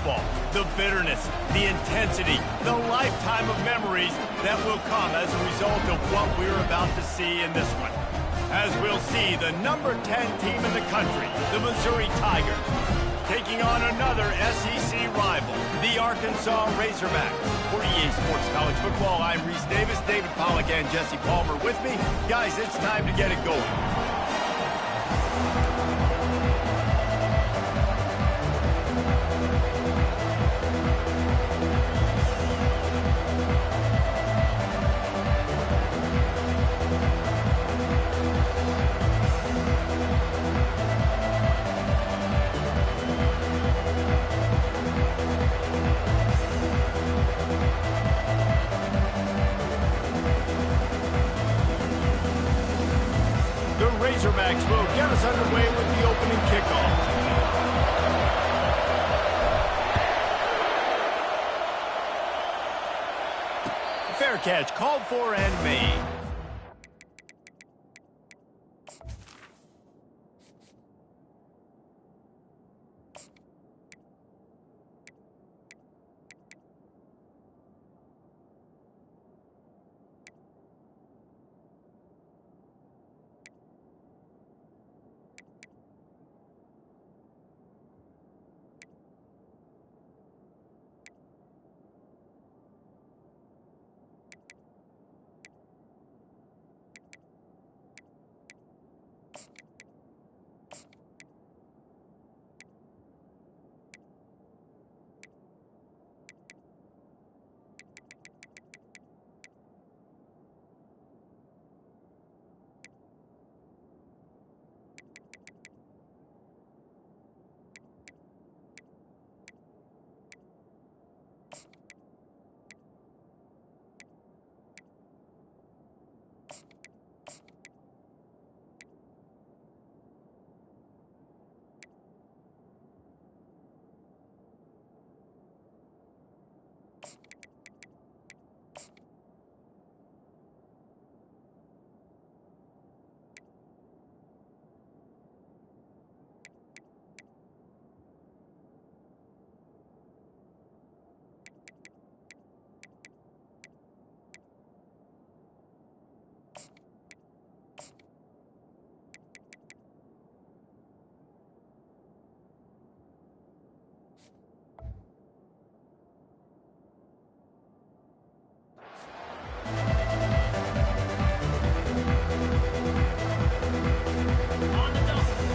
football. The bitterness, the intensity, the lifetime of memories that will come as a result of what we're about to see in this one. As we'll see the number 10 team in the country, the Missouri Tigers, taking on another SEC rival, the Arkansas Razorbacks. For EA Sports College Football, I'm Reese Davis, David Pollack, and Jesse Palmer with me. Guys, it's time to get it going. Razorbacks will get us underway with the opening kickoff. Fair catch called for and made.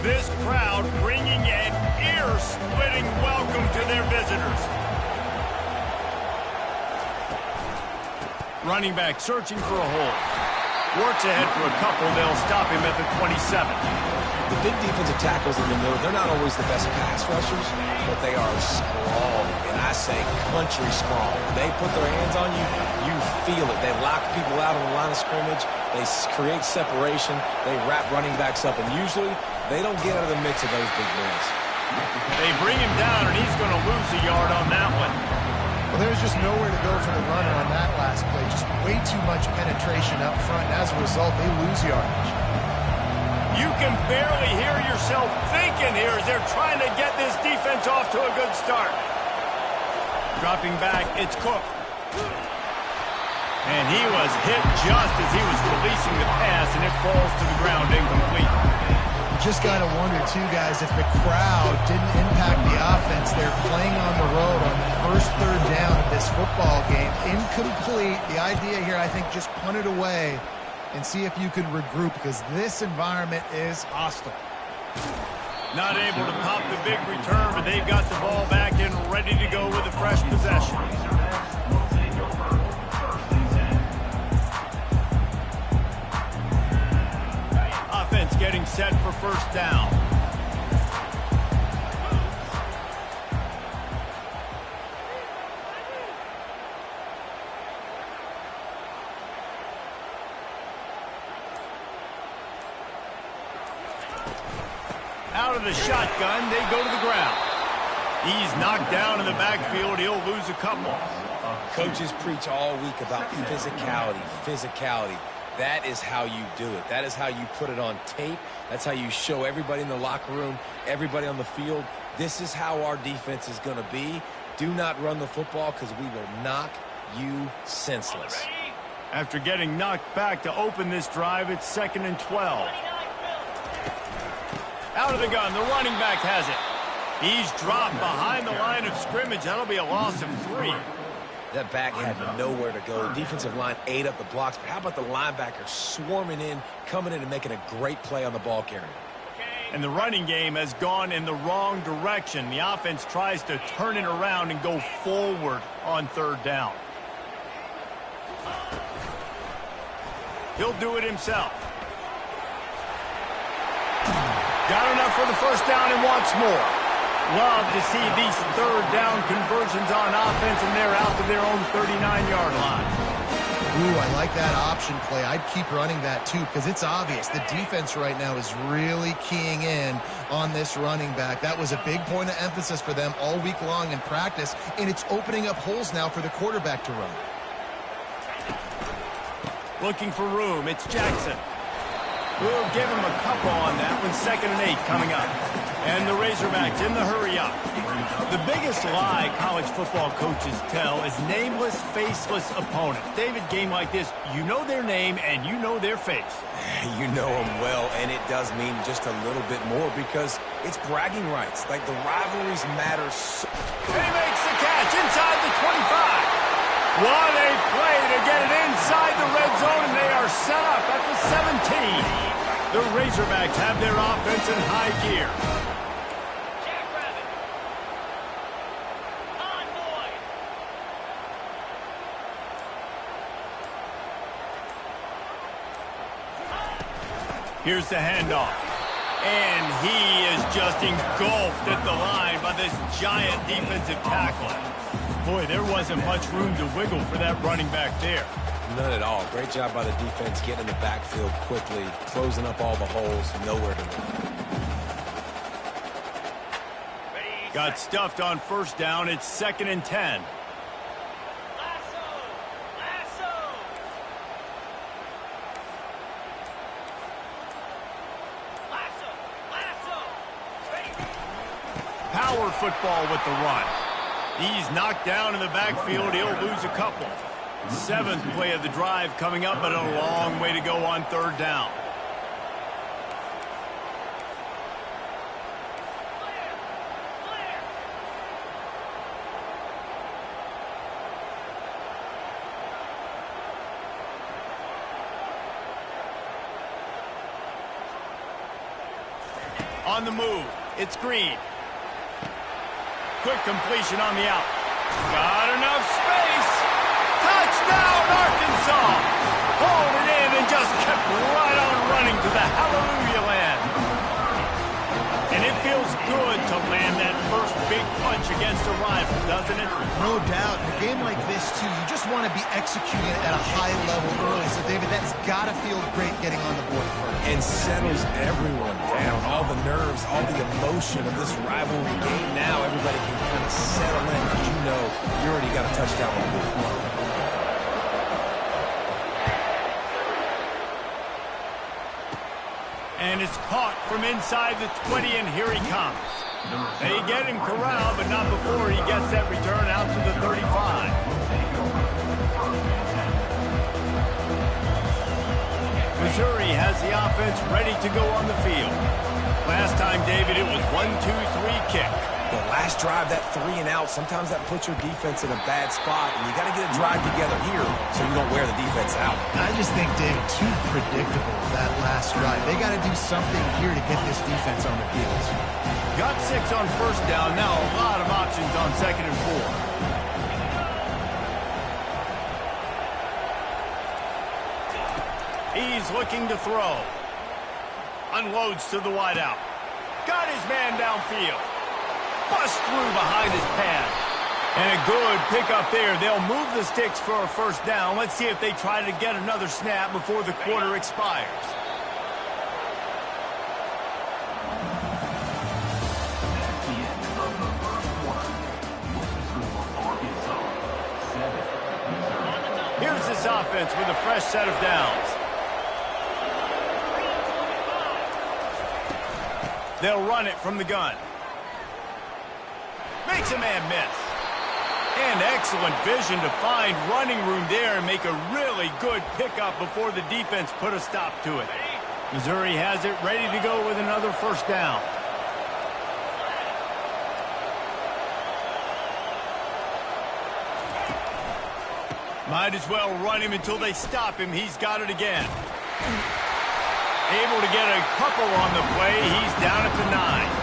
This crowd bringing an ear-splitting welcome to their visitors. Running back searching for a hole. Works ahead for a couple. They'll stop him at the 27. The big defensive tackles in the middle, they're not always the best pass rushers, but they are strong, and I say country strong. They put their hands on you, you feel it. They lock people out on the line of scrimmage. They create separation. They wrap running backs up, and usually they don't get out of the mix of those big boys. They bring him down, and he's going to lose a yard on that one. Well, there's just nowhere to go for the runner on that last play. Just way too much penetration up front, and as a result, they lose yardage. You can barely hear yourself thinking here as they're trying to get this defense off to a good start. Dropping back, it's Cook. And he was hit just as he was releasing the pass, and it falls to the ground incomplete. Just got to wonder, too, guys, if the crowd didn't impact the offense. They're playing on the road on the first third down of this football game. Incomplete. The idea here, I think, just punt it away and see if you can regroup, because this environment is hostile. Not able to pop the big return, but they've got the ball back and ready to go with a fresh possession. Offense getting set for first down. Out of the shotgun, they go to the ground. He's knocked down in the backfield. He'll lose a couple. Coaches preach all week about physicality. That is how you do it. That is how you put it on tape. That's how you show everybody in the locker room, everybody on the field. This is how our defense is going to be. do not run the football because we will knock you senseless. After getting knocked back to open this drive, it's 2nd and 12. Out of the gun, the running back has it. He's dropped behind the line of scrimmage. That'll be a loss of 3. That back had nowhere to go. The defensive line ate up the blocks. But how about the linebacker swarming in, coming in and making a great play on the ball carrier? And the running game has gone in the wrong direction. The offense tries to turn it around and go forward on 3rd down. He'll do it himself. Got enough for the 1st down and wants more. Love to see these 3rd down conversions on offense, and they're out to their own 39-yard line. Ooh, I like that option play. I'd keep running that too because it's obvious the defense right now is really keying in on this running back. That was a big point of emphasis for them all week long in practice, and it's opening up holes now for the quarterback to run. Looking for room, it's Jackson. We'll give him a couple on that one. 2nd and 8 coming up. And the Razorbacks in the hurry up. The biggest lie college football coaches tell is nameless, faceless opponents. David, game like this, you know their name and you know their face. You know them well, and it does mean just a little bit more because it's bragging rights. Like, the rivalries matter so... And he makes the catch inside the 25. What a play to get it inside the red zone, and they are set up at the 17. The Razorbacks have their offense in high gear. Here's the handoff. And he is just engulfed at the line by this giant defensive tackle. Boy, there wasn't much room to wiggle for that running back there. None at all. Great job by the defense getting in the backfield quickly, closing up all the holes, nowhere to run. Got stuffed on 1st down. It's 2nd and 10. Power football with the run. He's knocked down in the backfield. He'll lose a couple. 7th play of the drive coming up, but a long way to go on 3rd down. On the move, it's Green. Quick completion on the out. Got enough space. Touchdown, Arkansas. Pulled it in and just kept right on running to the hallelujah land. And it feels good to land that first big punch against a rival, doesn't it? No doubt. In a game like this, too, you just want to be executing it at a high level early. So, David, that's got to feel great getting on the board first. And settles everyone down. All the nerves, all the emotion of this rivalry game. Now everybody can kind of settle in because you know you already got a touchdown on the board. And it's caught from inside the 20, and here he comes. They get him corralled, but not before he gets that return out to the 35. Missouri has the offense ready to go on the field. Last time, David, it was 1-2-3 kick. The last drive, that 3 and out, sometimes that puts your defense in a bad spot, and you got to get a drive together here so you don't wear the defense out. I just think, David, too predictable, that last drive. They got to do something here to get this defense on the field. Got 6 on 1st down, now a lot of options on 2nd and 4. He's looking to throw. Unloads to the wideout. Got his man downfield. Bust through behind his pad. And a good pickup there. They'll move the sticks for a 1st down. Let's see if they try to get another snap before the quarter expires. Here's this offense with a fresh set of downs. They'll run it from the gun. Makes a man miss. excellent vision to find running room there and make a really good pickup before the defense put a stop to it. Missouri has it ready to go with another first down. Might as well run him until they stop him. He's got it again. Able to get a couple on the play. He's down at the 9.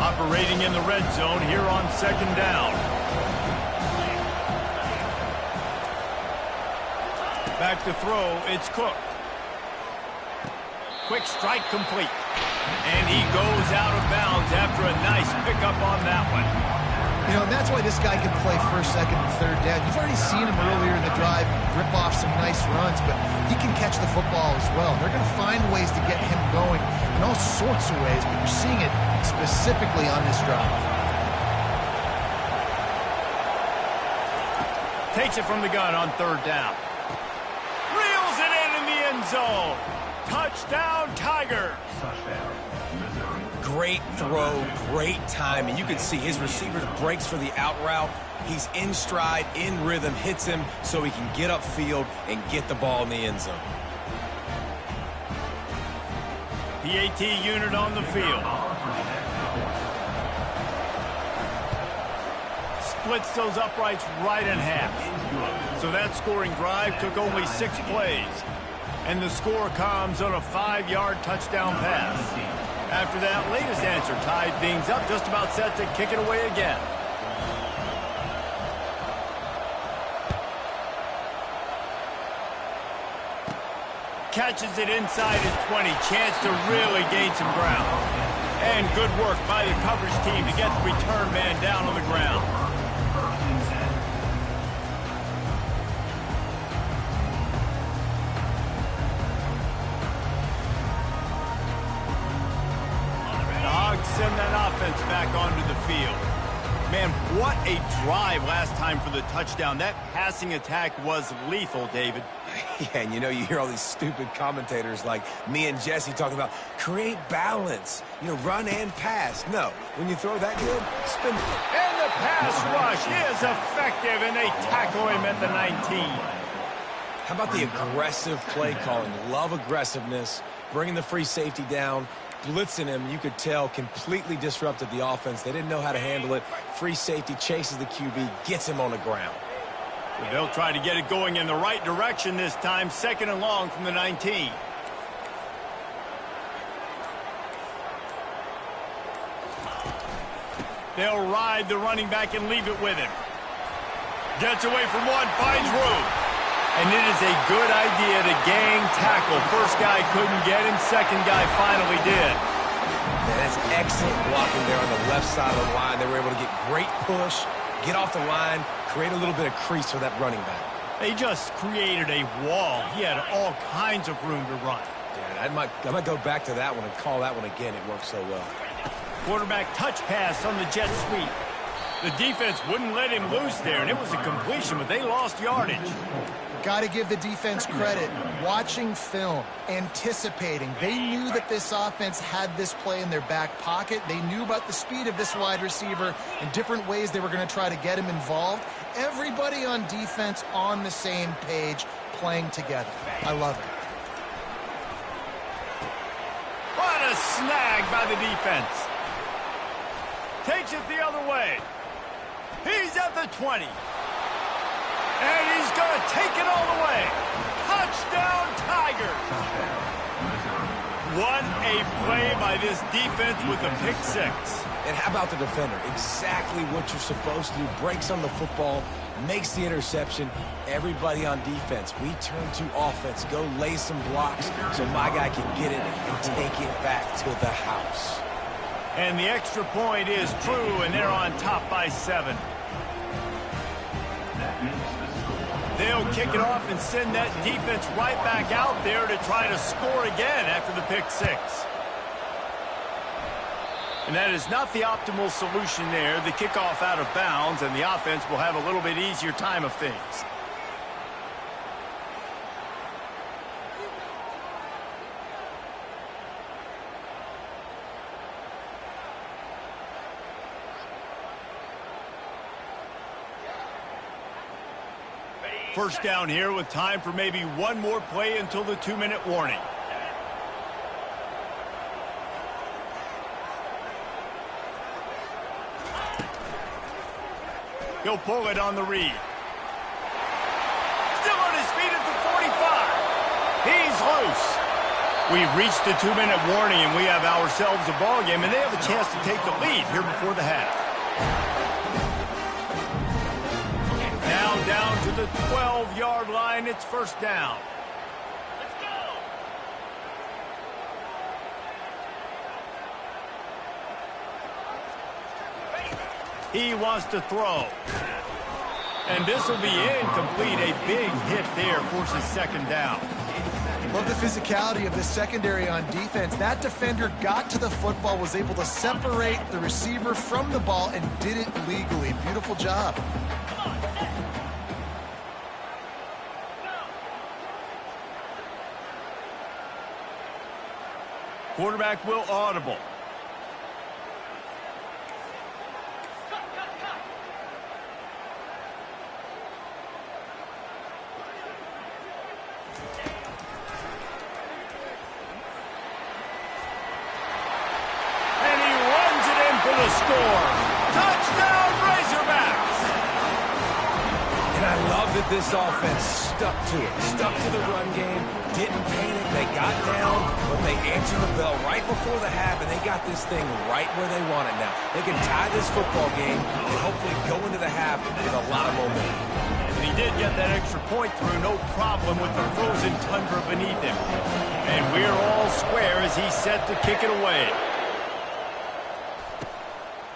Operating in the red zone here on second down. Back to throw, it's Cook. Quick strike complete. And he goes out of bounds after a nice pickup on that one. You know, and that's why this guy can play first, second, and third down. You've already seen him earlier in the drive rip off some nice runs, but he can catch the football as well. They're going to find ways to get him going in all sorts of ways, but you're seeing it specifically on this drive. Takes it from the gun on third down. Reels it in the end zone. Touchdown, Tigers. Great throw, great timing. You can see his receiver breaks for the out route. He's in stride, in rhythm, hits him so he can get upfield and get the ball in the end zone. PAT unit on the field. Splits those uprights right in half. So that scoring drive took only 6 plays. And the score comes on a 5-yard touchdown pass. After that latest answer tied things up, just about set to kick it away again. Catches it inside his 20. Chance to really gain some ground. And good work by the coverage team to get the return man down on the ground. Send that offense back onto the field. Man, what a drive last time for the touchdown. That passing attack was lethal, David. Yeah, and you know, you hear all these stupid commentators like me and Jesse talking about create balance, you know, run and pass. No, when you throw that good, spin it. And the pass rush is effective, and they tackle him at the 19. How about the aggressive play calling? Love aggressiveness, bringing the free safety down. Blitzing him, you could tell, completely disrupted the offense. They didn't know how to handle it. Free safety chases the QB, gets him on the ground. Well, they'll try to get it going in the right direction this time. 2nd and long from the 19. They'll ride the running back and leave it with him. Gets away from one, finds room. And it is a good idea to gang tackle. First guy couldn't get him. Second guy finally did. Man, that's excellent blocking there on the left side of the line. They were able to get great push, get off the line, create a little bit of crease for that running back. They just created a wall. He had all kinds of room to run. Yeah, I might go back to that one and call that one again. It worked so well. Quarterback touch pass on the jet sweep. The defense wouldn't let him loose there, and it was a completion, but they lost yardage. Got to give the defense credit. Watching film, anticipating. They knew that this offense had this play in their back pocket. They knew about the speed of this wide receiver and different ways they were going to try to get him involved. Everybody on defense on the same page, playing together. I love it. What a snag by the defense. Takes it the other way. He's at the 20. And he's going to take it all the way. Touchdown, Tigers. What a play by this defense with the pick 6. And how about the defender? Exactly what you're supposed to do. Breaks on the football, makes the interception. Everybody on defense, we turn to offense. Go lay some blocks so my guy can get it and take it back to the house. And the extra point is true, and they're on top by 7. They'll kick it off and send that defense right back out there to try to score again after the pick 6. And that is not the optimal solution there. The kickoff out of bounds, and the offense will have a little bit easier time of things. First down here with time for maybe one more play until the 2-minute warning. He'll pull it on the read. Still on his feet at the 45. He's loose. We've reached the 2-minute warning, and we have ourselves a ball game, and they have a chance to take the lead here before the half. Now down to the 12-yard line. It's first down. Let's go. He wants to throw. And this will be incomplete. A big hit there forces second down. Love the physicality of the secondary on defense. That defender got to the football, was able to separate the receiver from the ball, and did it legally. Beautiful job. Quarterback will audible. Score. Touchdown, Razorbacks! And I love that this offense stuck to it. Stuck to the run game. Didn't panic. They got down, but they answered the bell right before the half, and they got this thing right where they want it now. They can tie this football game and hopefully go into the half with a lot of momentum. And he did get that extra point through, no problem with the frozen tundra beneath him. And we're all square as he's set to kick it away.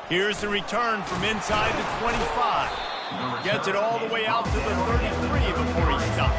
Here's the return from inside the 25. Gets it all the way out to the 33 before he stops.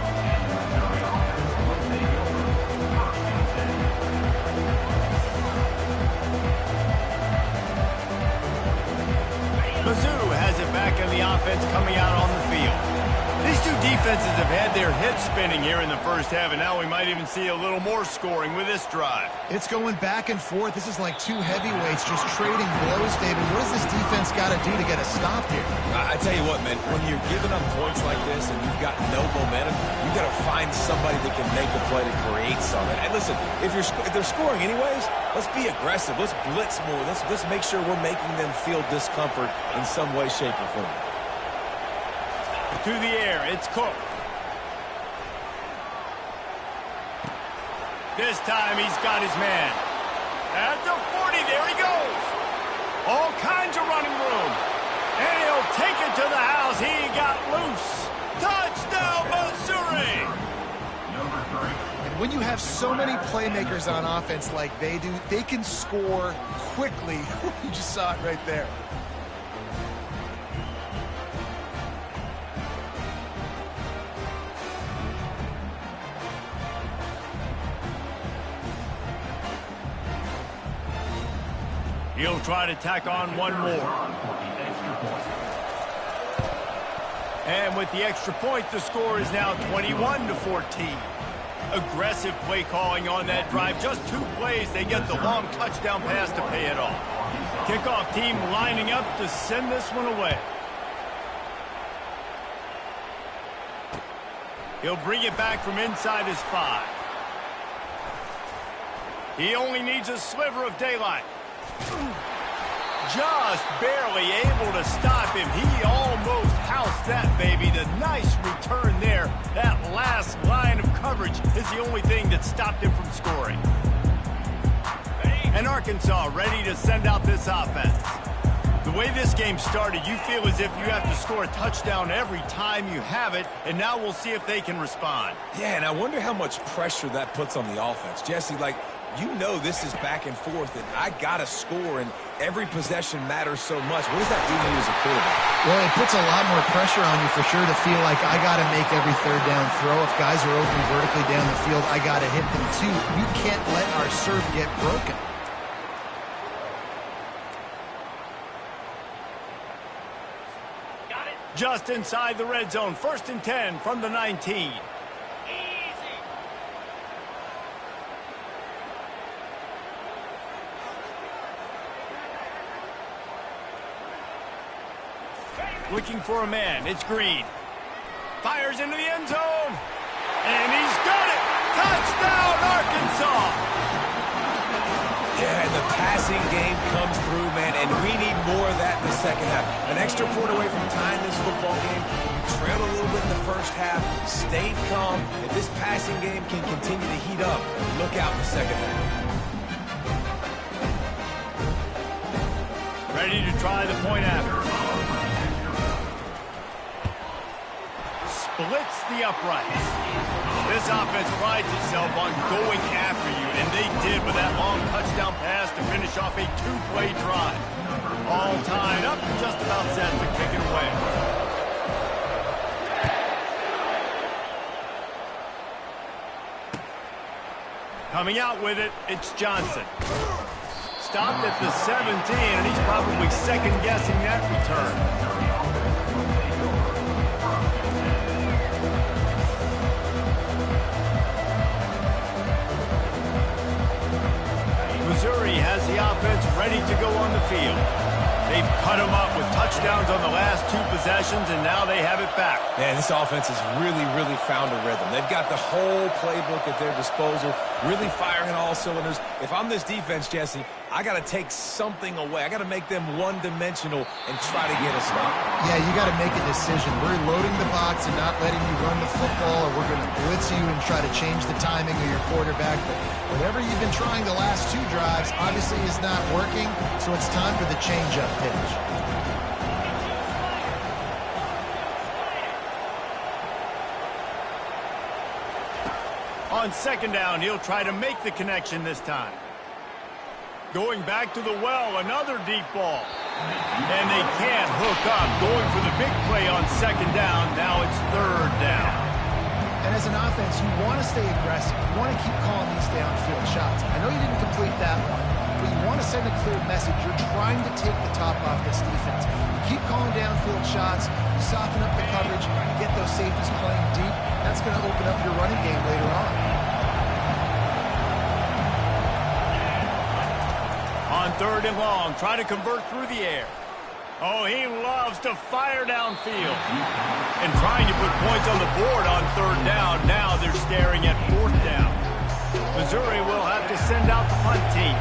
Mizzou has it back in the offense coming out on the field. These two defenses have had their heads spinning here in the first half, and now we might even see a little more scoring with this drive. It's going back and forth. This is like two heavyweights just trading blows, David. What does this defense got to do to get a stop here? I tell you what, man, when you're giving up points like this and you've got no momentum, you've got to find somebody that can make a play to create something. And listen, if they're scoring anyways, let's be aggressive. Let's blitz more. Let's make sure we're making them feel discomfort in some way, shape, or form. To the air, it's Cook. This time he's got his man. At the 40, there he goes. All kinds of running room. And he'll take it to the house. He got loose. Touchdown, Missouri! And when you have so many playmakers on offense like they do, they can score quickly. You just saw it right there. He'll try to tack on one more. And with the extra point, the score is now 21-14. Aggressive play calling on that drive. Just 2 plays, they get the long touchdown pass to pay it off. Kickoff team lining up to send this one away. He'll bring it back from inside his 5. He only needs a sliver of daylight. Just barely able to stop him. He almost housed that baby. The nice return there. That last line of coverage is the only thing that stopped him from scoring. And Arkansas ready to send out this offense. The way this game started, you feel as if you have to score a touchdown every time you have it, and now we'll see if they can respond. Yeah, and I wonder how much pressure that puts on the offense. Jesse, like, you know this is back and forth, and I got to score, and every possession matters so much. What does that do to you as a quarterback? Well, it puts a lot more pressure on you for sure to feel like I got to make every third down throw. If guys are open vertically down the field, I got to hit them too. We can't let our serve get broken. Just inside the red zone, 1st and 10 from the 19. Looking for a man. It's Green. Fires into the end zone. And he's got it. Touchdown, Arkansas. Yeah, and the passing game comes through, man, and we need more of that in the second half. An extra point away from tying this football game. You trailed a little bit in the first half, stayed calm. If this passing game can continue to heat up, look out in the second half. Ready to try the point after. Splits the uprights. This offense prides itself on going after you, and they did with that long touchdown pass to finish off a two-play drive. All tied up, just about set to kick it away. Coming out with it, it's Johnson. Stopped at the 17, and he's probably second-guessing that return. Missouri has the offense ready to go on the field. They've cut them up with touchdowns on the last two possessions, and now they have it back. Man, this offense has really found a rhythm. They've got the whole playbook at their disposal, really firing on all cylinders. If I'm this defense, Jesse, I got to take something away. I got to make them one-dimensional and try to get a stop. Yeah, you got to make a decision. We're loading the box and not letting you run the football, or we're going to blitz you and try to change the timing of your quarterback. But whatever you've been trying the last two drives obviously is not working, so it's time for the change-up pitch. On second down, he'll try to make the connection this time. Going back to the well, another deep ball. And they can't hook up. Going for the big play on second down. Now it's third down. And as an offense, you want to stay aggressive. You want to keep calling these downfield shots. I know you didn't complete that one, but you want to send a clear message. You're trying to take the top off this defense. You keep calling downfield shots, you soften up the coverage, you get those safeties playing deep. That's going to open up your running game later on. On third and long, try to convert through the air. Oh, he loves to fire downfield. And trying to put points on the board on third down. Now they're staring at fourth down. Missouri will have to send out the punt team.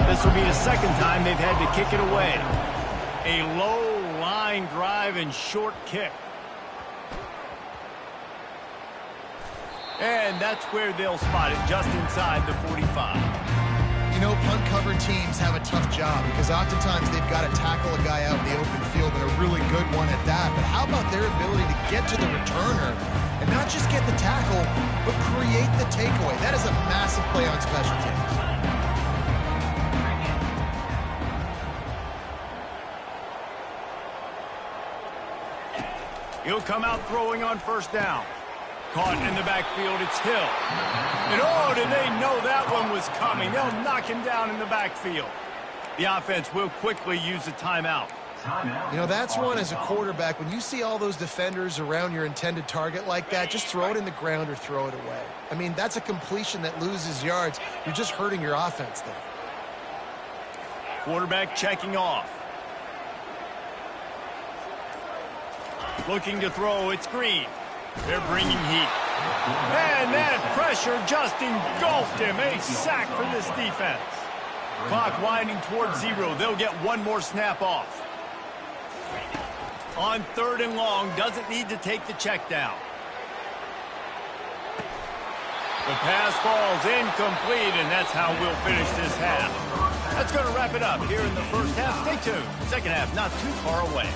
This will be the second time they've had to kick it away. A low line drive and short kick. And that's where they'll spot it, just inside the 45. You know, punt-covered teams have a tough job because oftentimes they've got to tackle a guy out in the open field, and a really good one at that. But how about their ability to get to the returner and not just get the tackle, but create the takeaway? That is a massive play on special teams. He'll come out throwing on first down. Caught in the backfield, it's Hill. And oh, did they know that one was coming? They'll knock him down in the backfield. The offense will quickly use a timeout. You know, that's one as a quarterback. When you see all those defenders around your intended target like that, just throw it in the ground or throw it away. I mean, that's a completion that loses yards. You're just hurting your offense there. Quarterback checking off. Looking to throw, it's Green. They're bringing heat. And that pressure just engulfed him. A sack for this defense. Clock winding towards 0. They'll get one more snap off. On third and long, doesn't need to take the check down. The pass falls incomplete, and that's how we'll finish this half. That's going to wrap it up here in the first half. Stay tuned. Second half not too far away.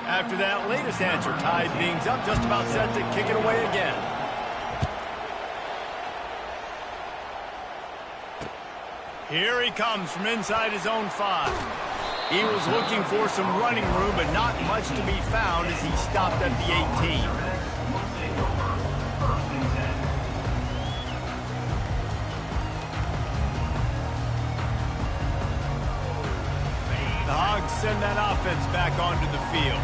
After that latest answer tied things up, just about set to kick it away again. Here he comes from inside his own 5. He was looking for some running room, but not much to be found as he stopped at the 18. The Hogs send that offense back onto the field.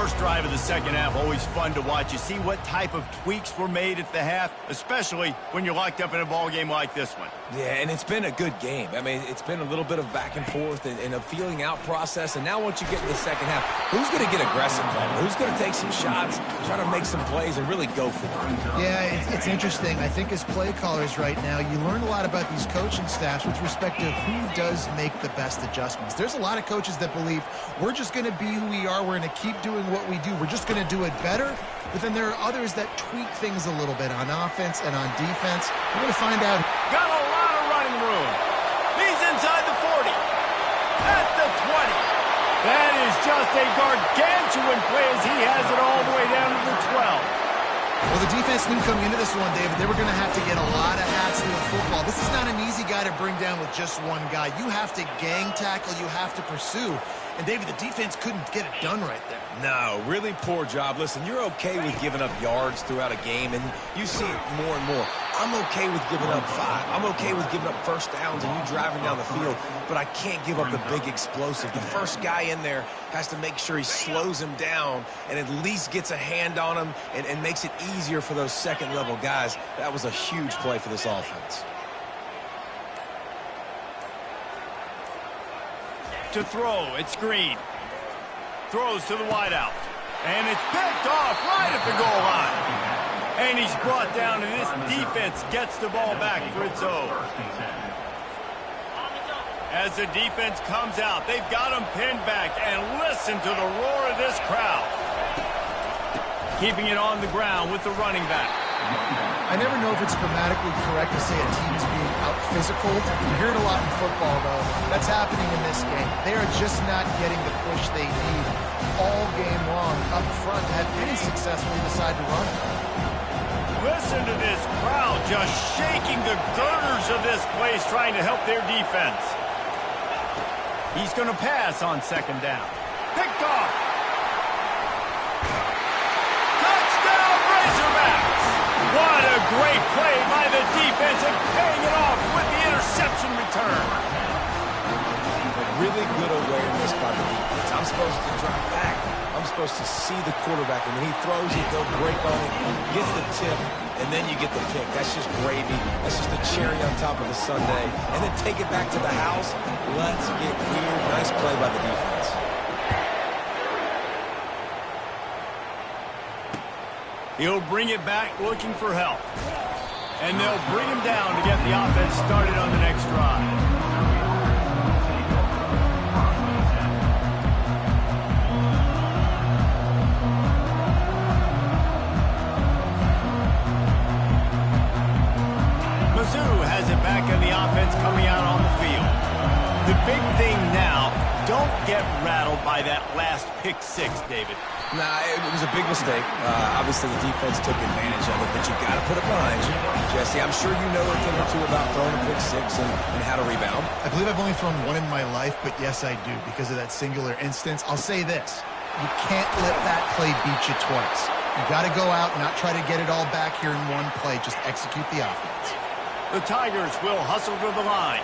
First drive of the second half, always fun to watch. You see what type of tweaks were made at the half, especially when you're locked up in a ball game like this one. Yeah, and it's been a good game. I mean, it's been a little bit of back and forth and a feeling out process. And now once you get in the second half, who's going to get aggressive, man? Who's going to take some shots, try to make some plays, and really go for it? Yeah, it's interesting. I think as play callers right now, you learn a lot about these coaching staffs with respect to who does make the best adjustments. There's a lot of coaches that believe we're just going to be who we are. We're going to keep doing what we do. We're just going to do it better. But then there are others that tweak things a little bit on offense and on defense. We're going to find out. Got a lot of running room. He's inside the 40. At the 20. That is just a gargantuan play as he has it all the way down to the 12. Well, the defense knew coming into this one, David, they were going to have to get a lot of hats to the football. This is not an easy guy to bring down with just one guy. You have to gang tackle. You have to pursue. And, David, the defense couldn't get it done right there. No, really poor job. Listen, you're okay with giving up yards throughout a game, and you see it more and more. I'm okay with giving up 5. I'm okay with giving up first downs and you driving down the field, but I can't give up the big explosive. The first guy in there has to make sure he slows him down and at least gets a hand on him and makes it easier for those second-level guys. That was a huge play for this offense. To throw, it's Green. Throws to the wideout. And it's picked off right at the goal line. And he's brought down, and this defense gets the ball back for its own. As the defense comes out, they've got him pinned back, and listen to the roar of this crowd. Keeping it on the ground with the running back. I never know if it's grammatically correct to say a team is being out-physical. You hear it a lot in football, though. That's happening in this game. They are just not getting the push they need all game long up front to have any success when they decide to run it. Listen to this crowd just shaking the girders of this place trying to help their defense. He's going to pass on second down. Picked off. Touchdown, Razorbacks! What a great play by the defense and paying it off with the interception return. A really good awareness by the defense. I'm supposed to drop back. I'm supposed to see the quarterback, and when he throws it, they'll break on it, gets the tip, and then you get the pick. That's just gravy. That's just a cherry on top of the sundae. And then take it back to the house. Let's get weird. Nice play by the defense. He'll bring it back looking for help. And they'll bring him down to get the offense started on the next drive. Has it back on the offense coming out on the field. The big thing now, don't get rattled by that last pick 6, David. Nah, it was a big mistake. Obviously, the defense took advantage of it, but you got to put it behind you. Jesse, I'm sure you know a thing or two about throwing a pick 6 and how to rebound. I believe I've only thrown one in my life, but yes, I do because of that singular instance. I'll say this. You can't let that play beat you twice. You got to go out and not try to get it all back here in one play. Just execute the offense. The Tigers will hustle to the line.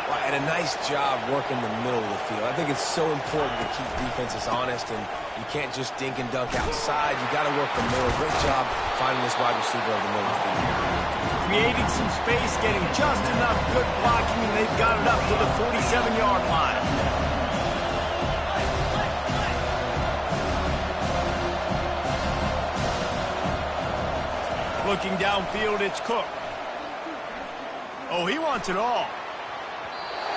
Well, and a nice job working the middle of the field. I think it's so important to keep defenses honest, and you can't just dink and dunk outside. You got to work the middle. Great job finding this wide receiver over the middle of the field. Creating some space, getting just enough good blocking, and they've got it up to the 47-yard line. Looking downfield, it's Cook. Oh, he wants it all.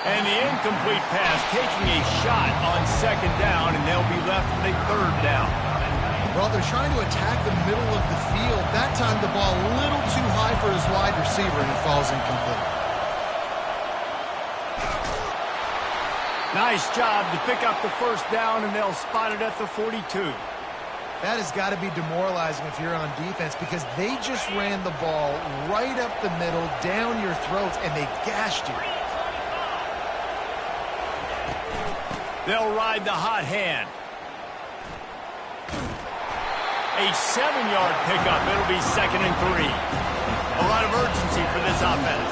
And the incomplete pass taking a shot on second down, and they'll be left with a third down. Well, they're trying to attack the middle of the field. That time the ball a little too high for his wide receiver, and it falls incomplete. Nice job to pick up the first down, and they'll spot it at the 42. That has got to be demoralizing if you're on defense because they just ran the ball right up the middle, down your throats, and they gashed you. They'll ride the hot hand. A 7-yard pickup. It'll be 2nd and 3. A lot of urgency for this offense.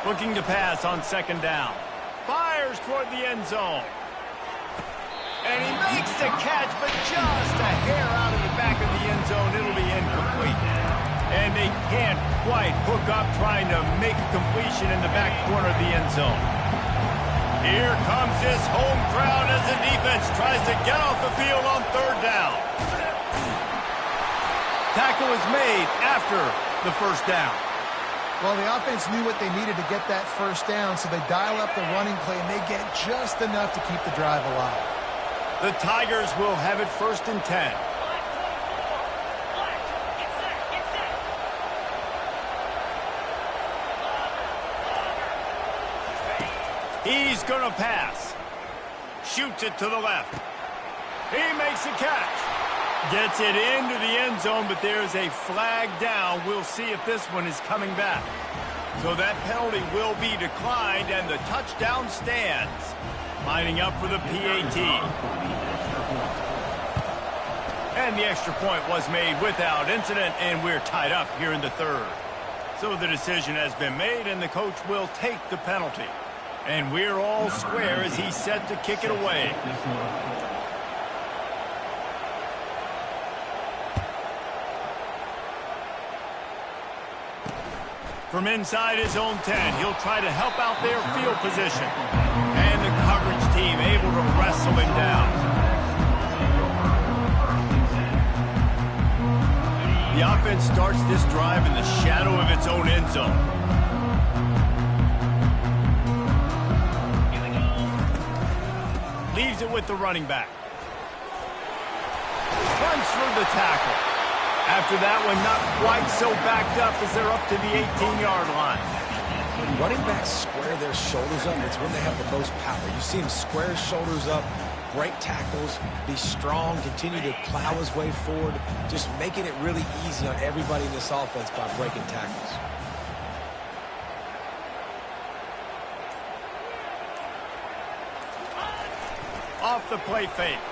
Looking to pass on second down. Fires toward the end zone. And he makes the catch, but just a hair out of the back of the end zone. It'll be incomplete. And they can't quite hook up trying to make a completion in the back corner of the end zone. Here comes this home crowd as the defense tries to get off the field on third down. Tackle is made after the first down. Well, the offense knew what they needed to get that first down, so they dial up the running play, and they get just enough to keep the drive alive. The Tigers will have it 1st and 10. He's going to pass. Shoots it to the left. He makes a catch. Gets it into the end zone, but there's a flag down. We'll see if this one is coming back. So that penalty will be declined, and the touchdown stands. Lining up for the PAT. And the extra point was made without incident, and we're tied up here in the third. So the decision has been made, and the coach will take the penalty. And we're all square as he's set to kick it away. From inside his own 10, he'll try to help out their field position. And the coverage team able to wrestle him down. The offense starts this drive in the shadow of its own end zone. Leaves it with the running back. Runs through the tackle. After that one, not quite so backed up as they're up to the 18-yard line. When running backs square their shoulders up, it's when they have the most power. You see him square his shoulders up, break tackles, be strong, continue to plow his way forward, just making it really easy on everybody in this offense by breaking tackles. Off the play fake.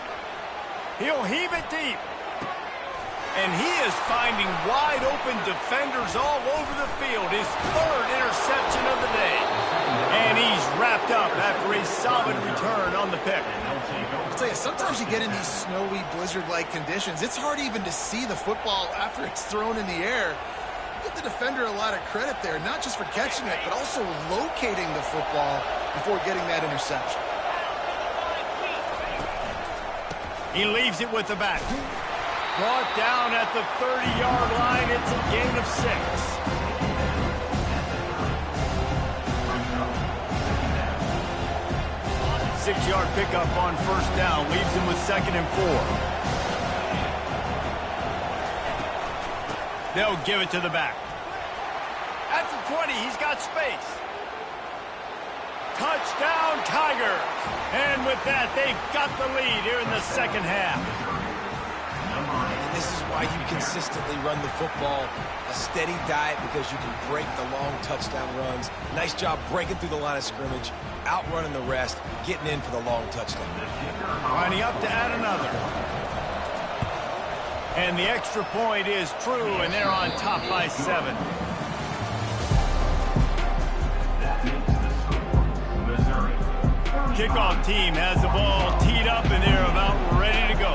He'll heave it deep. And he is finding wide-open defenders all over the field. His 3rd interception of the day. And he's wrapped up after a solid return on the pick. I'll tell you, sometimes you get in these snowy, blizzard-like conditions. It's hard even to see the football after it's thrown in the air. Give the defender a lot of credit there, not just for catching it, but also locating the football before getting that interception. He leaves it with the back. Brought down at the 30-yard line. It's a gain of 6. Six-yard pickup on first down. Leaves him with 2nd and 4. They'll give it to the back. At the 20, he's got space. Touchdown, Tigers. And with that, they've got the lead here in the second half. And this is why you consistently run the football, a steady diet, because you can break the long touchdown runs. Nice job breaking through the line of scrimmage, outrunning the rest, getting in for the long touchdown. Lining up to add another. And the extra point is true, and they're on top by 7. Kickoff team has the ball teed up, and they're about ready to go.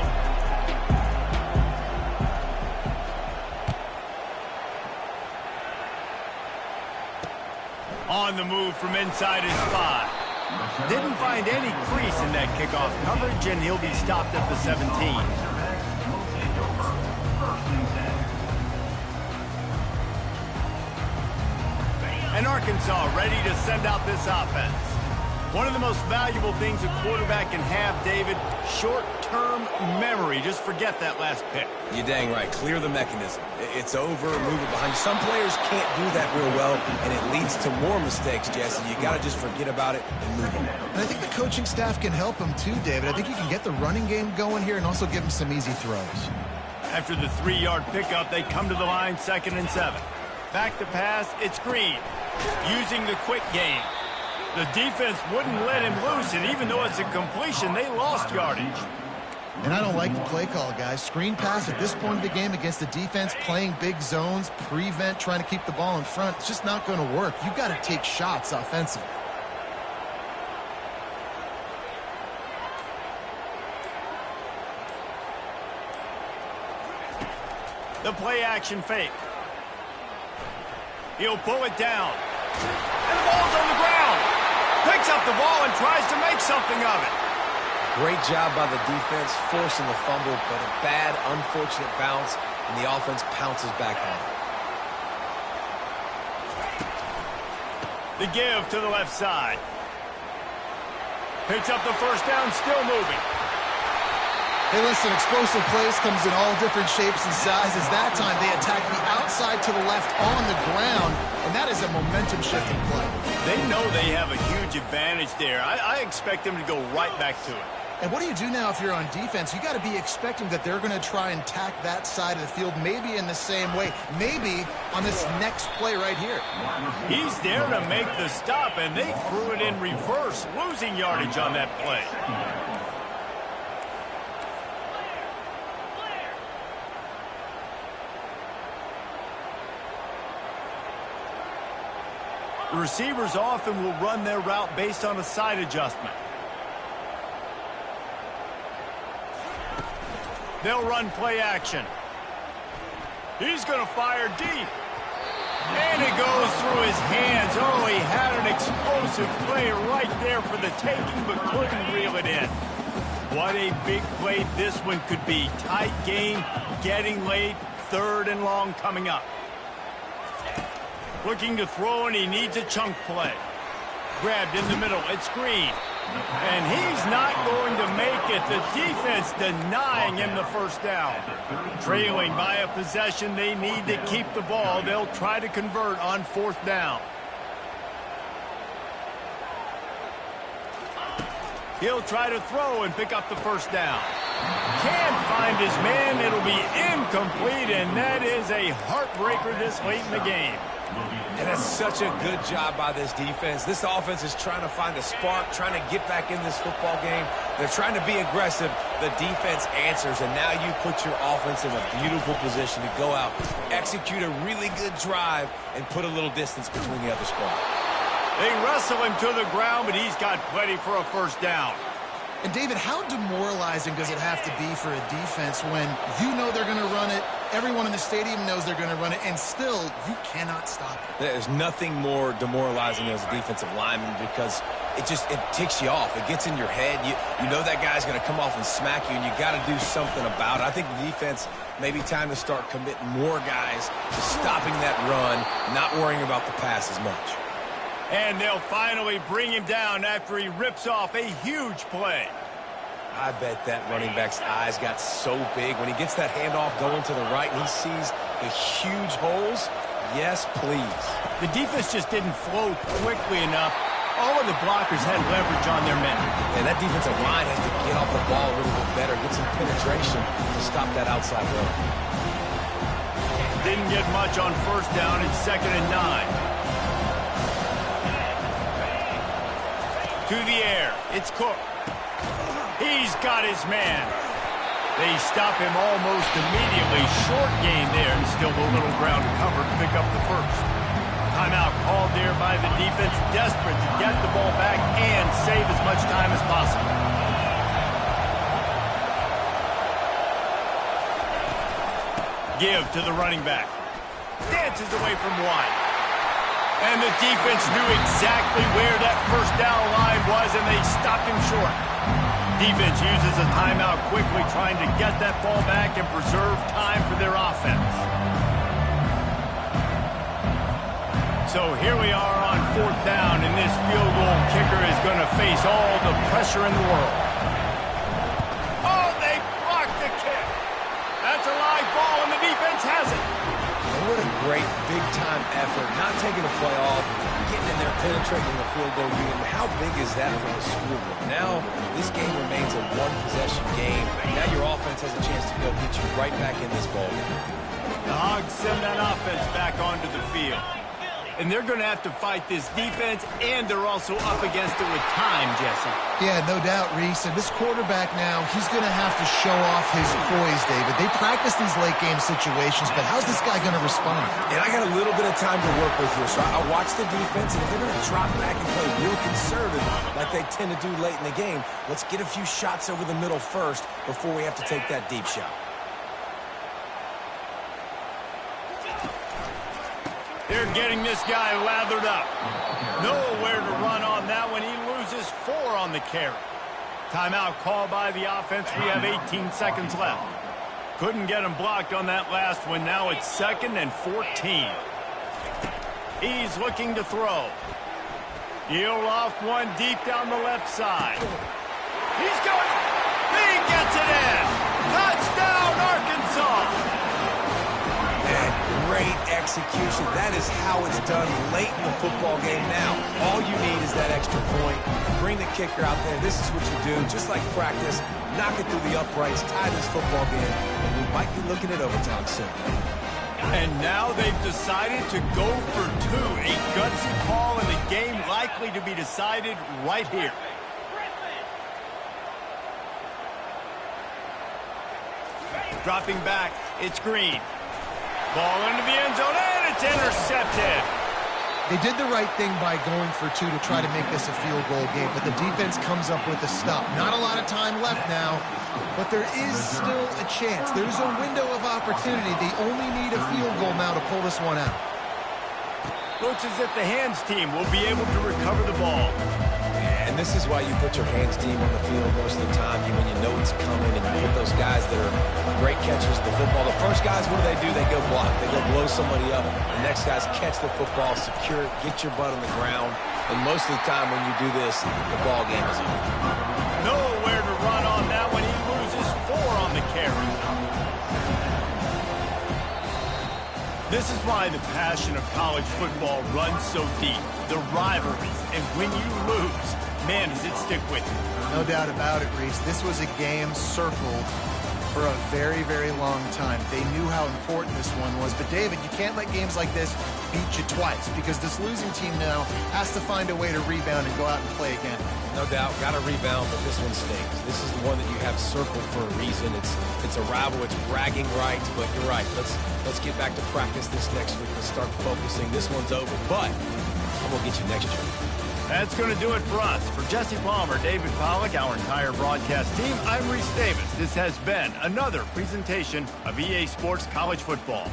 On the move from inside his 5. Didn't find any crease in that kickoff coverage, and he'll be stopped at the 17. And Arkansas ready to send out this offense. One of the most valuable things a quarterback can have, David, short-term memory. Just forget that last pick. You're dang right. Clear the mechanism. It's over, move it behind you. Some players can't do that real well, and it leads to more mistakes, Jesse. You got to just forget about it and move on. And I think the coaching staff can help him too, David. I think you can get the running game going here and also give him some easy throws. After the 3-yard pickup, they come to the line, 2nd and 7. Back to pass, it's Green. Using the quick game. The defense wouldn't let him loose, and even though it's a completion, they lost yardage. And I don't like the play call, guys. Screen pass at this point of the game against the defense, playing big zones, prevent, trying to keep the ball in front. It's just not going to work. You've got to take shots offensively. The play action fake. He'll pull it down. And the ball's on the ground. Picks up the ball and tries to make something of it. Great job by the defense, forcing the fumble, but a bad, unfortunate bounce, and the offense pounces back on it. The give to the left side. Picks up the first down, still moving. Hey, listen, explosive plays comes in all different shapes and sizes. That time they attack the outside to the left on the ground, and that is a momentum-shifting play. They know they have a huge advantage there. I expect them to go right back to it. And what do you do now if you're on defense? You got to be expecting that they're going to try and tack that side of the field, maybe in the same way, maybe on this next play right here. He's there to make the stop, and they threw it in reverse, losing yardage on that play. The receivers often will run their route based on a side adjustment. They'll run play action. He's going to fire deep. And it goes through his hands. Oh, he had an explosive play right there for the taking, but couldn't reel it in. What a big play this one could be. Tight game, getting late, 3rd and long coming up. Looking to throw, and he needs a chunk play. Grabbed in the middle. It's Green. And he's not going to make it. The defense denying him the first down. Trailing by a possession, they need to keep the ball. They'll try to convert on 4th down. He'll try to throw and pick up the first down. Can't find his man. It'll be incomplete, and that is a heartbreaker this late in the game. And that's such a good job by this defense. This offense is trying to find a spark, trying to get back in this football game. They're trying to be aggressive. The defense answers, and now you put your offense in a beautiful position to go out, execute a really good drive, and put a little distance between the other squad. They wrestle him to the ground, but he's got plenty for a first down. And, David, how demoralizing does it have to be for a defense when you know they're going to run it, everyone in the stadium knows they're going to run it, and still you cannot stop it? There's nothing more demoralizing as a defensive lineman because it ticks you off. It gets in your head. You know that guy's going to come off and smack you, and you got to do something about it. I think the defense maybe time to start committing more guys to stopping that run, not worrying about the pass as much. And they'll finally bring him down after he rips off a huge play. I bet that running back's eyes got so big when he gets that handoff going to the right and he sees the huge holes. Yes, please. The defense just didn't flow quickly enough. All of the blockers had leverage on their men. And that defensive line has to get off the ball a little bit better, get some penetration to stop that outside run. Didn't get much on 1st down. It's 2nd and 9. To the air. It's Cook. He's got his man. They stop him almost immediately. Short gain there, and still a little ground to cover to pick up the first. Timeout called there by the defense, desperate to get the ball back and save as much time as possible. Give to the running back. Dances away from one. And the defense knew exactly where that first down line was, and they stopped him short. Defense uses a timeout quickly, trying to get that ball back and preserve time for their offense. So here we are on 4th down, and this field goal kicker is going to face all the pressure in the world. Oh, they blocked the kick. That's a live ball, and the defense has it. What a great big-time effort, not taking a play off, getting in there, penetrating the field goal unit. How big is that for the school? Now, this game remains a one-possession game. Now your offense has a chance to go get you right back in this ball game. The Hogs send that offense back onto the field. and they're going to have to fight this defense, and they're also up against it with time, Jesse. Yeah, no doubt, Reese. And this quarterback now, he's going to have to show off his poise, David. They practice these late-game situations, but how's this guy going to respond? And I got a little bit of time to work with here, so I'll watch the defense, and if they're going to drop back and play real conservative like they tend to do late in the game, let's get a few shots over the middle first before we have to take that deep shot. They're getting this guy lathered up. Nowhere to run on that one. He loses 4 on the carry. Timeout called by the offense. We have 18 seconds left. Couldn't get him blocked on that last one. Now it's 2nd and 14. He's looking to throw. He'll off one deep down the left side. He's going. He gets it in. Touchdown, Arkansas. And great execution. That is how it's done late in the football game now. All you need is that extra point. Bring the kicker out there. This is what you do. Just like practice, knock it through the uprights, tie this football game, and we might be looking at overtime soon. And now they've decided to go for 2. A gutsy call, and the game likely to be decided right here. Dropping back, it's Green. Ball into the end zone, and it's intercepted. They did the right thing by going for 2 to try to make this a field goal game, but the defense comes up with a stop. Not a lot of time left now, but there is still a chance. There's a window of opportunity. They only need a field goal now to pull this one out. Looks as if the hands team will be able to recover the ball. And this is why you put your hands team on the field most of the time when you know it's coming, and you put those guys that are great catchers of the football. The first guys, what do? They go block. They go blow somebody up. The next guys catch the football, secure it, get your butt on the ground. And most of the time when you do this, the ball game is over. Nowhere to run on that one. He loses 4 on the carry. This is why the passion of college football runs so deep. The rivalries, and when you lose, man, does it stick with you. No doubt about it, Reese. This was a game circled for a very, very long time. They knew how important this one was. But, David, you can't let games like this beat you twice, because this losing team now has to find a way to rebound and go out and play again. No doubt, got to rebound, but this one stinks. This is the one that you have circled for a reason. It's a rival, it's bragging rights, but you're right. Let's get back to practice this next week. Let's start focusing. This one's over, but I'm going to get you next year. That's going to do it for us. For Jesse Palmer, David Pollack, our entire broadcast team, I'm Reese Davis. This has been another presentation of EA Sports College Football.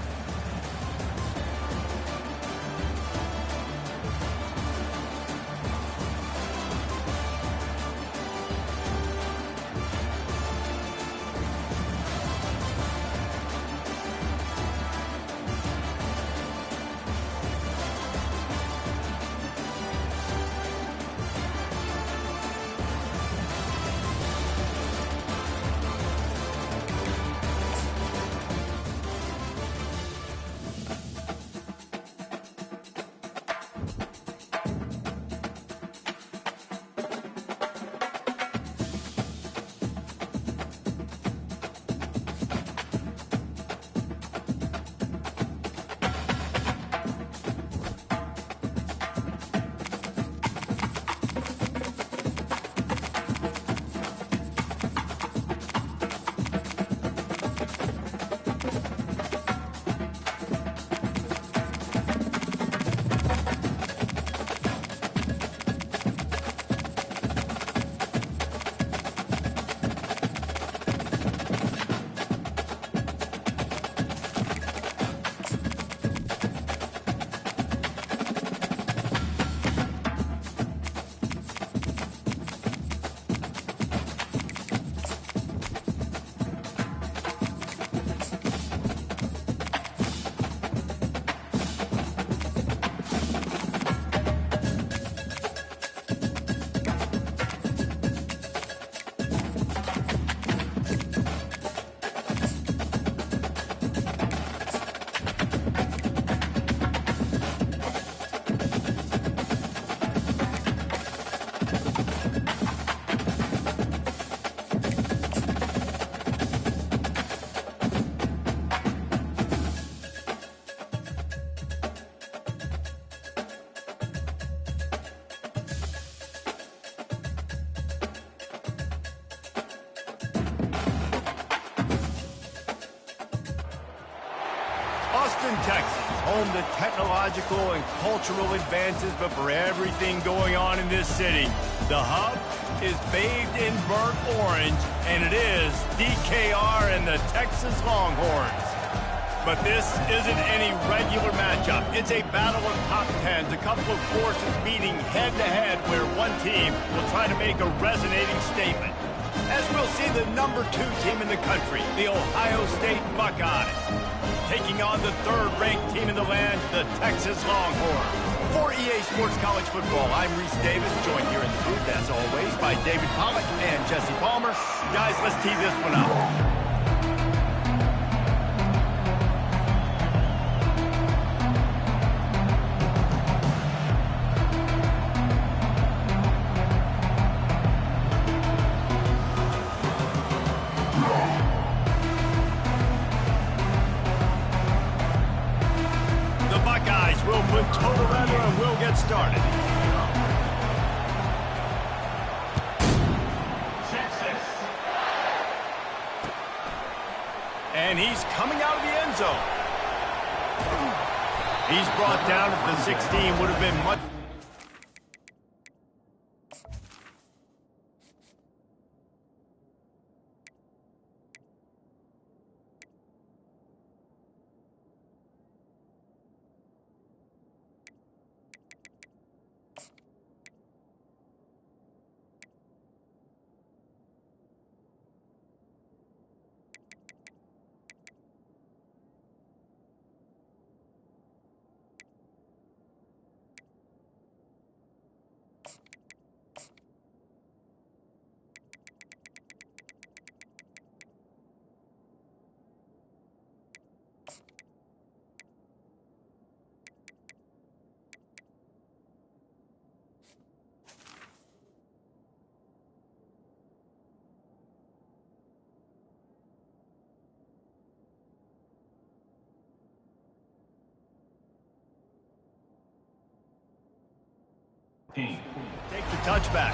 Houston, Texas, home to technological and cultural advances, but for everything going on in this city, the hub is bathed in burnt orange, and it is DKR and the Texas Longhorns. But this isn't any regular matchup. It's a battle of top tens, a couple of forces meeting head-to-head where one team will try to make a resonating statement. As we'll see the #2 team in the country, the Ohio State Buckeyes, taking on the third-ranked team in the land, the Texas Longhorns. For EA Sports College Football, I'm Reese Davis, joined here in the booth, as always, by David Pollack and Jesse Palmer. Guys, let's tee this one up. We'll put total weather and we'll get started. And he's coming out of the end zone. He's brought down at the 16, would have been much. Take the touchback.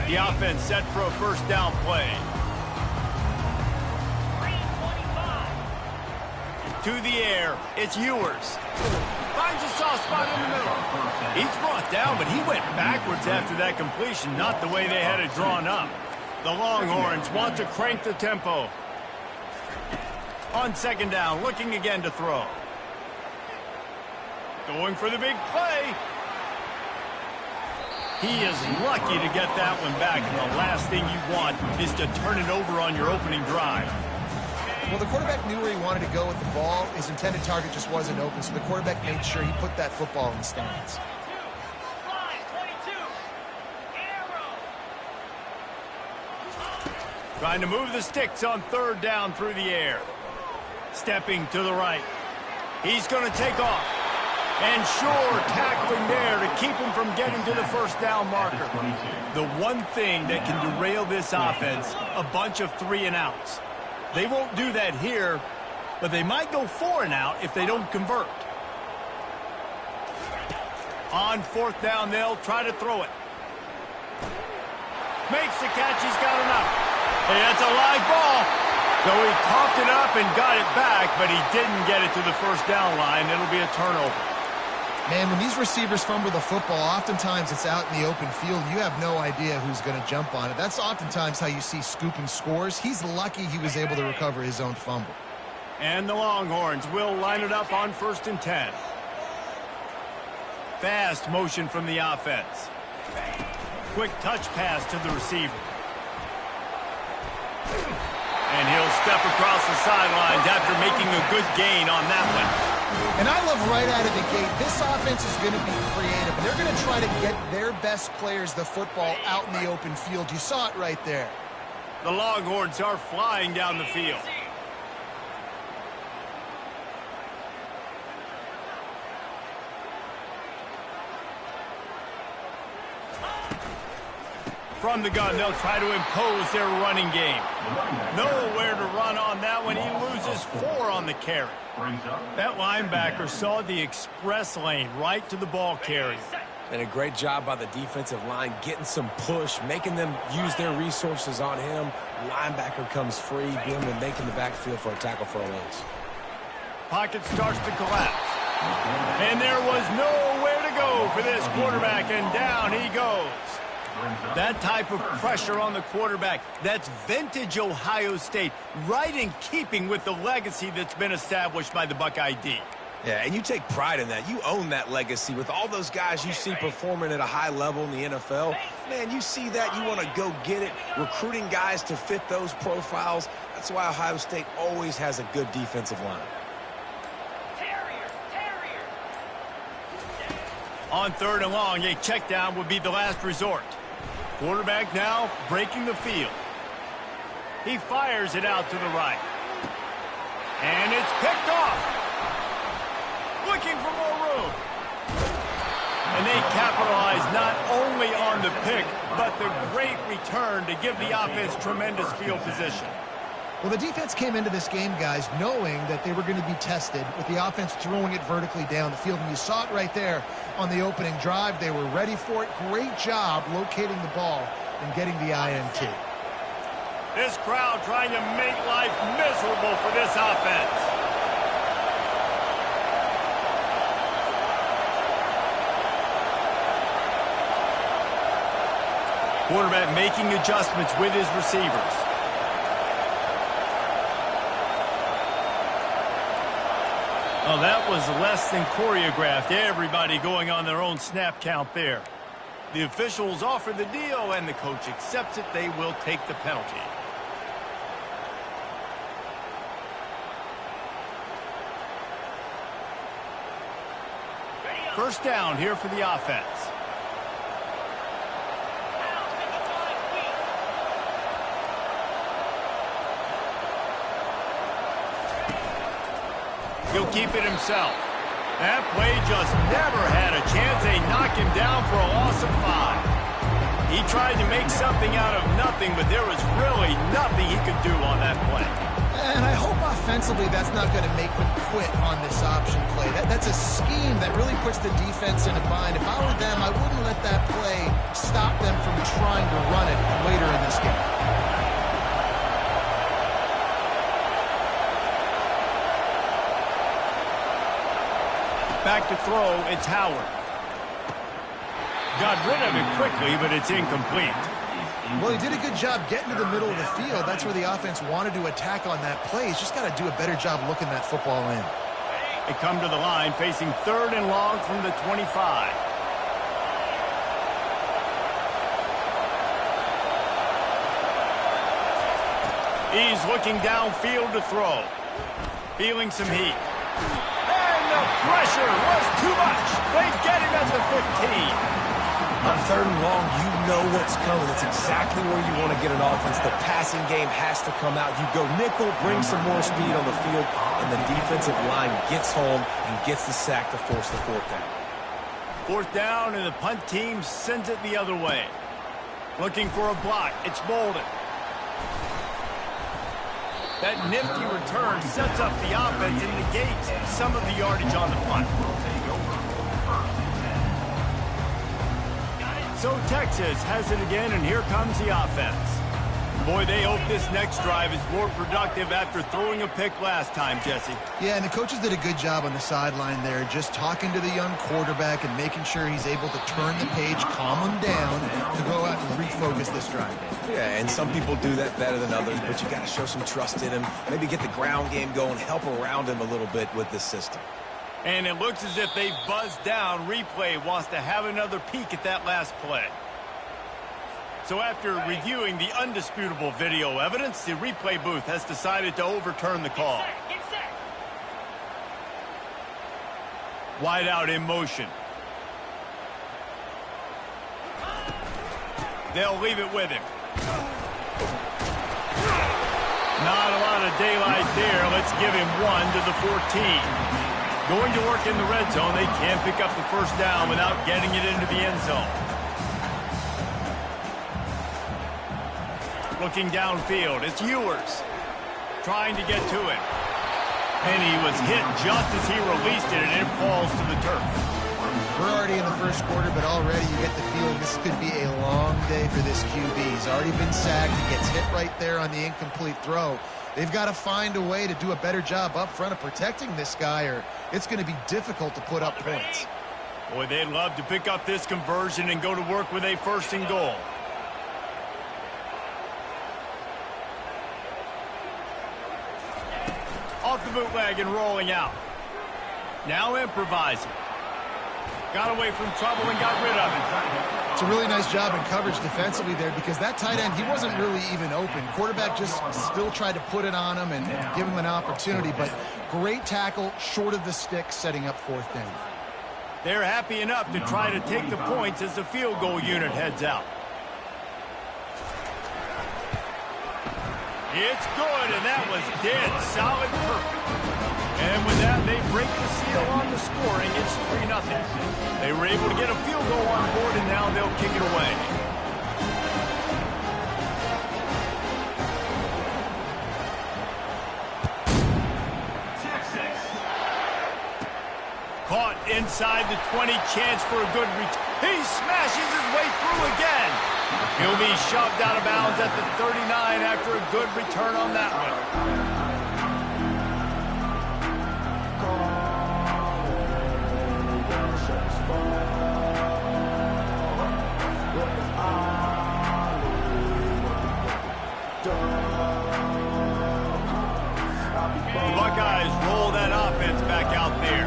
The offense set for a first down play. To the air, it's Ewers. Finds a soft spot in the middle. He's brought down, but he went backwards after that completion, not the way they had it drawn up. The Longhorns want to crank the tempo. On second down, looking again to throw. Going for the big play. He is lucky to get that one back, and the last thing you want is to turn it over on your opening drive. Well, the quarterback knew where he wanted to go with the ball. His intended target just wasn't open, so the quarterback made sure he put that football in the stands. Trying to move the sticks on third down through the air. Stepping to the right. He's going to take off. And sure, tackling there to keep him from getting to the first down marker. The one thing that can derail this offense, a bunch of 3-and-outs. They won't do that here, but they might go 4-and-out if they don't convert. On fourth down, they'll try to throw it. Makes the catch, he's got enough. Hey, that's a live ball. Though he coughed it up and got it back, but he didn't get it to the first down line. It'll be a turnover. Man, when these receivers fumble the football, oftentimes it's out in the open field. You have no idea who's going to jump on it. That's oftentimes how you see scooping scores. He's lucky he was able to recover his own fumble. And the Longhorns will line it up on 1st and 10. Fast motion from the offense. Quick touch pass to the receiver. And he'll step across the sidelines after making a good gain on that one. And I love right out of the gate, this offense is going to be creative. They're going to try to get their best players the football out in the open field. You saw it right there. The Longhorns are flying down the field. From the gun, they'll try to impose their running game. Nowhere to run on that one. He loses 4 on the carry. That linebacker saw the express lane right to the ball carrier. And a great job by the defensive line, getting some push, making them use their resources on him. Linebacker comes free, being and making the backfield for a tackle for a loss. Pocket starts to collapse. And there was nowhere to go for this quarterback, and down he goes. That type of pressure on the quarterback, that's vintage Ohio State, right in keeping with the legacy that's been established by the Buckeye D. Yeah, and you take pride in that. You own that legacy with all those guys you see performing at a high level in the NFL. Man, you see that, you want to go get it, recruiting guys to fit those profiles. That's why Ohio State always has a good defensive line. On 3rd and long, a check down would be the last resort. Quarterback now breaking the field. He fires it out to the right. And it's picked off. Looking for more room. And they capitalize not only on the pick, but the great return to give the offense tremendous field position. Well, the defense came into this game, guys, knowing that they were going to be tested with the offense throwing it vertically down the field. And you saw it right there on the opening drive. They were ready for it. Great job locating the ball and getting the INT. This crowd trying to make life miserable for this offense. Quarterback making adjustments with his receivers. Oh, that was less than choreographed. Everybody going on their own snap count there. The officials offer the deal, and the coach accepts it. They will take the penalty. First down here for the offense. He'll keep it himself. That play just never had a chance. They knock him down for a loss of 5. He tried to make something out of nothing, but there was really nothing he could do on that play. And I hope offensively that's not going to make them quit on this option play. That's a scheme that really puts the defense in a bind. If I were them, I wouldn't let that play stop them from trying to run it later in this game. Back to throw, it's Howard. Got rid of it quickly, but it's incomplete. Well, he did a good job getting to the middle of the field. That's where the offense wanted to attack on that play. He's just got to do a better job looking that football in. They come to the line facing 3rd and long from the 25. He's looking downfield to throw. Feeling some heat. The pressure was too much. They get him at the 15. On 3rd and long, you know what's coming. It's exactly where you want to get an offense. The passing game has to come out. You go nickel, bring some more speed on the field, and the defensive line gets home and gets the sack to force the 4th down. 4th down, and the punt team sends it the other way. Looking for a block. It's Bolden. That nifty return sets up the offense and negates some of the yardage on the punt. So Texas has it again, and here comes the offense. Boy, they hope this next drive is more productive after throwing a pick last time, Jesse. Yeah, and the coaches did a good job on the sideline there, just talking to the young quarterback and making sure he's able to turn the page, calm him down, to go out and refocus this drive. Yeah, and some people do that better than others, but you got to show some trust in him, maybe get the ground game going, help around him a little bit with this system. And it looks as if they've buzzed down. Replay wants to have another peek at that last play. So after reviewing the undisputable video evidence, the replay booth has decided to overturn the call. Wide out in motion. They'll leave it with him. Not a lot of daylight there. Let's give him 1 to the 14. Going to work in the red zone. They can't pick up the first down without getting it into the end zone. Looking downfield, it's Ewers trying to get to it. And he was hit just as he released it, and it falls to the turf. Well, We're already in the first quarter, but already you get the feeling this could be a long day for this QB. He's already been sacked. He gets hit right there on the incomplete throw. They've got to find a way to do a better job up front of protecting this guy, or it's going to be difficult to put up points. Boy, they'd love to pick up this conversion and go to work with a 1st and goal. Off the bootleg and rolling out. Now improvising. Got away from trouble and got rid of it. It's a really nice job in coverage defensively there, because that tight end, he wasn't really even open. Quarterback just still tried to put it on him and give him an opportunity, but great tackle short of the stick, setting up 4th down. They're happy enough to try to take the points as the field goal unit heads out. It's good, and that was dead solid perfect. And with that, they break the seal on the scoring. It's 3-0. They were able to get a field goal on board, and now they'll kick it away. Caught inside the 20, chance for a good reach. He smashes his way through again. He'll be shoved out of bounds at the 39 after a good return on that one. The Buckeyes roll that offense back out there.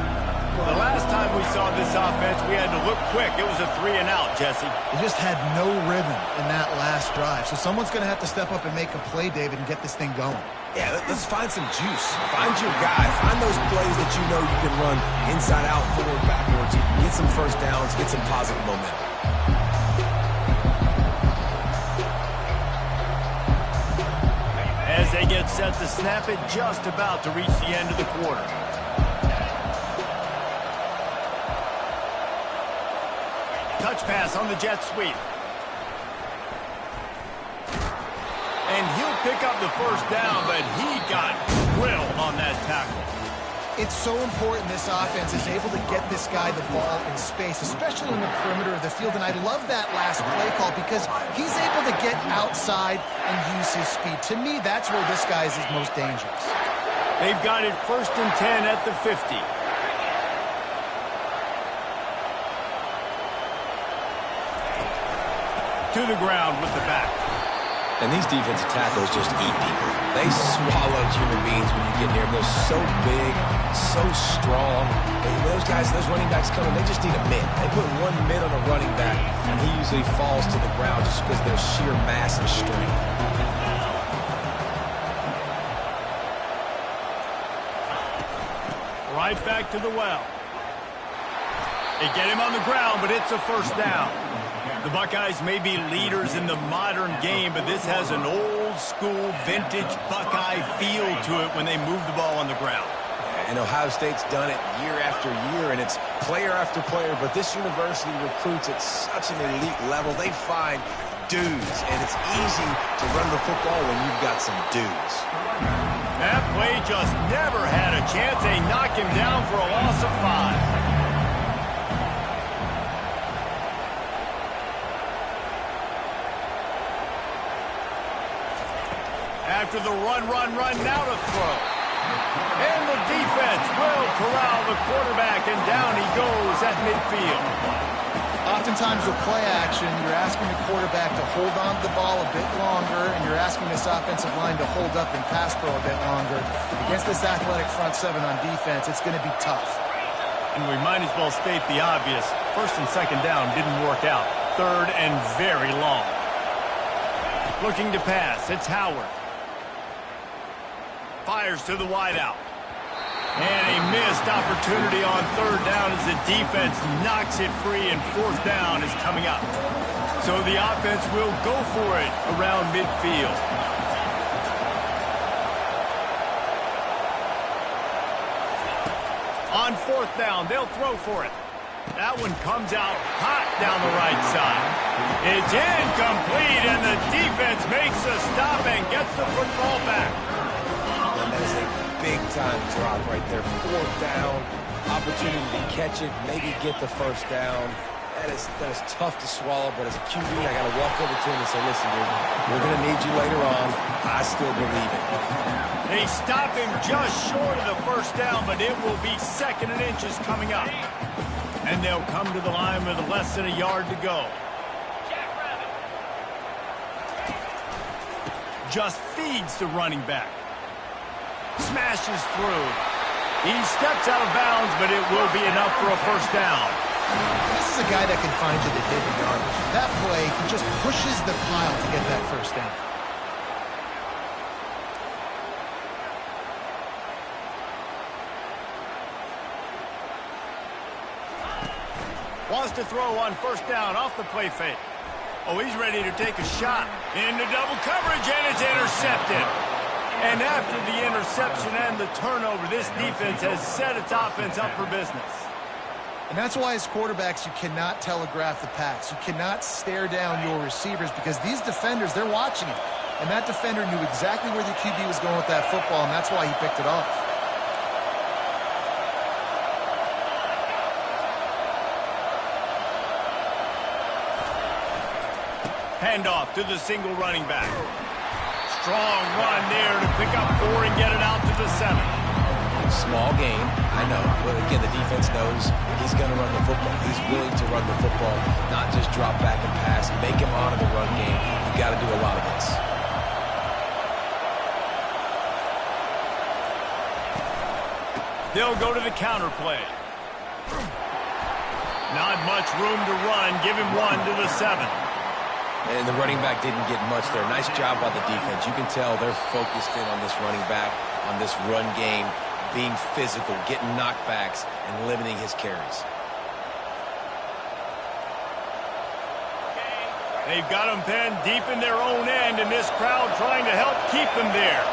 The last time we saw this offense, we had to look quick. It was a 3-and-out, Jesse. They just had no rhythm in that last drive. So someone's going to have to step up and make a play, David, and get this thing going. Yeah, let's find some juice. Find your guy. Find those plays that you know you can run inside out, forward, backwards. Get some 1st downs. Get some positive momentum. As they get set to snap it, just about to reach the end of the quarter. Touch pass on the jet sweep. And he'll pick up the 1st down, but he got drilled on that tackle. It's so important this offense is able to get this guy the ball in space, especially in the perimeter of the field. And I love that last play call because he's able to get outside and use his speed. To me, that's where this guy is his most dangerous. They've got it 1st and 10 at the 50. To the ground with the back. And these defensive tackles just eat people. They swallow human beings when you get near them. They're so big, so strong. Those guys, those running backs coming, they just need a mid. They put 1 mid on a running back, and he usually falls to the ground just because of their sheer mass and strength. Right back to the well. They get him on the ground, but it's a 1st down. The Buckeyes may be leaders in the modern game, but this has an old-school, vintage Buckeye feel to it when they move the ball on the ground. And Ohio State's done it year after year, and it's player after player, but this university recruits at such an elite level. They find dudes, and it's easy to run the football when you've got some dudes. That play just never had a chance. They knock him down for a loss of 5. After the run, now to throw. And the defense will corral the quarterback, and down he goes at midfield. Oftentimes with play action, you're asking the quarterback to hold on to the ball a bit longer, and you're asking this offensive line to hold up and pass pro a bit longer. Against this athletic front 7 on defense, it's going to be tough. And we might as well state the obvious. 1st and 2nd down didn't work out. 3rd and very long. Looking to pass, it's Howard. Fires to the wideout. And a missed opportunity on 3rd down as the defense knocks it free, and 4th down is coming up. So the offense will go for it around midfield. On 4th down, they'll throw for it. That one comes out hot down the right side. It's incomplete, and the defense makes a stop and gets the football back. And that is a big-time drop right there. 4th down. opportunity to catch it, maybe get the first down. That is tough to swallow, but as a QB, I got to walk over to him and say, listen, dude, we're going to need you later on. I still believe it. They stop him just short of the first down, but it will be 2nd and inches coming up. And they'll come to the line with less than a yard to go. Just feeds the running back. Smashes through. He steps out of bounds, but it will be enough for a first down. This is a guy that can find you the hidden yardage. That play, he just pushes the pile to get that first down. Wants to throw on first down off the play fake. Oh, he's ready to take a shot. Into double coverage, and it's intercepted. And after the interception and the turnover, this defense has set its offense up for business. And that's why as quarterbacks, you cannot telegraph the pass. You cannot stare down your receivers because these defenders, they're watching it. And that defender knew exactly where the QB was going with that football, and that's why he picked it off. Handoff to the single running back. Strong run there to pick up 4 and get it out to the 7. Small gain, I know, but again, the defense knows he's going to run the football. He's willing to run the football, not just drop back and pass, make him honor the run game. You got to do a lot of this. They'll go to the counter play. Not much room to run. Give him 1 to the 7. And the running back didn't get much there. Nice job by the defense. You can tell they're focused in on this running back, on this run game, being physical, getting knockbacks, and limiting his carries. They've got him pinned deep in their own end, and this crowd trying to help keep them there.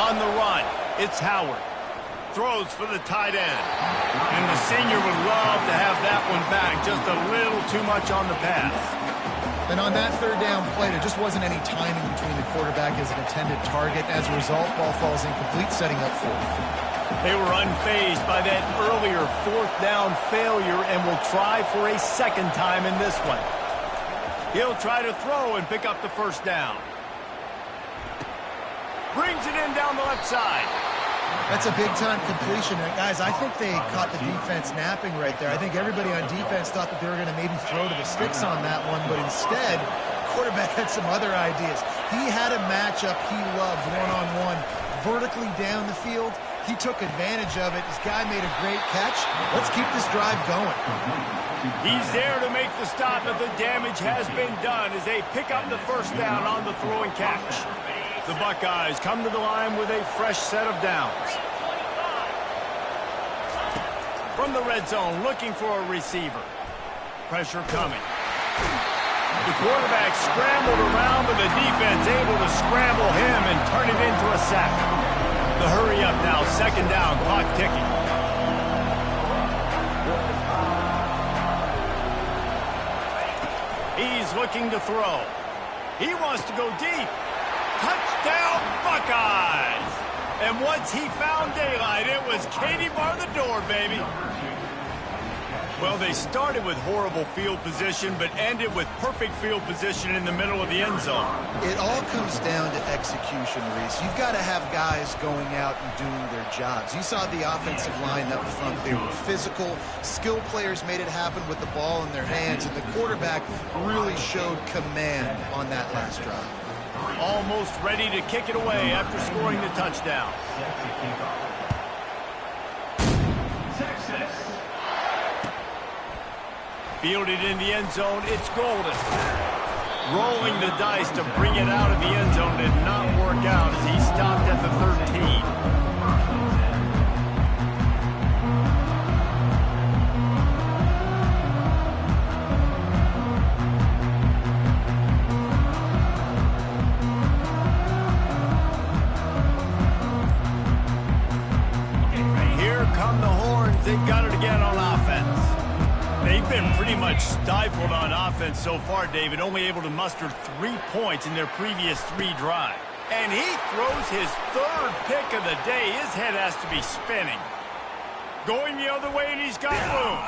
On the run, it's Howard. Throws for the tight end. And the senior would love to have that one back. Just a little too much on the pass. And on that third down play, there just wasn't any timing between the quarterback as an intended target. As a result, ball falls incomplete, setting up 4th. They were unfazed by that earlier 4th down failure and will try for a 2nd time in this one. He'll try to throw and pick up the first down. Brings it in down the left side. That's a big-time completion. And guys, I think they caught the defense napping right there. I think everybody on defense thought that they were going to maybe throw to the sticks on that one, but instead, quarterback had some other ideas. He had a matchup he loved, one-on-one, vertically down the field. He took advantage of it. This guy made a great catch. Let's keep this drive going. He's there to make the stop, but the damage has been done as they pick up the first down on the throw and catch. The Buckeyes come to the line with a fresh set of downs. From the red zone, looking for a receiver. Pressure coming. The quarterback scrambled around, but the defense able to scramble him and turn it into a sack. The hurry up now, 2nd down, clock ticking. He's looking to throw. He wants to go deep. Touchdown, Buckeyes! And once he found daylight, it was Katie bar the door, baby. Well, they started with horrible field position, but ended with perfect field position in the middle of the end zone. It all comes down to execution, Reese. You've got to have guys going out and doing their jobs. You saw the offensive line up front. They were physical. Skill players made it happen with the ball in their hands, and the quarterback really showed command on that last drive. Almost ready to kick it away after scoring the touchdown. Fielded in the end zone, it's Golden. Rolling the dice to bring it out of the end zone did not work out as he stopped at the 13. They've got it again on offense. They've been pretty much stifled on offense so far, David, only able to muster 3 points in their previous 3 drives. And he throws his third pick of the day. His head has to be spinning. Going the other way, and he's got room.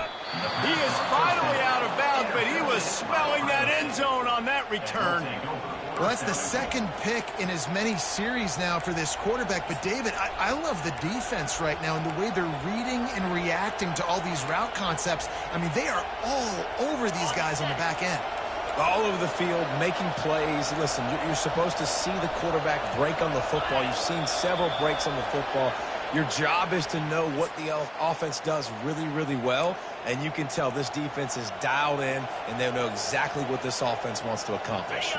He is finally out of bounds, but he was smelling that end zone on that return. Well, that's the second pick in as many series now for this quarterback. But, David, I love the defense right now and the way they're reading and reacting to all these route concepts. I mean, they are all over these guys on the back end. All over the field, making plays. Listen, you're supposed to see the quarterback break on the football. You've seen several breaks on the football. Your job is to know what the offense does really, really well, and you can tell this defense is dialed in, and they know exactly what this offense wants to accomplish.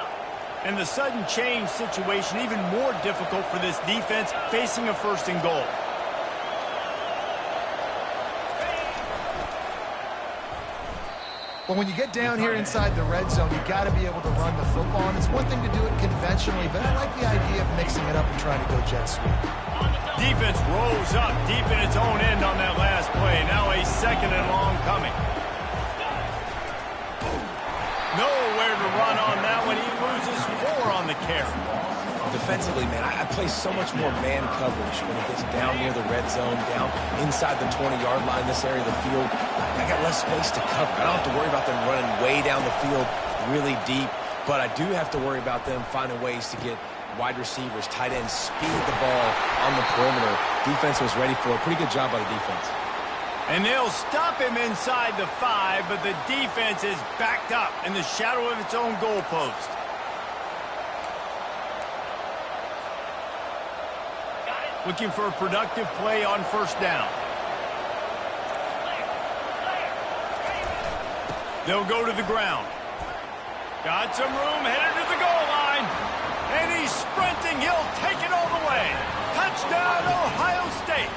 And the sudden change situation even more difficult for this defense facing a first and goal. Well, when you get down here inside the red zone, you've got to be able to run the football, and it's one thing to do it conventionally, but I like the idea of mixing it up and trying to go jet sweep. Defense rolls up deep in its own end on that last play. Now a second and long coming. Nowhere to run on that one. He loses 4 on the carry. Defensively, man, I play so much more man coverage when it gets down near the red zone, down inside the 20-yard line, this area of the field. I got less space to cover. I don't have to worry about them running way down the field really deep, but I do have to worry about them finding ways to get wide receivers, tight ends, speed the ball on the perimeter. Defense was ready for it. Pretty good job by the defense. And they'll stop him inside the 5, but the defense is backed up in the shadow of its own goalpost. Looking for a productive play on first down. They'll go to the ground. Got some room, headed to the goal line. And he's sprinting. He'll take it all the way. Touchdown, Ohio State.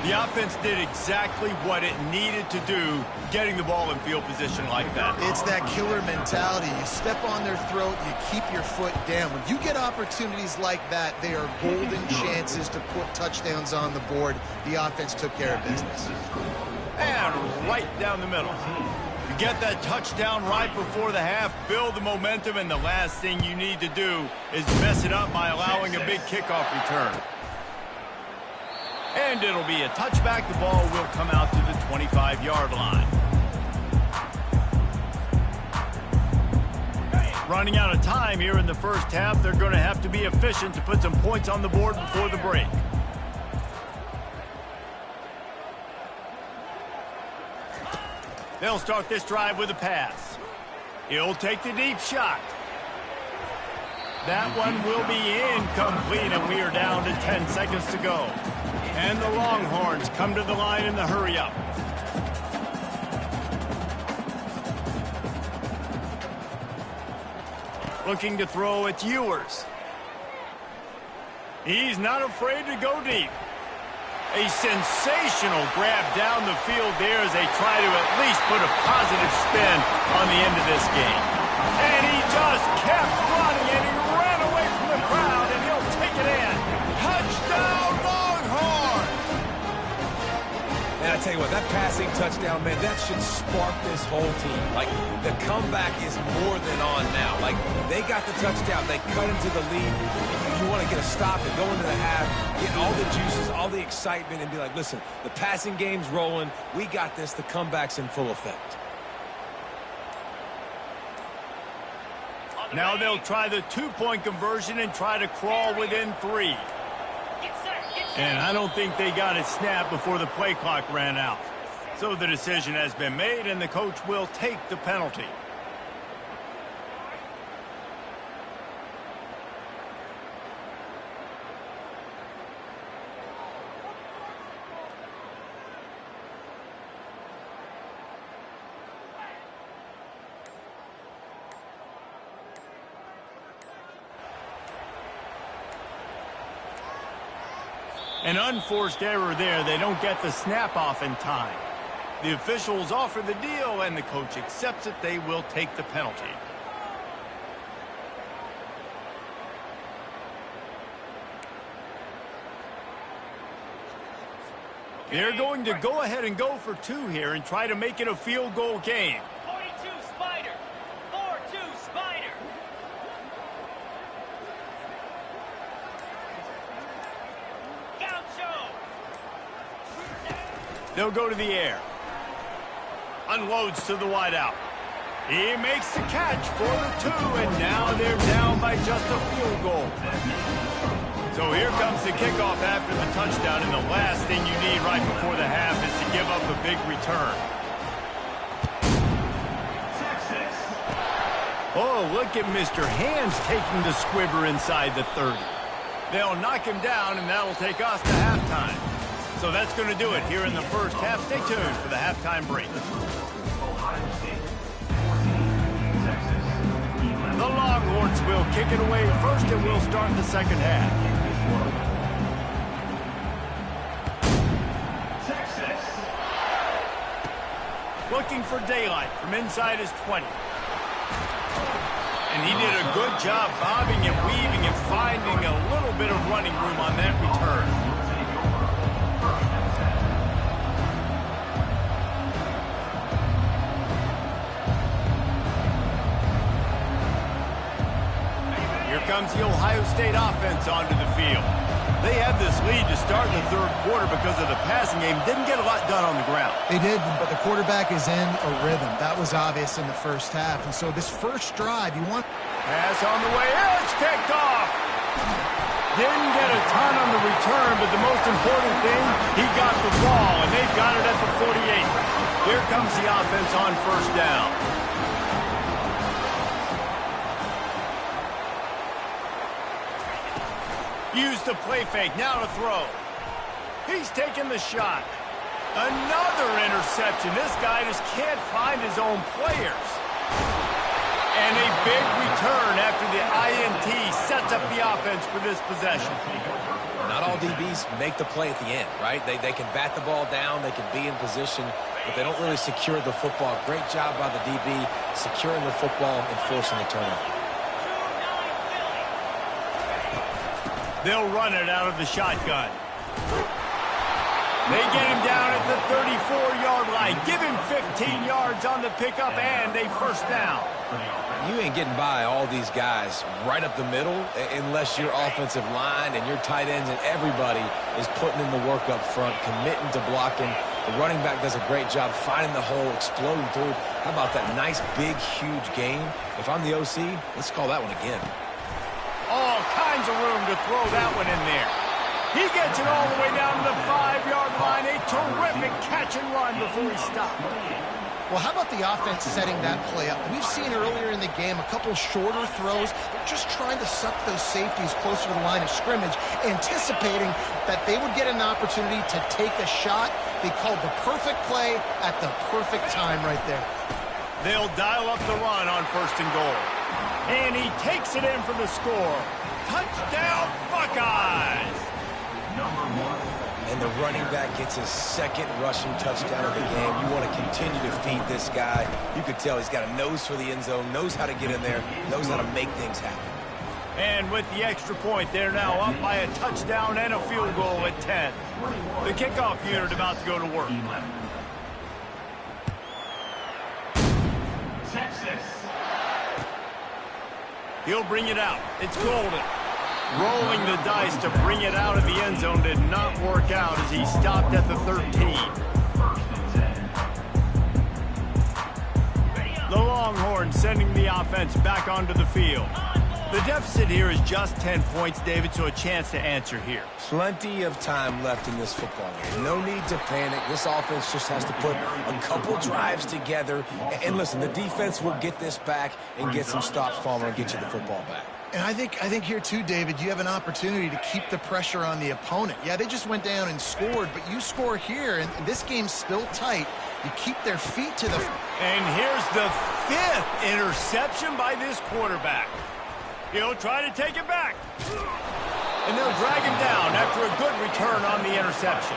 The offense did exactly what it needed to do, getting the ball in field position like that. It's that killer mentality. You step on their throat, you keep your foot down. When you get opportunities like that, they are golden chances to put touchdowns on the board. The offense took care of business. And right down the middle. You get that touchdown right before the half, build the momentum, and the last thing you need to do is mess it up by allowing a big kickoff return. And it'll be a touchback. The ball will come out to the 25-yard line. Running out of time here in the first half. They're going to have to be efficient to put some points on the board before the break. They'll start this drive with a pass. He'll take the deep shot. That one will be incomplete, and we are down to 10 seconds to go. And the Longhorns come to the line in the hurry-up. Looking to throw, it's Ewers. He's not afraid to go deep. A sensational grab down the field there as they try to at least put a positive spin on the end of this game. And he just kept running, and he ran away from the crowd, and he'll take it in. Touchdown, Longhorns! And I tell you what, that passing touchdown, man, that should spark this whole team. Like, the comeback is more than on now. Like, they got the touchdown. They cut into the lead. You want to get a stop and go into the half, get all the juices, all the excitement, and be like, listen, the passing game's rolling. We got this. The comeback's in full effect. Now they'll try the two-point conversion and try to crawl within 3. And I don't think they got it snapped before the play clock ran out. So the decision has been made, and the coach will take the penalty. An unforced error there. They don't get the snap off in time. The officials offer the deal, and the coach accepts it. They will take the penalty. They're going to go ahead and go for 2 here and try to make it a field goal game. 42 Spider. 4-2 Spider. They'll go to the air. Unloads to the wideout. He makes the catch for the 2, and now they're down by just a field goal. So here comes the kickoff after the touchdown, and the last thing you need right before the half is to give up a big return. Oh, look at Mr. Hands taking the squibber inside the 30. They'll knock him down, and that'll take us to halftime. So that's going to do it here in the first half. Stay tuned for the halftime break. The Longhorns will kick it away first, and we'll start the second half. Looking for daylight from inside his 20. And he did a good job bobbing and weaving and finding a little bit of running room on that return. Here comes the Ohio State offense onto the field. They had this lead to start in the third quarter because of the passing game. Didn't get a lot done on the ground. They did, but the quarterback is in a rhythm. That was obvious in the first half. And so this first drive, you want... Pass on the way. It's picked off. Didn't get a ton on the return, but the most important thing, he got the ball, and they've got it at the 48. Here comes the offense on first down. Use the play fake, now to throw. He's taking the shot. Another interception. This guy just can't find his own players. And a big return after the INT sets up the offense for this possession. Not all DBs make the play at the end, right? They can bat the ball down, they can be in position, but they don't really secure the football. Great job by the DB securing the football and forcing the turnover. They'll run it out of the shotgun. They get him down at the 34-yard line. Give him 15 yards on the pickup and a first down. You ain't getting by all these guys right up the middle unless your offensive line and your tight ends and everybody is putting in the work up front, committing to blocking. The running back does a great job finding the hole, exploding through. How about that nice, big, huge gain? If I'm the OC, let's call that one again. All kinds of room to throw that one in there. He gets it all the way down to the 5-yard line. A terrific catch and run before he stopped. Well, how about the offense setting that play up? We've seen earlier in the game a couple shorter throws. They're just trying to suck those safeties closer to the line of scrimmage, anticipating that they would get an opportunity to take a shot. They called the perfect play at the perfect time right there. They'll dial up the run on first and goal. And he takes it in for the score. Touchdown, Buckeyes! And the running back gets his second rushing touchdown of the game. You want to continue to feed this guy. You can tell he's got a nose for the end zone, knows how to get in there, knows how to make things happen. And with the extra point, they're now up by a touchdown and a field goal at 10. The kickoff unit about to go to work. He'll bring it out. It's Golden. Rolling the dice to bring it out of the end zone did not work out as he stopped at the 13. The Longhorns sending the offense back onto the field. The deficit here is just 10 points, David, so a chance to answer here. Plenty of time left in this football game. No need to panic. This offense just has to put a couple drives together. And listen, the defense will get this back and get some stops, Palmer, and get you the football back. And I think here too, David, you have an opportunity to keep the pressure on the opponent. Yeah, they just went down and scored, but you score here, and this game's still tight. You keep their feet to the... And here's the 5th interception by this quarterback. He'll try to take it back. And they'll drag him down after a good return on the interception.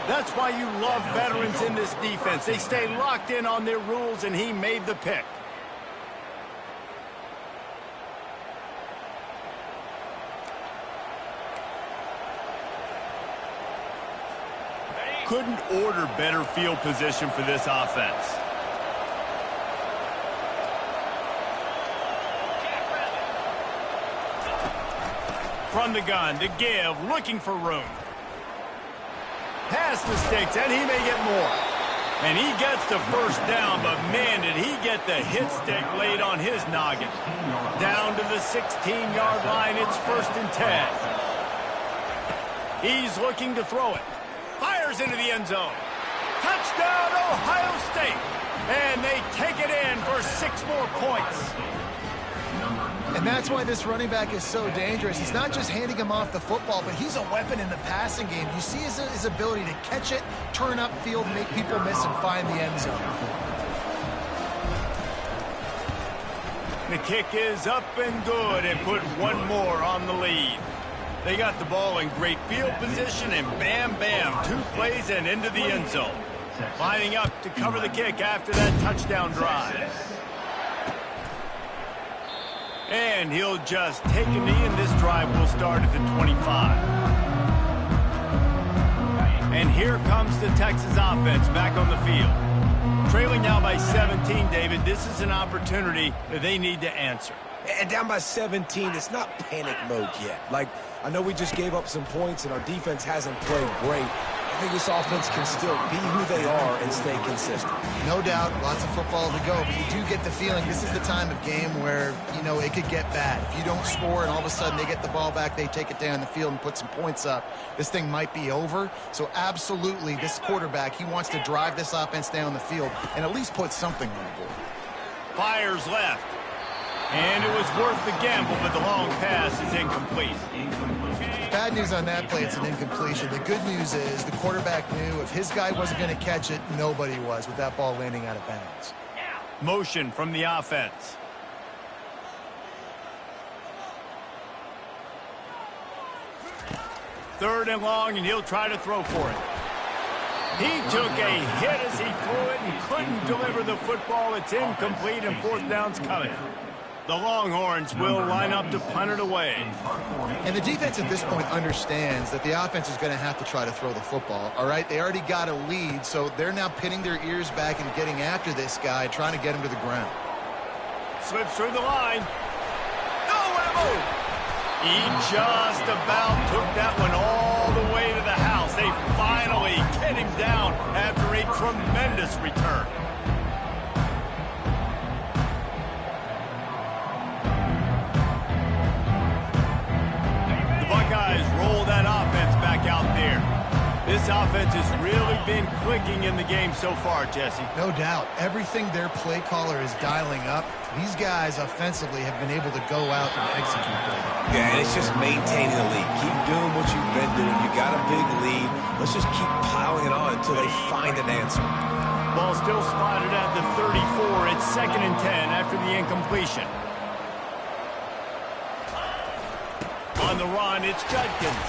That's why you love veterans in this defense. They stay locked in on their rules, and he made the pick. Couldn't order better field position for this offense. From the gun to give, looking for room. Past the sticks, and he may get more. And he gets the first down, but man, did he get the hit stick laid on his noggin. Down to the 16-yard line, it's 1st and 10. He's looking to throw it. Fires into the end zone. Touchdown, Ohio State. And they take it in for 6 more points. And that's why this running back is so dangerous. He's not just handing him off the football, but he's a weapon in the passing game. You see his ability to catch it, turn upfield, make people miss, and find the end zone. The kick is up and good and put 1 more on the lead. They got the ball in great field position, and bam, bam, 2 plays and into the end zone. Lining up to cover the kick after that touchdown drive. And he'll just take a knee, and this drive will start at the 25. And here comes the Texas offense back on the field. Trailing now by 17, David, this is an opportunity that they need to answer. And down by 17, it's not panic mode yet. Like, I know we just gave up some points, and our defense hasn't played great. I think this offense can still be who they are and stay consistent. No doubt, lots of football to go, but you do get the feeling this is the time of game where, you know, it could get bad. If you don't score and all of a sudden they get the ball back, they take it down the field and put some points up, this thing might be over. So absolutely, this quarterback, he wants to drive this offense down the field and at least put something on the board. Fires left. And it was worth the gamble, but the long pass is incomplete. Bad news on that play, it's an incompletion. The good news is the quarterback knew if his guy wasn't going to catch it, nobody was with that ball landing out of bounds. Motion from the offense. Third and long, and he'll try to throw for it. He took a hit as he threw it and couldn't deliver the football. It's incomplete, and 4th down's coming. The Longhorns will line up to punt it away. And the defense at this point understands that the offense is going to have to try to throw the football, all right? They already got a lead, so they're now pinning their ears back and getting after this guy, trying to get him to the ground. Slips through the line. No, what a move! He just about took that one all the way to the house. They finally get him down after a tremendous return. Roll that offense back out there. This offense has really been clicking in the game so far, Jesse. No doubt. Everything their play caller is dialing up, these guys offensively have been able to go out and execute that. Yeah, and it's just maintaining the lead. Keep doing what you've been doing. You got a big lead. Let's just keep piling it on until they find an answer. Ball still spotted at the 34. It's 2nd and 10 after the incompletion. On the run, it's Judkins.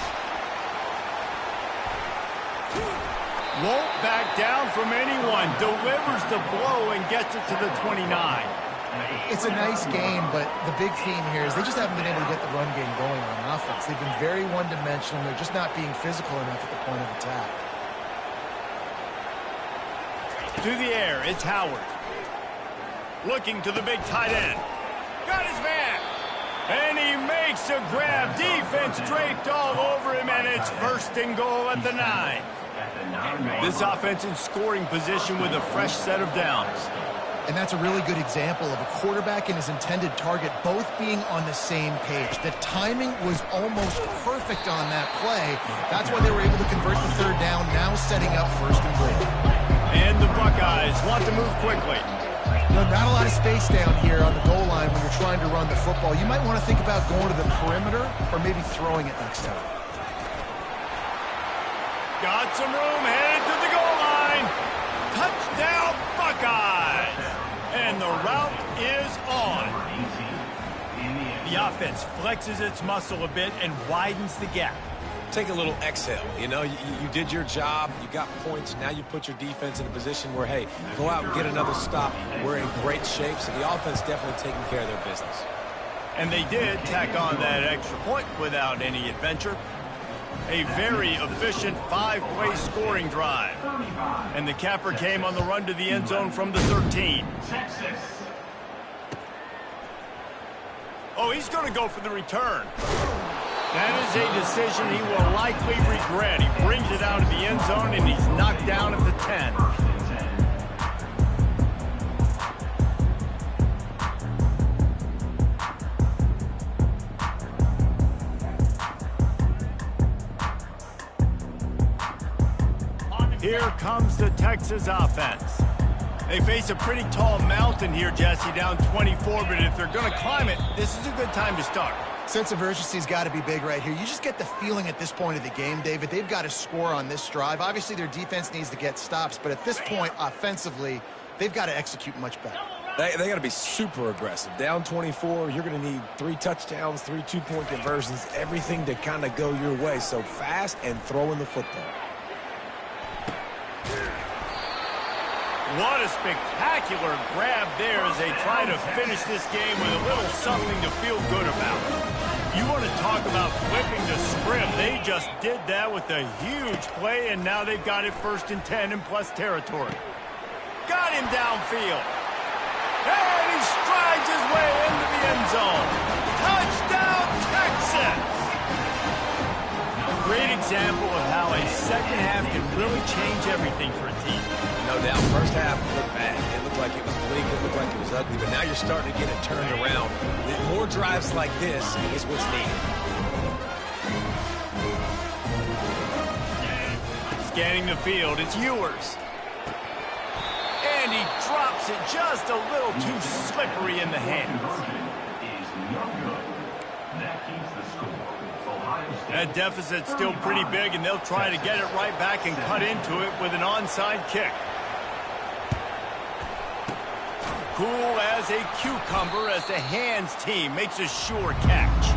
Won't back down from anyone. Delivers the blow and gets it to the 29. It's a nice game, but the big theme here is they just haven't been able to get the run game going on offense. They've been very one-dimensional. They're just not being physical enough at the point of attack. Through the air, it's Howard. Looking to the big tight end. Got his man. And he makes a grab. Defense draped all over him, and it's 1st and goal at the 9. This offense in scoring position with a fresh set of downs. And that's a really good example of a quarterback and his intended target both being on the same page. The timing was almost perfect on that play. That's why they were able to convert the 3rd down, now setting up 1st and goal. And the Buckeyes want to move quickly. No, not a lot of space down here on the goal line when you're trying to run the football. You might want to think about going to the perimeter or maybe throwing it next time. Got some room, headed to the goal line. Touchdown, Buckeyes! And the route is on. The offense flexes its muscle a bit and widens the gap. Take a little exhale. You know, you did your job. You got points. Now you put your defense in a position where, hey, go out and get another stop. We're in great shape, so the offense definitely taking care of their business. And they did tack on that extra point without any adventure. A very efficient 5-play scoring drive. And the capper came on the run to the end zone from the 13. Oh, he's going to go for the return. That is a decision he will likely regret. He brings it out of the end zone, and he's knocked down at the 10. Here comes the Texas offense. They face a pretty tall mountain here, Jesse, down 24, but if they're going to climb it, this is a good time to start. Sense of urgency's got to be big right here. You just get the feeling at this point of the game, David, they've got to score on this drive. Obviously, their defense needs to get stops, but at this point, offensively, they've got to execute much better. They got to be super aggressive. Down 24, you're going to need 3 touchdowns, 3 two-point conversions, everything to kind of go your way. So fast and throwing the football. What a spectacular grab there as they try to finish this game with a little something to feel good about. You want to talk about flipping the script. They just did that with a huge play, and now they've got it 1st and 10 in plus territory. Got him downfield. And he strides his way into the end zone. Touchdown, Texas! Great example of how a second half can really change everything for a team. No doubt, first half looked bad. It looked like it was bleak, it looked like it was ugly, but now you're starting to get it turned around. More drives like this is what's needed. Scanning the field, it's Ewers. And he drops it just a little too slippery in the hands. That deficit's still pretty big, and they'll try to get it right back and cut into it with an onside kick. Cool as a cucumber as the hands team makes a sure catch.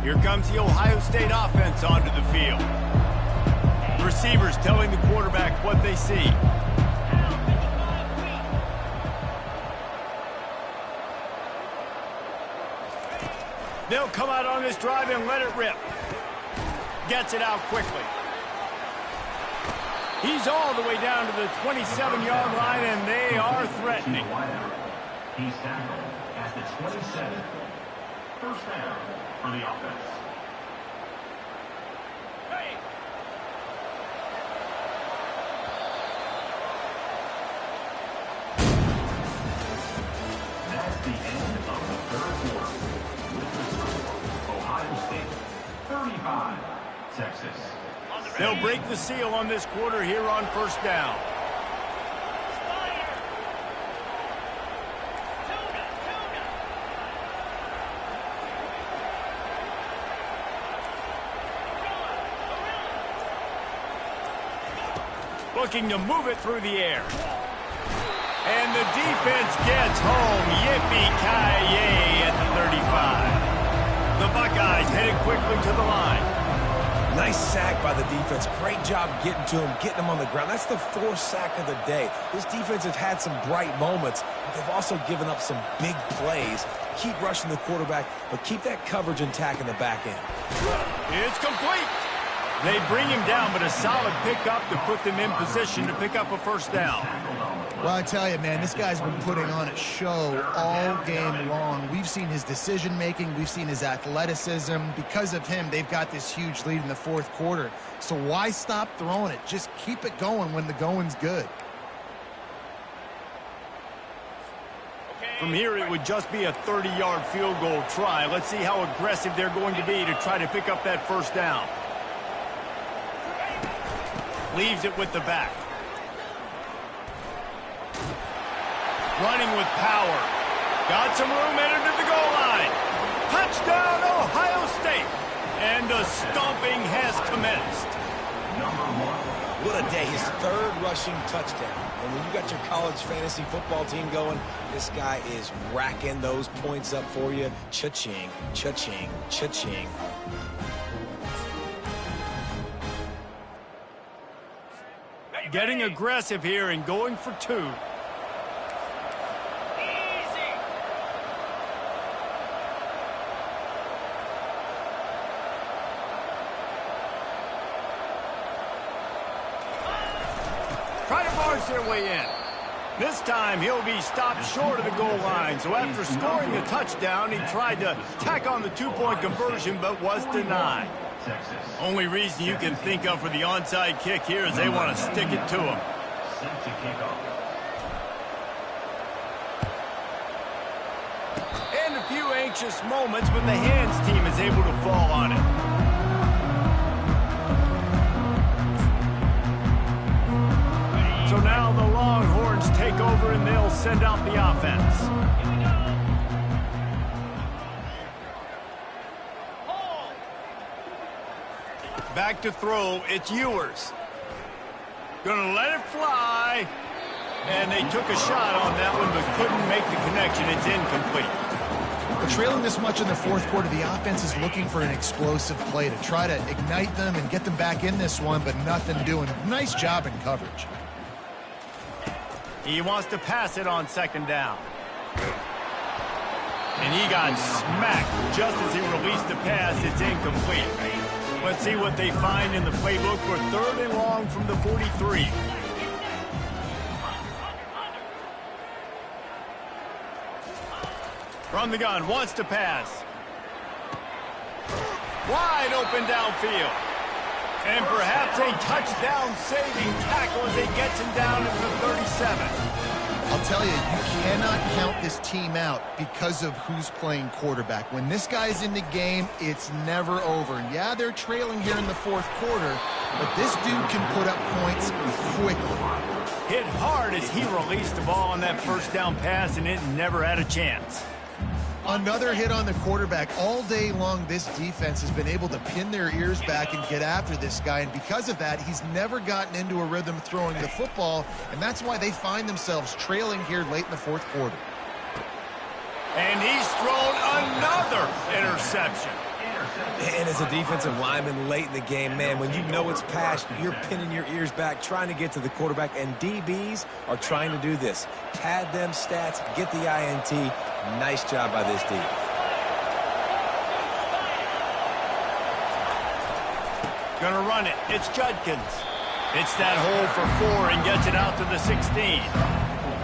Here comes the Ohio State offense onto the field. Receivers telling the quarterback what they see. They'll come out on this drive and let it rip. Gets it out quickly. He's all the way down to the 27-yard line, and they are threatening. He's tackled at the 27. First down for the offense. That's the end of the third quarter. With the score, Ohio State 35, Texas. They'll break the seal on this quarter here on first down. Looking to move it through the air. And the defense gets home. Yippee-ki-yay at the 35. The Buckeyes headed quickly to the line. Nice sack by the defense. Great job getting to him, getting him on the ground. That's the 4th sack of the day. This defense has had some bright moments, but they've also given up some big plays. Keep rushing the quarterback, but keep that coverage intact in the back end. It's complete. They bring him down, but a solid pickup to put them in position to pick up a first down. Well, I tell you, man, this guy's been putting on a show all game long. We've seen his decision-making. We've seen his athleticism. Because of him, they've got this huge lead in the 4th quarter. So why stop throwing it? Just keep it going when the going's good. From here, it would just be a 30-yard field goal try. Let's see how aggressive they're going to be to try to pick up that first down. Leaves it with the back. Running with power. Got some room headed to the goal line. Touchdown, Ohio State. And the stomping has commenced. What a day. His 3rd rushing touchdown. And when you got your college fantasy football team going, this guy is racking those points up for you. Cha-ching, cha-ching, cha-ching. Getting aggressive here and going for 2. try to barge their way in. This time, he'll be stopped short of the goal line. So after scoring the touchdown, he tried to tack on the two-point conversion, but was denied. Only reason you can think of for the onside kick here is they want to stick it to him. And a few anxious moments, but the hands team is able to fall on it. So now the Longhorns take over and they'll send out the offense. Back to throw, it's Ewers. Gonna let it fly. And they took a shot on that one, but couldn't make the connection. It's incomplete. But trailing this much in the fourth quarter, the offense is looking for an explosive play to try to ignite them and get them back in this one, but nothing doing. Nice job in coverage. He wants to pass it on second down. And he got smacked just as he released the pass. It's incomplete. Let's see what they find in the playbook for third and long from the 43. From the gun, wants to pass. Wide open downfield. And perhaps a touchdown-saving tackle as he gets him down into the 37. I'll tell you, you cannot count this team out because of who's playing quarterback. When this guy's in the game, it's never over. And yeah, they're trailing here in the fourth quarter, but this dude can put up points quickly. Hit hard as he released the ball on that first down pass, and it never had a chance. Another hit on the quarterback. All day long, this defense has been able to pin their ears back and get after this guy, and because of that, he's never gotten into a rhythm throwing the football, and that's why they find themselves trailing here late in the fourth quarter. And he's thrown another interception. And as a defensive lineman late in the game, man, when you know it's past, you're pinning your ears back, trying to get to the quarterback, and DBs are trying to do this. Pad them stats, get the INT. Nice job by this D. Gonna run it. It's Judkins. It's that hole for 4 and gets it out to the 16.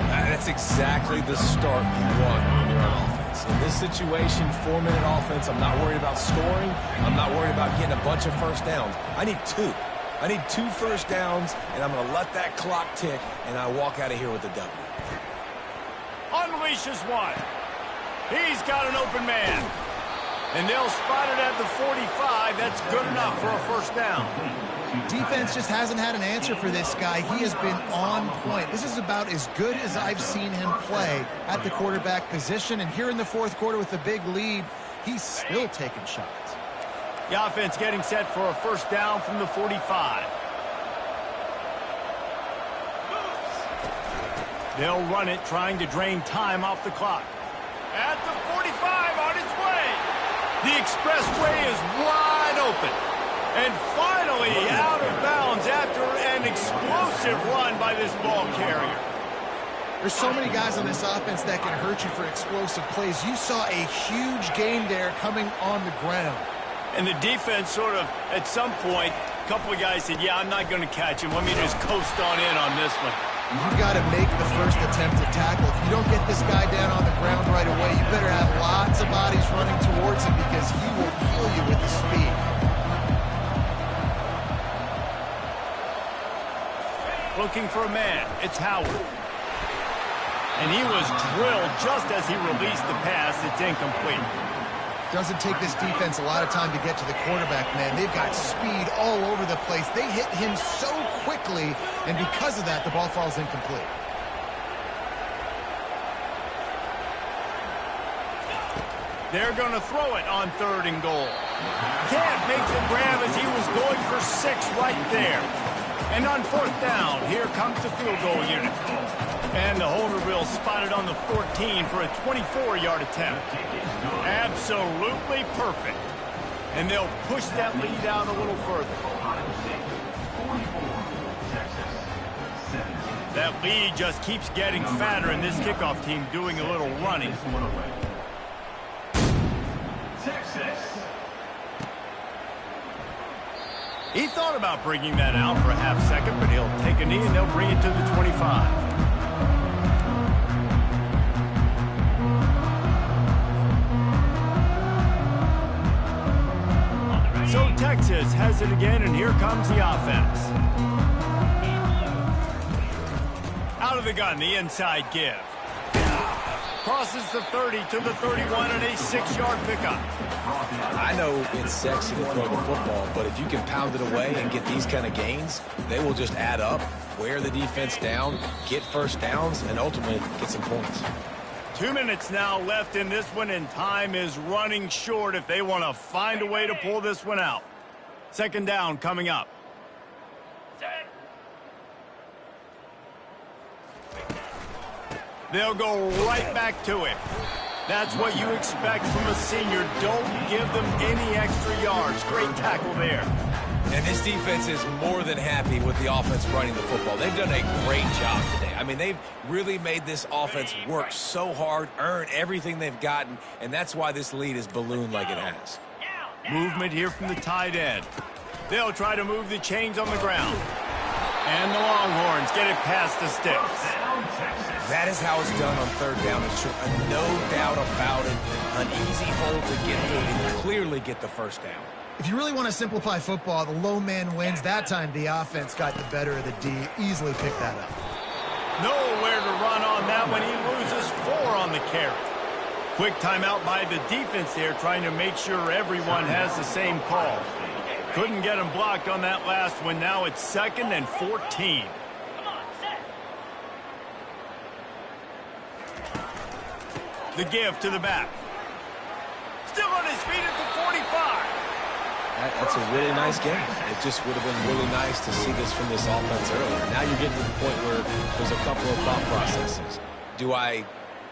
That's exactly the start you want when you're on offense. In this situation, 4-minute offense, I'm not worried about scoring. I'm not worried about getting a bunch of first downs. I need 2. I need 2 first downs, and I'm going to let that clock tick, and I walk out of here with a W. Unleashes one. He's got an open man. And they'll spot it at the 45. That's good enough for a first down. Defense just hasn't had an answer for this guy. He has been on point. This is about as good as I've seen him play at the quarterback position. And here in the fourth quarter with a big lead, he's still taking shots. The offense getting set for a first down from the 45. They'll run it, trying to drain time off the clock. At the 45, on its way. The expressway is wide open. And finally out of bounds after an explosive run by this ball carrier. There's so many guys on this offense that can hurt you for explosive plays. You saw a huge gain there coming on the ground. And the defense sort of, at some point, a couple of guys said, yeah, I'm not going to catch him. Let me just coast on in on this one. You've got to make the first attempt to tackle. If you don't get this guy down on the ground right away, you better have lots of bodies running towards him because he will kill you with his speed. Looking for a man. It's Howard. And he was drilled just as he released the pass. It's incomplete. Doesn't take this defense a lot of time to get to the quarterback, man. They've got speed all over the place. They hit him so quickly, and because of that, the ball falls incomplete. They're going to throw it on 3rd and goal. Can't make the grab as he was going for 6 right there. And on 4th down, here comes the field goal unit. And the holder will spot it on the 14 for a 24-yard attempt. Absolutely perfect. And they'll push that lead out a little further. That lead just keeps getting fatter, and this kickoff team doing a little running. He thought about bringing that out for a half second, but he'll take take a knee, and they'll bring it to the 25. So Texas has it again, and here comes the offense. Out of the gun, the inside give. Crosses the 30 to the 31 and a 6-yard pickup. I know it's sexy to throw the football, but if you can pound it away and get these kind of gains, they will just add up, wear the defense down, get first downs, and ultimately get some points. 2 minutes now left in this one, and time is running short if they want to find a way to pull this one out. Second down coming up. They'll go right back to it. That's what you expect from a senior. Don't give them any extra yards. Great tackle there. And this defense is more than happy with the offense running the football. They've done a great job today. I mean, they've really made this offense work so hard, earn everything they've gotten, and that's why this lead is ballooned like it has. Movement here from the tight end. They'll try to move the chains on the ground. And the Longhorns get it past the sticks. That is how it's done on third down. It's true. No doubt about it. An easy hole to get through and clearly get the first down. If you really want to simplify football, the low man wins. That time, the offense got the better of the D. Easily picked that up. Nowhere to run on that one. He loses 4 on the carry. Quick timeout by the defense there, trying to make sure everyone has the same call. Couldn't get him blocked on that last one. Now it's 2nd and 14. The give to the back. Still on his feet at the 45. That's a really nice game. It just would have been really nice to see this from this offense earlier. Now you're getting to the point where there's a couple of thought processes. Do I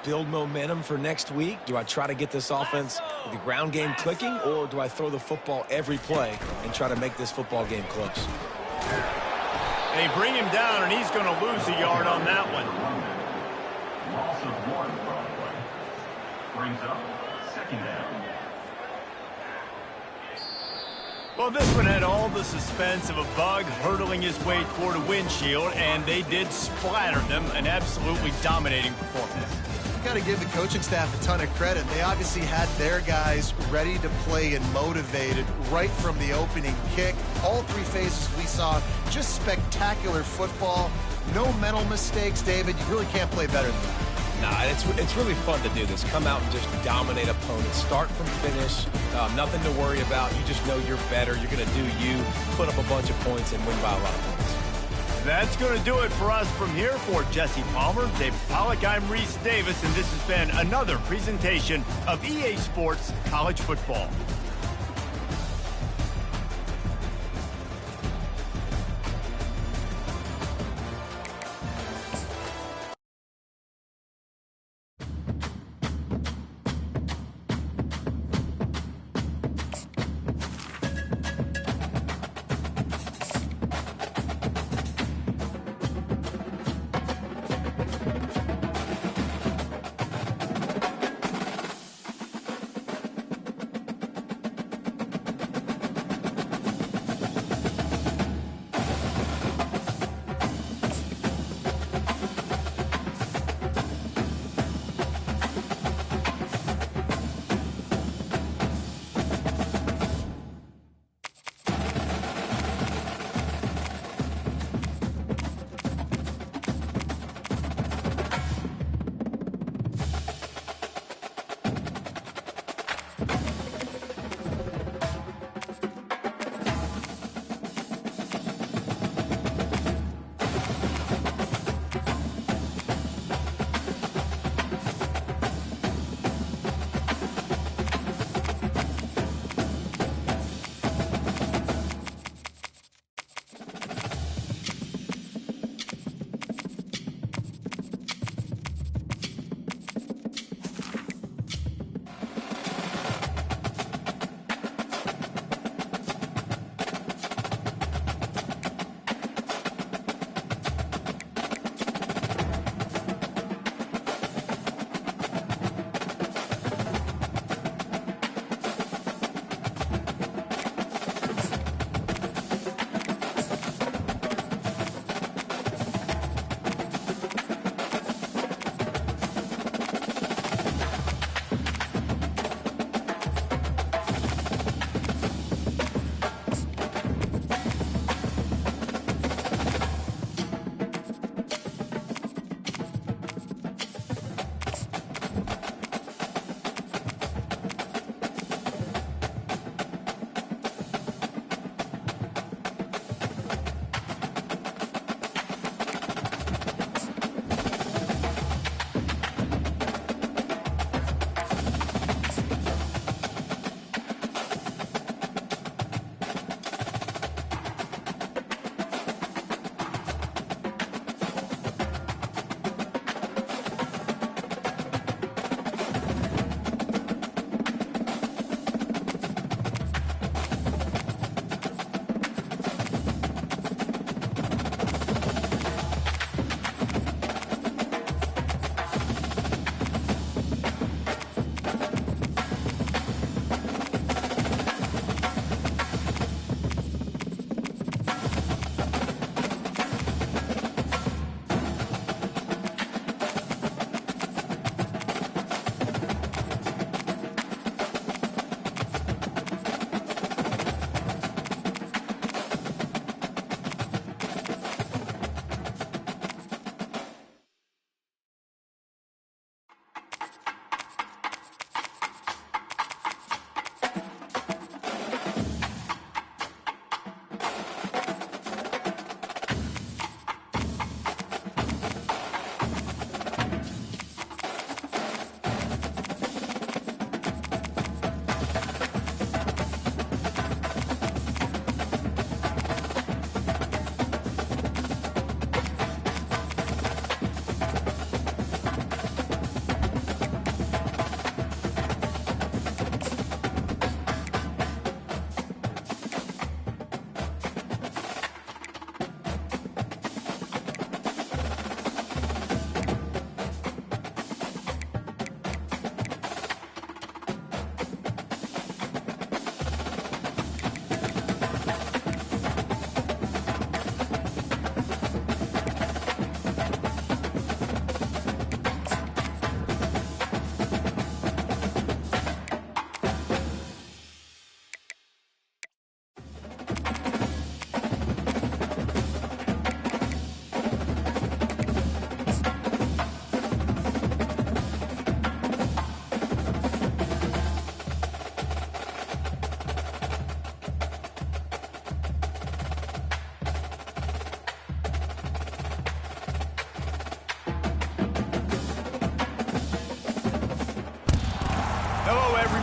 build momentum for next week? Do I try to get this offense, the ground game clicking, or do I throw the football every play and try to make this football game close? They bring him down, and he's going to lose a yard on that one. Loss of 1 on the play. Brings up 2nd down. Well, this one had all the suspense of a bug hurtling his way toward a windshield, and they did splatter them. An absolutely dominating performance. Got to give the coaching staff a ton of credit. They obviously had their guys ready to play and motivated right from the opening kick. All 3 phases we saw, just spectacular football. No mental mistakes, David. You really can't play better than that. Nah, it's really fun to do this. Come out and just dominate opponents. Start from finish. Nothing to worry about. You just know you're better. You're going to do you, put up a bunch of points, and win by a lot of points. That's going to do it for us from here. For Jesse Palmer, David Pollack, I'm Reese Davis, and this has been another presentation of EA Sports College Football.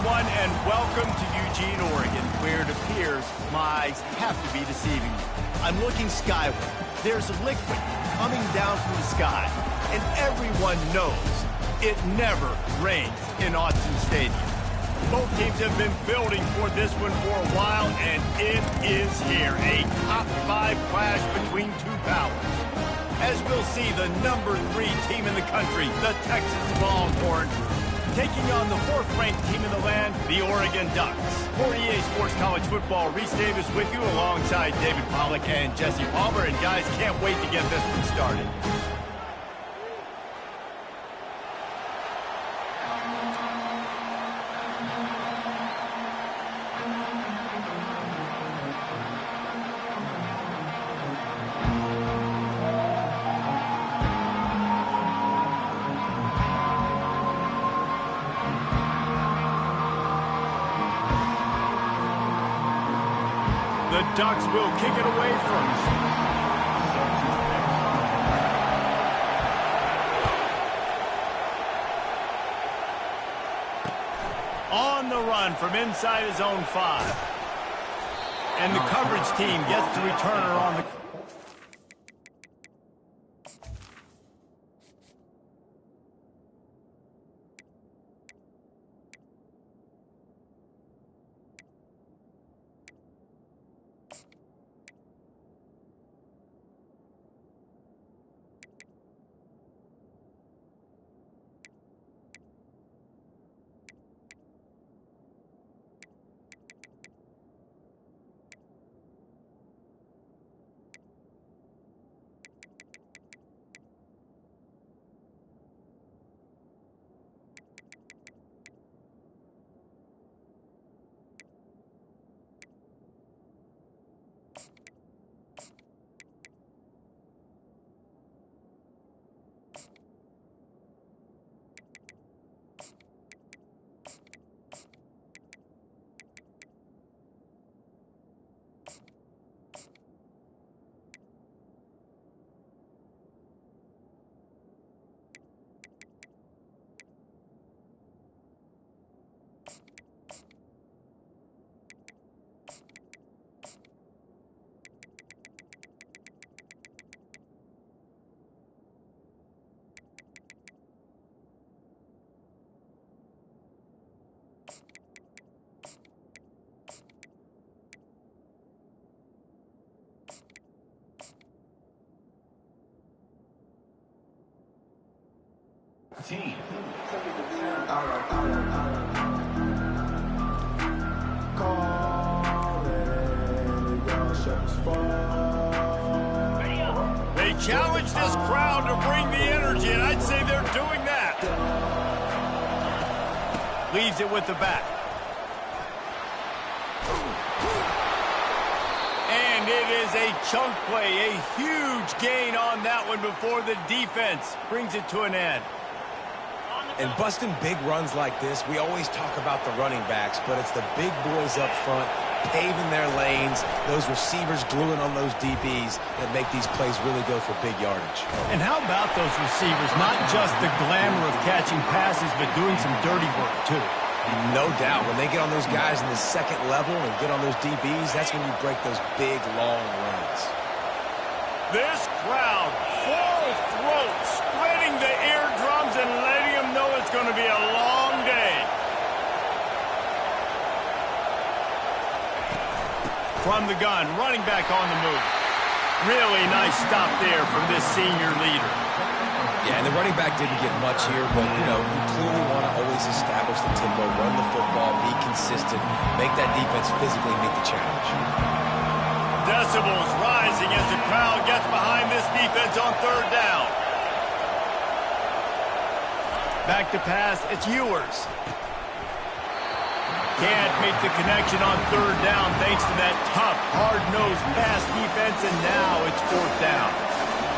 everyone, and welcome to Eugene, Oregon, where it appears my eyes have to be deceiving me. I'm looking skyward. There's liquid coming down from the sky, and everyone knows it never rains in Autzen Stadium. Both teams have been building for this one for a while, and it is here. A top 5 clash between two powers. As we'll see, the number 3 team in the country, the Texas Longhorns, taking on the 4th-ranked team in the land, the Oregon Ducks. For EA Sports College Football, Reese Davis with you alongside David Pollack and Jesse Palmer. And guys, can't wait to get this one started. The Ducks will kick it away from on the run from inside his own 5. And the coverage team gets the returner on the... Team. They challenge this crowd to bring the energy, and I'd say they're doing that. Leaves it with the back. And it is a chunk play, a huge gain on that one before the defense brings it to an end. And busting big runs like this, we always talk about the running backs, but it's the big boys up front, paving their lanes, those receivers gluing on those DBs that make these plays really go for big yardage. And how about those receivers? Not just the glamour of catching passes, but doing some dirty work, too. No doubt. When they get on those guys in the second level and get on those DBs, that's when you break those big, long runs. This crowd, full throat, splitting the eardrums and letting them know it's going to be a long day. From the gun, running back on the move. Really nice stop there from this senior leader. Yeah, and the running back didn't get much here, but, you know, you clearly want to always establish the tempo, run the football, be consistent, make that defense physically meet the challenge. Decibels rising as the crowd gets behind this defense on 3rd down. Back to pass, it's Ewers. Can't make the connection on 3rd down thanks to that tough, hard-nosed pass defense, and now it's 4th down.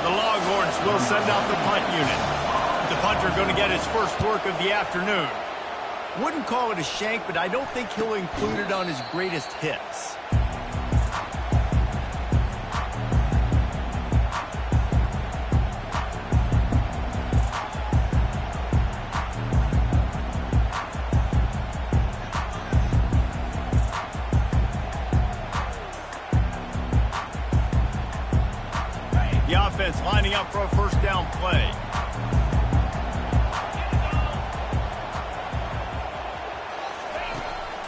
The Longhorns will send out the punt unit. The punter going to get his first work of the afternoon. Wouldn't call it a shank, but I don't think he'll include it on his greatest hits. lining up for a first down play.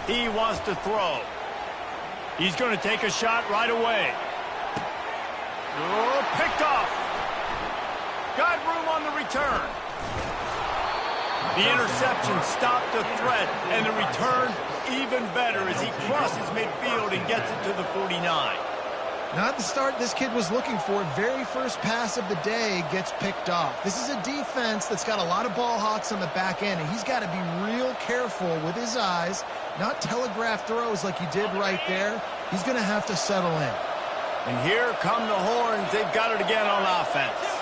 He wants to throw. He's going to take a shot right away. Oh, picked off. Got room on the return. The interception stopped the threat, and the return even better as he crosses midfield and gets it to the 49. Not the start this kid was looking for. Very first pass of the day gets picked off. This is a defense that's got a lot of ball hawks on the back end, and he's got to be real careful with his eyes, not telegraph throws like he did right there. He's going to have to settle in. And here come the horns. They've got it again on offense.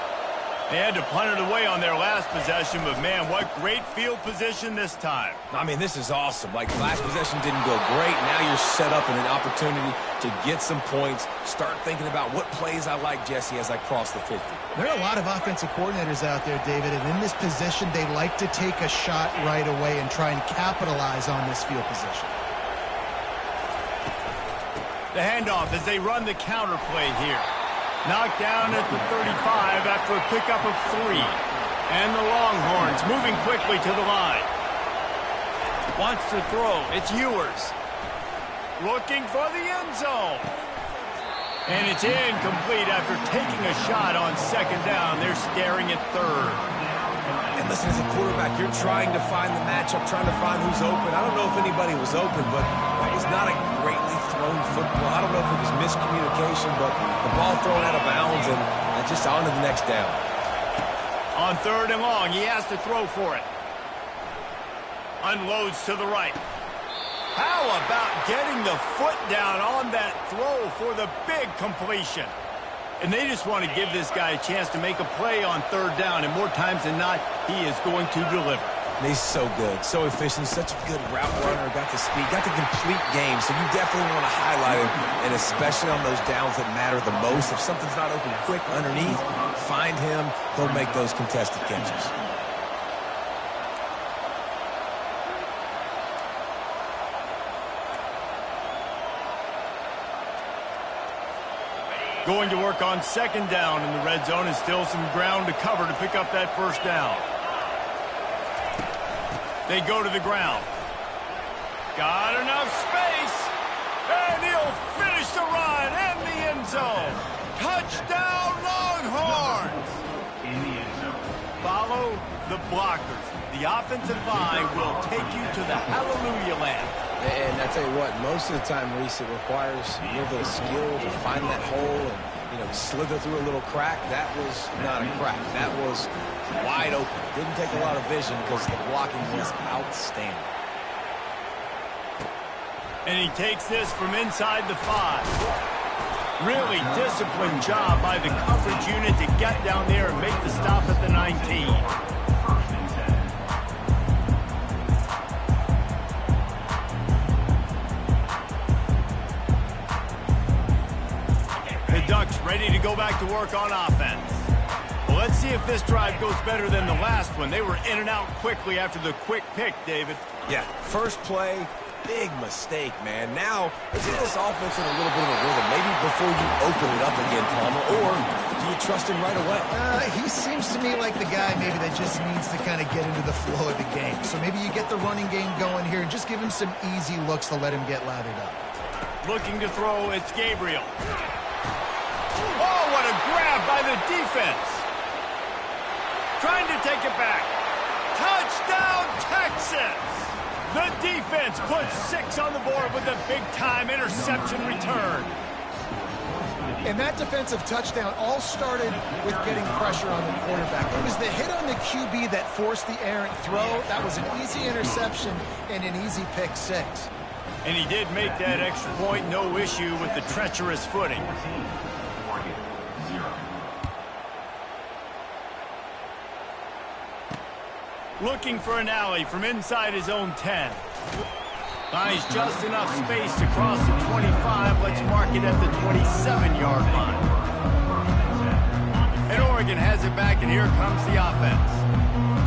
They had to punt it away on their last possession, but man, what great field position this time. I mean, this is awesome. Like, last possession didn't go great. Now you're set up in an opportunity to get some points. Start thinking about what plays I like, Jesse, as I cross the 50. There are a lot of offensive coordinators out there, David, and in this position, they like to take a shot right away and try and capitalize on this field position. The handoff as they run the counter play here. Knocked down at the 35 after a pickup of 3. And the Longhorns moving quickly to the line. Wants to throw. It's Ewers. Looking for the end zone. And it's incomplete after taking a shot on second down. They're staring at third. And listen, as a quarterback, you're trying to find the matchup, trying to find who's open. I don't know if anybody was open, but that was not a greatly thrown football. I don't know if it was miscommunication, but the ball thrown out of bounds and just on to the next down. On third and long, he has to throw for it. Unloads to the right. How about getting the foot down on that throw for the big completion? And they just want to give this guy a chance to make a play on third down, and more times than not, he is going to deliver. And he's so good, so efficient, such a good route runner, got the speed, got the complete game, so you definitely want to highlight him, and especially on those downs that matter the most. If something's not open quick underneath, find him, he'll make those contested catches. Going to work on second down in the red zone, and still some ground to cover to pick up that first down. They go to the ground. Got enough space, and he'll finish the run and the end zone. Touchdown, Longhorns! In the end zone. Follow the blockers. The offensive line will take you to the hallelujah land. And I tell you what, most of the time, Reese, it requires a little bit of skill to find that hole and, slither through a little crack. That was not a crack. That was wide open. Didn't take a lot of vision because the blocking was outstanding. And he takes this from inside the 5. Really disciplined job by the coverage unit to get down there and make the stop at the 19. Ducks ready to go back to work on offense. Well, let's see if this drive goes better than the last one. They were in and out quickly after the quick pick, David. Yeah, first play, big mistake, man. Now, let's get this offense in a little bit of a rhythm. Maybe before you open it up again, Palmer, or do you trust him right away? He seems to me like the guy maybe that just needs to kind of get into the flow of the game. So maybe you get the running game going here and just give him some easy looks to let him get lathered up. Looking to throw, it's Gabriel. Oh, what a grab by the defense. Trying to take it back. Touchdown, Texas! The defense puts 6 on the board with a big-time interception return. And that defensive touchdown all started with getting pressure on the quarterback. It was the hit on the QB that forced the errant throw. That was an easy interception and an easy pick 6. And he did make that extra point, no issue with the treacherous footing. Looking for an alley from inside his own 10. Finds just enough space to cross the 25. Let's mark it at the 27-yard line. And Oregon has it back, and here comes the offense.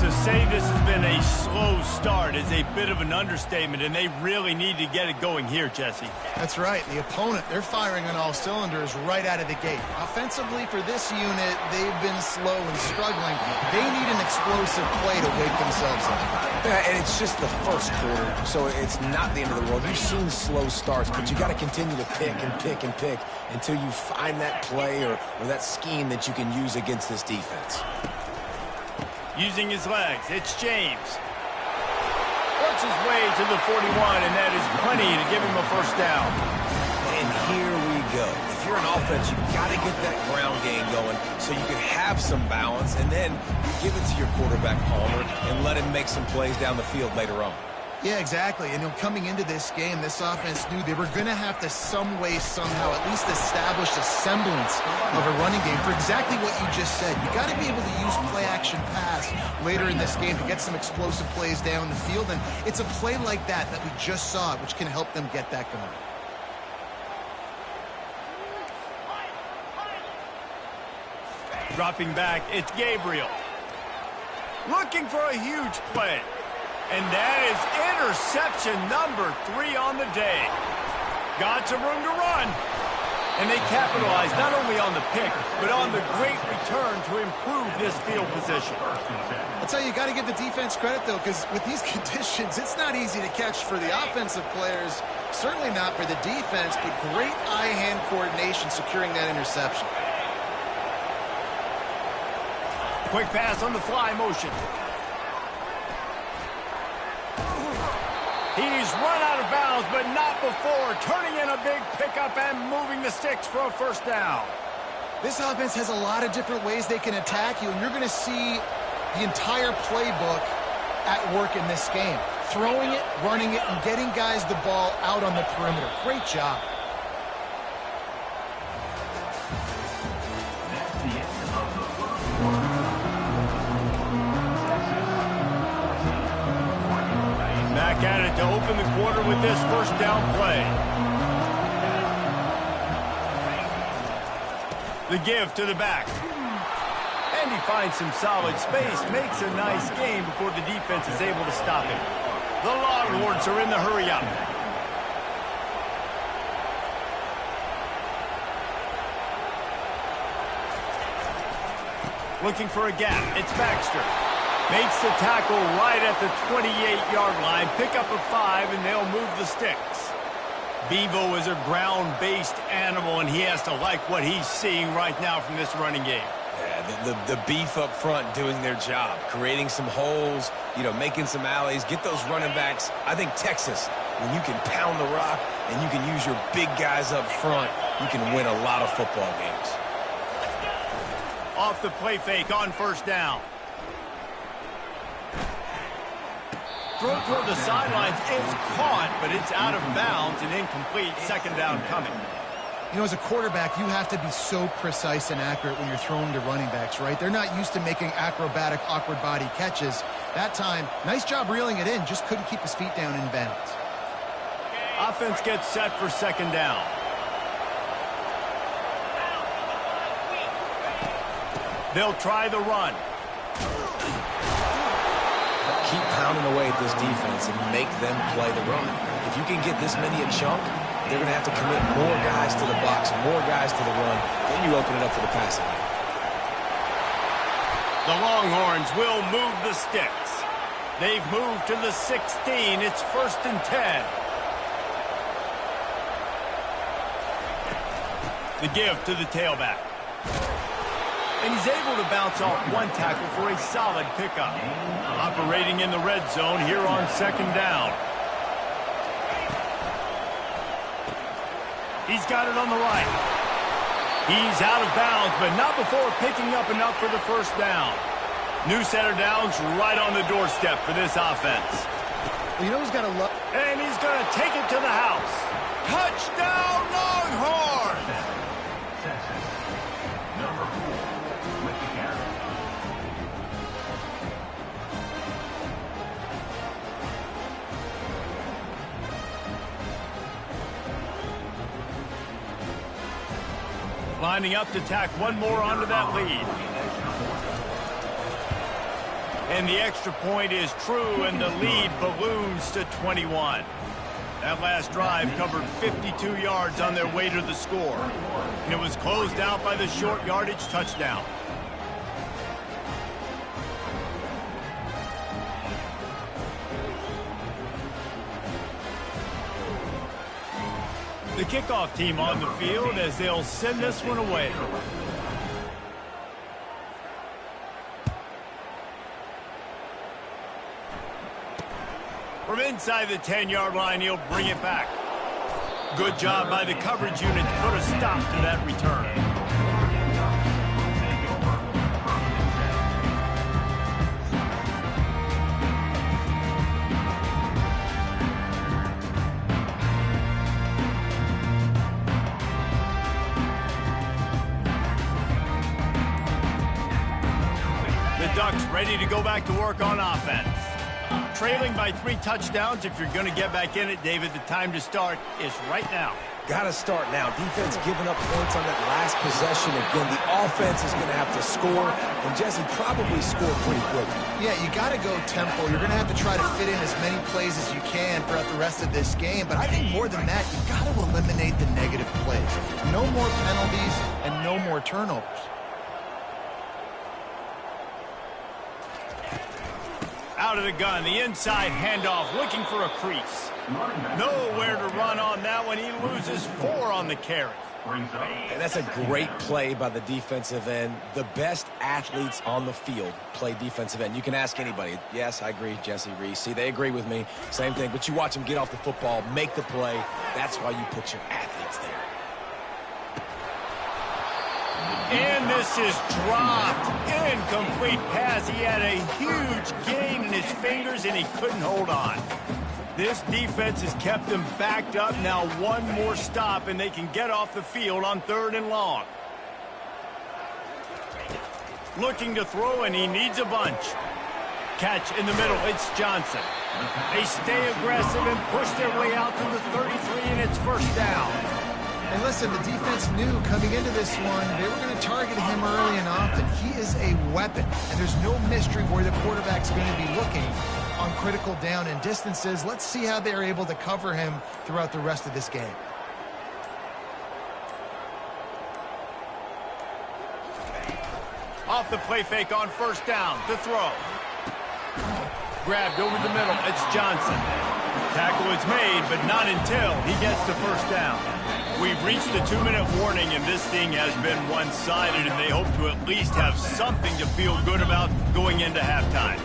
To say this has been a slow start is a bit of an understatement, and they really need to get it going here, Jesse. That's right. The opponent, they're firing on all cylinders right out of the gate. Offensively, for this unit, they've been slow and struggling. They need an explosive play to wake themselves up. Yeah, and it's just the first quarter, so it's not the end of the world. You've seen slow starts, but you got to continue to pick and pick and pick until you find that play or that scheme that you can use against this defense. Using his legs, it's James. Works his way to the 41, and that is plenty to give him a first down. And here we go. If you're an offense, you've got to get that ground game going so you can have some balance, and then you give it to your quarterback, Palmer, and let him make some plays down the field later on. Yeah, exactly. And coming into this game, this offense knew they were going to have to some way, somehow, at least establish a semblance of a running game for exactly what you just said. You got to be able to use play-action pass later in this game to get some explosive plays down the field. And it's a play like that we just saw, which can help them get that going. Dropping back, it's Gabriel. Looking for a huge play. And that is interception number 3 on the day. Got some room to run. And they capitalize not only on the pick, but on the great return to improve this field position. I'll tell you, you got to give the defense credit, though, because with these conditions, it's not easy to catch for the offensive players. Certainly not for the defense, but great eye-hand coordination securing that interception. Quick pass on the fly motion. He's run out of bounds, but not before turning in a big pickup and moving the sticks for a first down. This offense has a lot of different ways they can attack you, and you're going to see the entire playbook at work in this game. Throwing it, running it, and getting guys the ball out on the perimeter. Great job. Back at it to open the quarter with this first down play. The give to the back. And he finds some solid space, makes a nice gain before the defense is able to stop him. The Longhorns are in the hurry-up. Looking for a gap. It's Baxter. Makes the tackle right at the 28-yard line. Pick up a 5, and they'll move the sticks. Bevo is a ground-based animal, and he has to like what he's seeing right now from this running game. Yeah, the beef up front doing their job, creating some holes, making some alleys, get those running backs. I think Texas, when you can pound the rock and you can use your big guys up front, you can win a lot of football games. Off the play fake on first down. Throw toward the sidelines is caught, but it's out of bounds and incomplete. Second down coming. As a quarterback, you have to be so precise and accurate when you're throwing to running backs, right? They're not used to making acrobatic, awkward body catches. That time, nice job reeling it in, just couldn't keep his feet down in bounds. Offense gets set for second down. They'll try the run. Keep pounding away at this defense and make them play the run. If you can get this many a chunk, they're going to have to commit more guys to the box, more guys to the run. Then you open it up for the passing game. The Longhorns will move the sticks. They've moved to the 16. It's 1st and 10. The give to the tailback. And he's able to bounce off one tackle for a solid pickup. Operating in the red zone here on second down. He's got it on the right. He's out of bounds, but not before picking up enough for the first down. New set of downs right on the doorstep for this offense. Well, he's got to love. And he's going to take it to the house. Touchdown, Longhorns! Texas, number 4 with the carry. Lining up to tack one more onto that lead. And the extra point is true, and the lead balloons to 21. That last drive covered 52 yards on their way to the score. And it was closed out by the short yardage touchdown. The kickoff team on the field as they'll send this one away. From inside the 10-yard line, he'll bring it back. Good job by the coverage unit to put a stop to that return. The Ducks ready to go back to work on offense. Trailing by 3 touchdowns. If you're going to get back in it, David, the time to start is right now. Got to start now. Defense giving up points on that last possession. Again, the offense is going to have to score, and Jesse probably score pretty quickly. Yeah, you got to go tempo. You're going to have to try to fit in as many plays as you can throughout the rest of this game. But I think more than that, you got to eliminate the negative plays. No more penalties and no more turnovers. Out of the gun, the inside handoff, looking for a crease. Nowhere to run on that one. He loses 4 on the carry. And that's a great play by the defensive end. The best athletes on the field play defensive end. You can ask anybody. Yes, I agree, Jesse Reese. See, they agree with me. Same thing. But you watch them get off the football, make the play. That's why you put your athletes there. And this is dropped. Incomplete pass. He had a huge gain in his fingers, and he couldn't hold on. This defense has kept them backed up. Now one more stop, and they can get off the field on 3rd and long. Looking to throw, and he needs a bunch. Catch in the middle. It's Johnson. They stay aggressive and push their way out to the 33, and it's 1st down. And listen, the defense knew coming into this one, they were going to target him early and often. He is a weapon, and there's no mystery where the quarterback's going to be looking on critical down and distances. Let's see how they're able to cover him throughout the rest of this game. Off the play fake on 1st down to throw. Grabbed over the middle. It's Johnson. Tackle is made, but not until he gets to 1st down. We've reached the 2-minute warning, and this thing has been one-sided, and they hope to at least have something to feel good about going into halftime.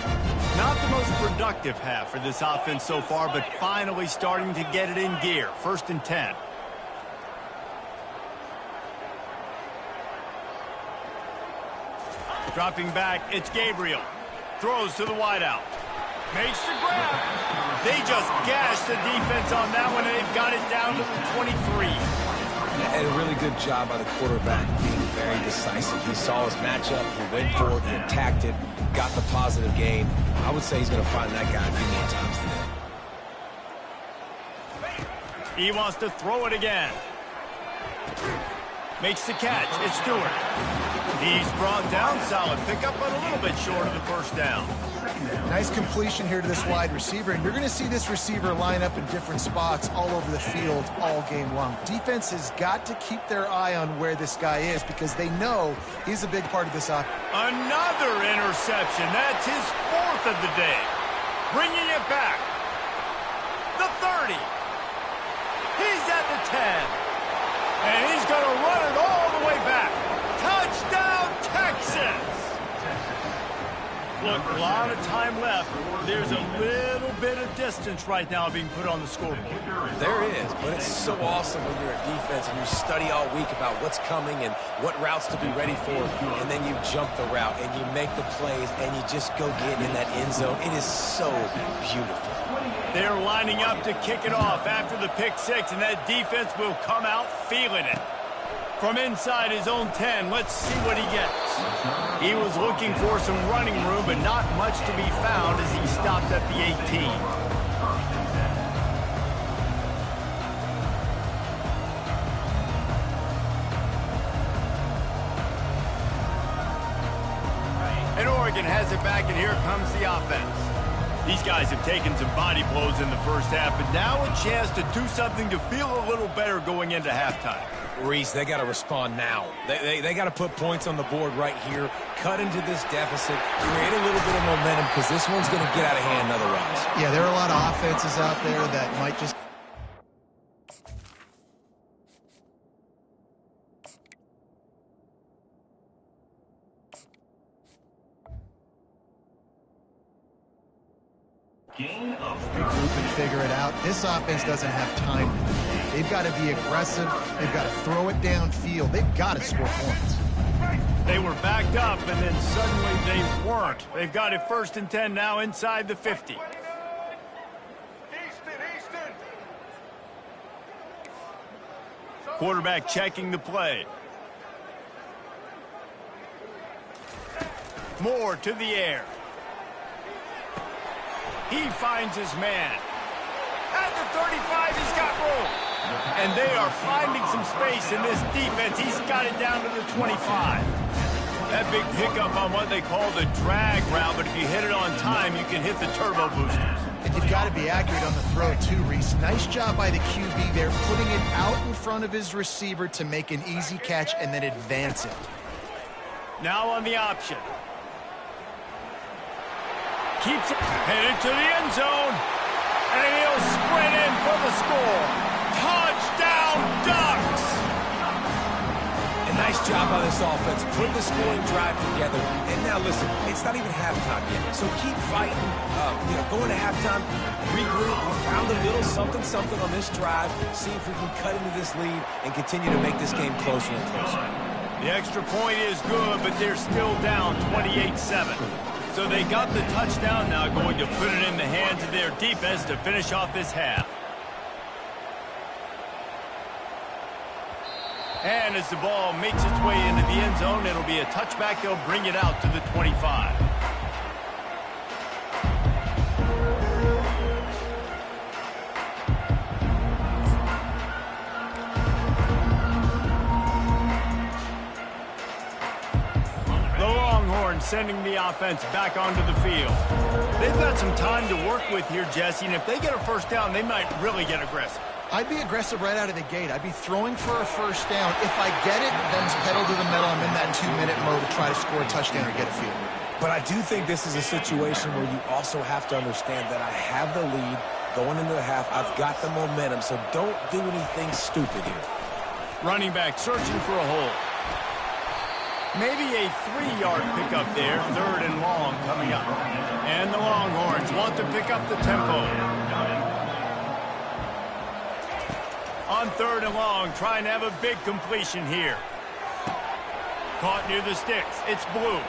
Not the most productive half for this offense so far, but finally starting to get it in gear. 1st and 10. Dropping back, it's Gabriel. Throws to the wideout. Makes the grab. They just gashed the defense on that one, and they've got it down to the 23. And a really good job by the quarterback being very decisive. He saw his matchup, he went for it, he attacked it, got the positive gain. I would say he's going to find that guy a few more times today. He wants to throw it again. Makes the catch. It's Stewart. He's brought down. Solid pickup, but a little bit short of the 1st down. Nice completion here to this wide receiver, and you're going to see this receiver line up in different spots all over the field all game long. Defense has got to keep their eye on where this guy is because they know he's a big part of this offense. Another interception. That's his 4th of the day. Bringing it back. The 30. He's at the 10. And he's going to run it all the way back. Touchdown, Texas! Look, a lot of time left. There's a little bit of distance right now being put on the scoreboard. There is, but it's so awesome when you're at defense and you study all week about what's coming and what routes to be ready for, and then you jump the route and you make the plays and you just go get in that end zone. It is so beautiful. They're lining up to kick it off after the pick 6, and that defense will come out feeling it. From inside his own 10, let's see what he gets. He was looking for some running room, but not much to be found as he stopped at the 18. And Oregon has it back, and here comes the offense. These guys have taken some body blows in the first half, but now a chance to do something to feel a little better going into halftime. Reese, they got to respond now. They got to put points on the board right here, cut into this deficit, create a little bit of momentum, because this one's going to get out of hand otherwise. Yeah, there are a lot of offenses out there that might just... Gain of regroup and figure it out. This offense doesn't have time. They've got to be aggressive. They've got to throw it downfield. They've got to score points. They were backed up, and then suddenly they weren't. They've got it 1st and 10 now inside the 50. Quarterback checking the play. Moore to the air. He finds his man. At the 35, he's got room. And they are finding some space in this defense. He's got it down to the 25. That big pickup on what they call the drag route, but if you hit it on time, you can hit the turbo boosters. And you've got to be accurate on the throw, too, Reese. Nice job by the QB there, putting it out in front of his receiver to make an easy catch and then advance it. Now on the option. Keeps it headed to the end zone. And he'll sprint in for the score. Touchdown, Ducks! A nice job by this offense, putting the scoring drive together. And now listen, it's not even halftime yet, so keep fighting. Going to halftime, regroup. We found a little something on this drive. See if we can cut into this lead and continue to make this game closer and closer. The extra point is good, but they're still down 28-7. So they got the touchdown, now going to put it in the hands of their defense to finish off this half. And as the ball makes its way into the end zone, it'll be a touchback. They'll bring it out to the 25. Sending the offense back onto the field. They've got some time to work with here, Jesse, and if they get a first down, they might really get aggressive. I'd be aggressive right out of the gate. I'd be throwing for a first down. If I get it, then it's pedal to the metal. I'm in that 2-minute mode to try to score a touchdown or get a field. But I do think this is a situation where you also have to understand that I have the lead going into the half. I've got the momentum, so don't do anything stupid here. Running back searching for a hole. Maybe a 3-yard pickup there, 3rd and long coming up. And the Longhorns want to pick up the tempo. On 3rd and long, trying to have a big completion here. Caught near the sticks. It's Blue.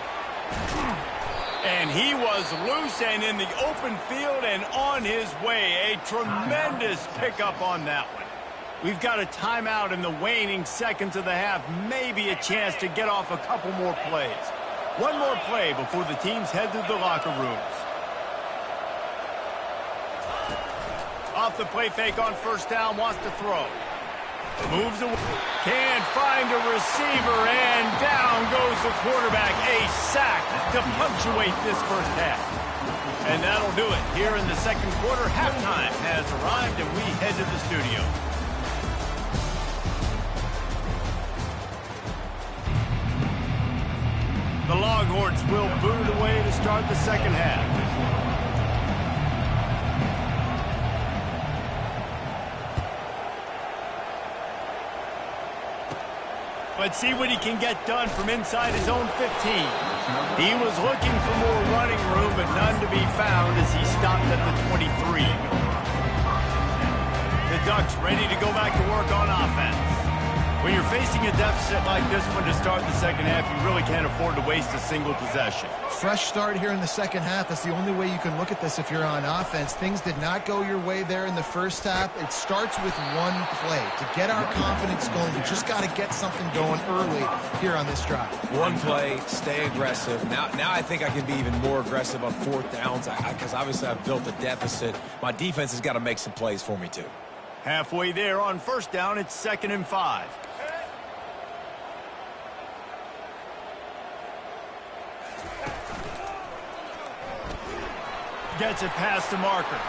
And he was loose and in the open field and on his way. A tremendous pickup on that one. We've got a timeout in the waning seconds of the half. Maybe a chance to get off a couple more plays. One more play before the teams head to the locker rooms. Off the play fake on first down, wants to throw. Moves away. Can't find a receiver, and down goes the quarterback. A sack to punctuate this first half. And that'll do it. Here in the second quarter, halftime has arrived, and we head to the studio. The Longhorns will boot it away to start the second half. Let's see what he can get done from inside his own 15. He was looking for more running room, but none to be found as he stopped at the 23. The Ducks ready to go back to work on offense. When you're facing a deficit like this one to start the second half, you really can't afford to waste a single possession. Fresh start here in the second half. That's the only way you can look at this if you're on offense. Things did not go your way there in the first half. It starts with one play. To get our confidence going, we just got to get something going early here on this drive. One play, stay aggressive. Now I think I can be even more aggressive on 4th downs because obviously I've built a deficit. My defense has got to make some plays for me too. Halfway there on first down, it's 2nd and 5. gets it past the marker.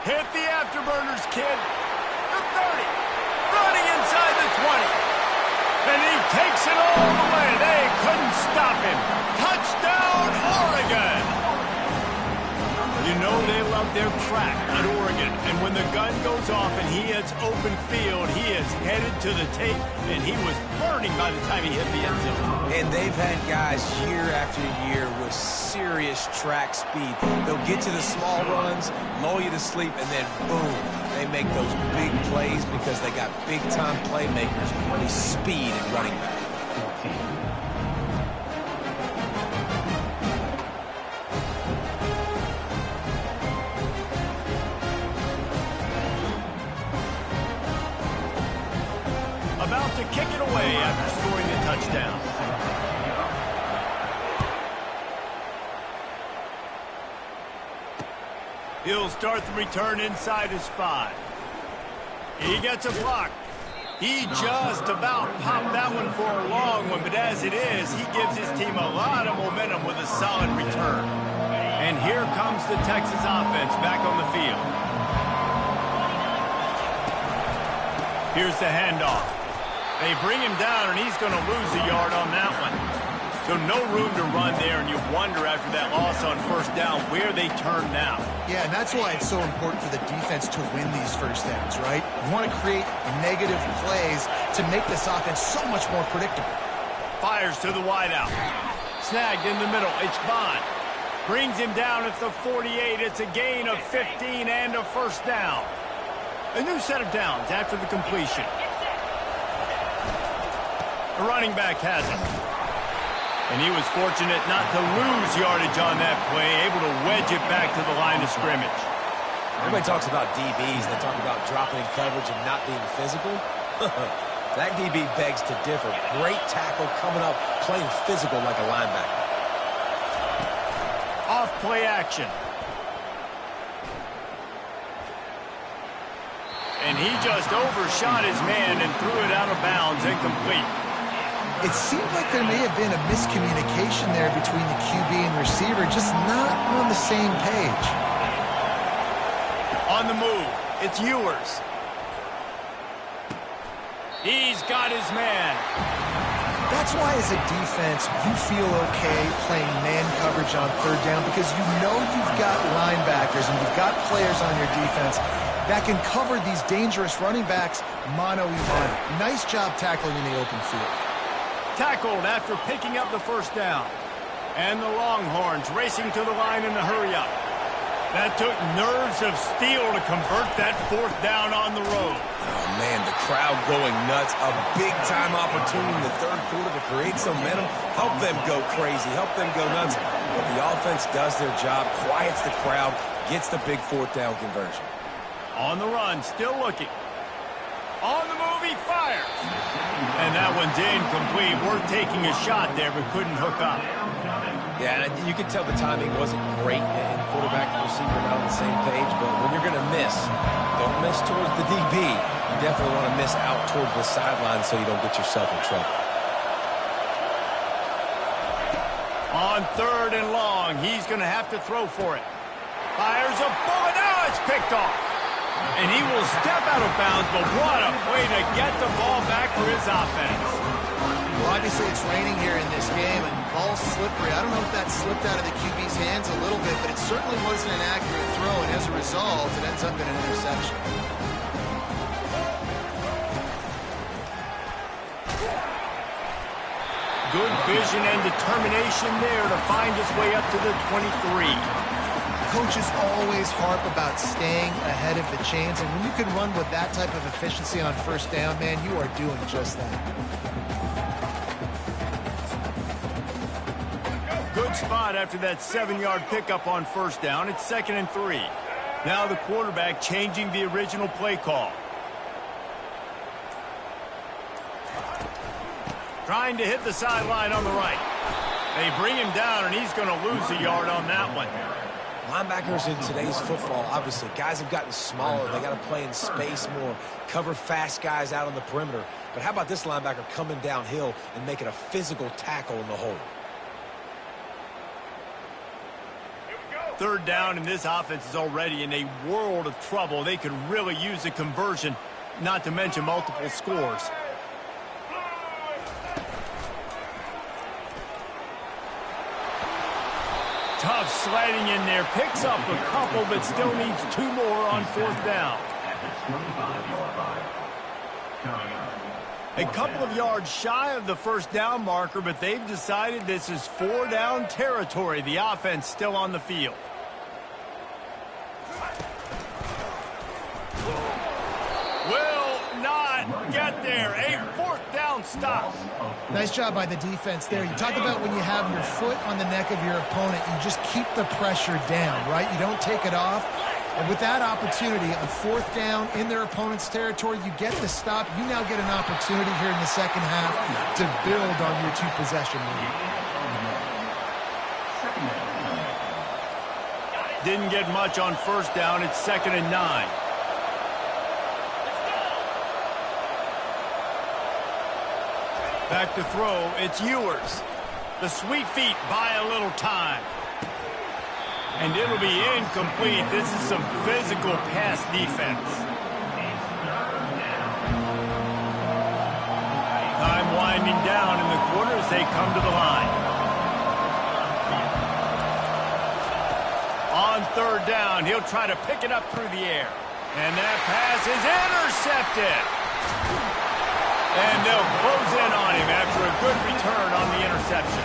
Hit the afterburners, kid. The 30. Running inside the 20. And he takes it all the way. They couldn't stop him. Touchdown, Oregon! You know they love their track at Oregon. And when the gun goes off and he hits open field, he is headed to the tape, and he was burning by the time he hit the end zone. And they've had guys year after year with serious track speed. They'll get to the small runs, lull you to sleep, and then boom, they make those big plays because they got big-time playmakers with speed and running back. About to kick it away after scoring the touchdown. He'll start the return inside his 5. He gets a block. He just about popped that one for a long one, but as it is, he gives his team a lot of momentum with a solid return. And here comes the Texas offense back on the field. Here's the handoff. They bring him down, and he's going to lose a yard on that one. So no room to run there, and you wonder after that loss on first down where they turn now. Yeah, and that's why it's so important for the defense to win these first downs, right? You want to create negative plays to make this offense so much more predictable. Fires to the wideout. Snagged in the middle. It's Bond. Brings him down at the 48. It's a gain of 15 and a first down. A new set of downs after the completion. The running back has it. And he was fortunate not to lose yardage on that play, able to wedge it back to the line of scrimmage. Everybody talks about DBs. They talk about dropping coverage and not being physical. That DB begs to differ. Great tackle coming up, playing physical like a linebacker. Off play action. And he just overshot his man and threw it out of bounds, incomplete. It seemed like there may have been a miscommunication there between the QB and receiver, just not on the same page. On the move, it's Ewers. He's got his man. That's why as a defense, you feel okay playing man coverage on third down because you know you've got linebackers and you've got players on your defense that can cover these dangerous running backs mano-a-mano. Nice job tackling in the open field. Tackled after picking up the first down. And the Longhorns racing to the line in a hurry-up. That took nerves of steel to convert that fourth down on the road. Oh, man, the crowd going nuts. A big-time opportunity in the third quarter to create some momentum. Help them go crazy. Help them go nuts. But the offense does their job, quiets the crowd, gets the big fourth down conversion. On the run, still looking. On the move, he fires. And that one's incomplete. We're taking a shot there, but couldn't hook up. Yeah, and you can tell the timing wasn't great, and quarterback and receiver not on the same page, but when you're going to miss, don't miss towards the DB. You definitely want to miss out towards the sideline so you don't get yourself in trouble. On third and long, he's going to have to throw for it. Fires a bullet. Now it's picked off. And he will step out of bounds, but what a way to get the ball back for his offense. Well, obviously it's raining here in this game, and ball's slippery. I don't know if that slipped out of the QB's hands a little bit, but it certainly wasn't an accurate throw, and as a result, it ends up in an interception. Good vision and determination there to find his way up to the 23. Coaches always harp about staying ahead of the chains, and when you can run with that type of efficiency on first down, man, you are doing just that. Good spot after that 7-yard pickup on first down. It's 2nd and 3. Now the quarterback changing the original play call. Trying to hit the sideline on the right. They bring him down, and he's going to lose a yard on that one. Linebackers in today's football, obviously, guys have gotten smaller. They got to play in space more, cover fast guys out on the perimeter. But how about this linebacker coming downhill and making a physical tackle in the hole? Third down, and this offense is already in a world of trouble. They could really use a conversion, not to mention multiple scores. Tough sliding in there. Picks up a couple, but still needs 2 more on 4th down. A couple of yards shy of the 1st down marker, but they've decided this is 4-down territory. The offense still on the field. Will not get there. A 4th down stop. Nice job by the defense there. You talk about when you have your foot on the neck of your opponent, you just keep the pressure down, right? You don't take it off. And with that opportunity on 4th down in their opponent's territory, you get the stop. You now get an opportunity here in the second half to build on your 2-possession lead. Didn't get much on 1st down. It's 2nd and 9. Back to throw. It's Ewers. The sweet feet buy a little time. And it'll be incomplete. This is some physical pass defense. Time winding down in the quarter as they come to the line. On 3rd down, he'll try to pick it up through the air. And that pass is intercepted. And they'll close in on him after a good return on the interception.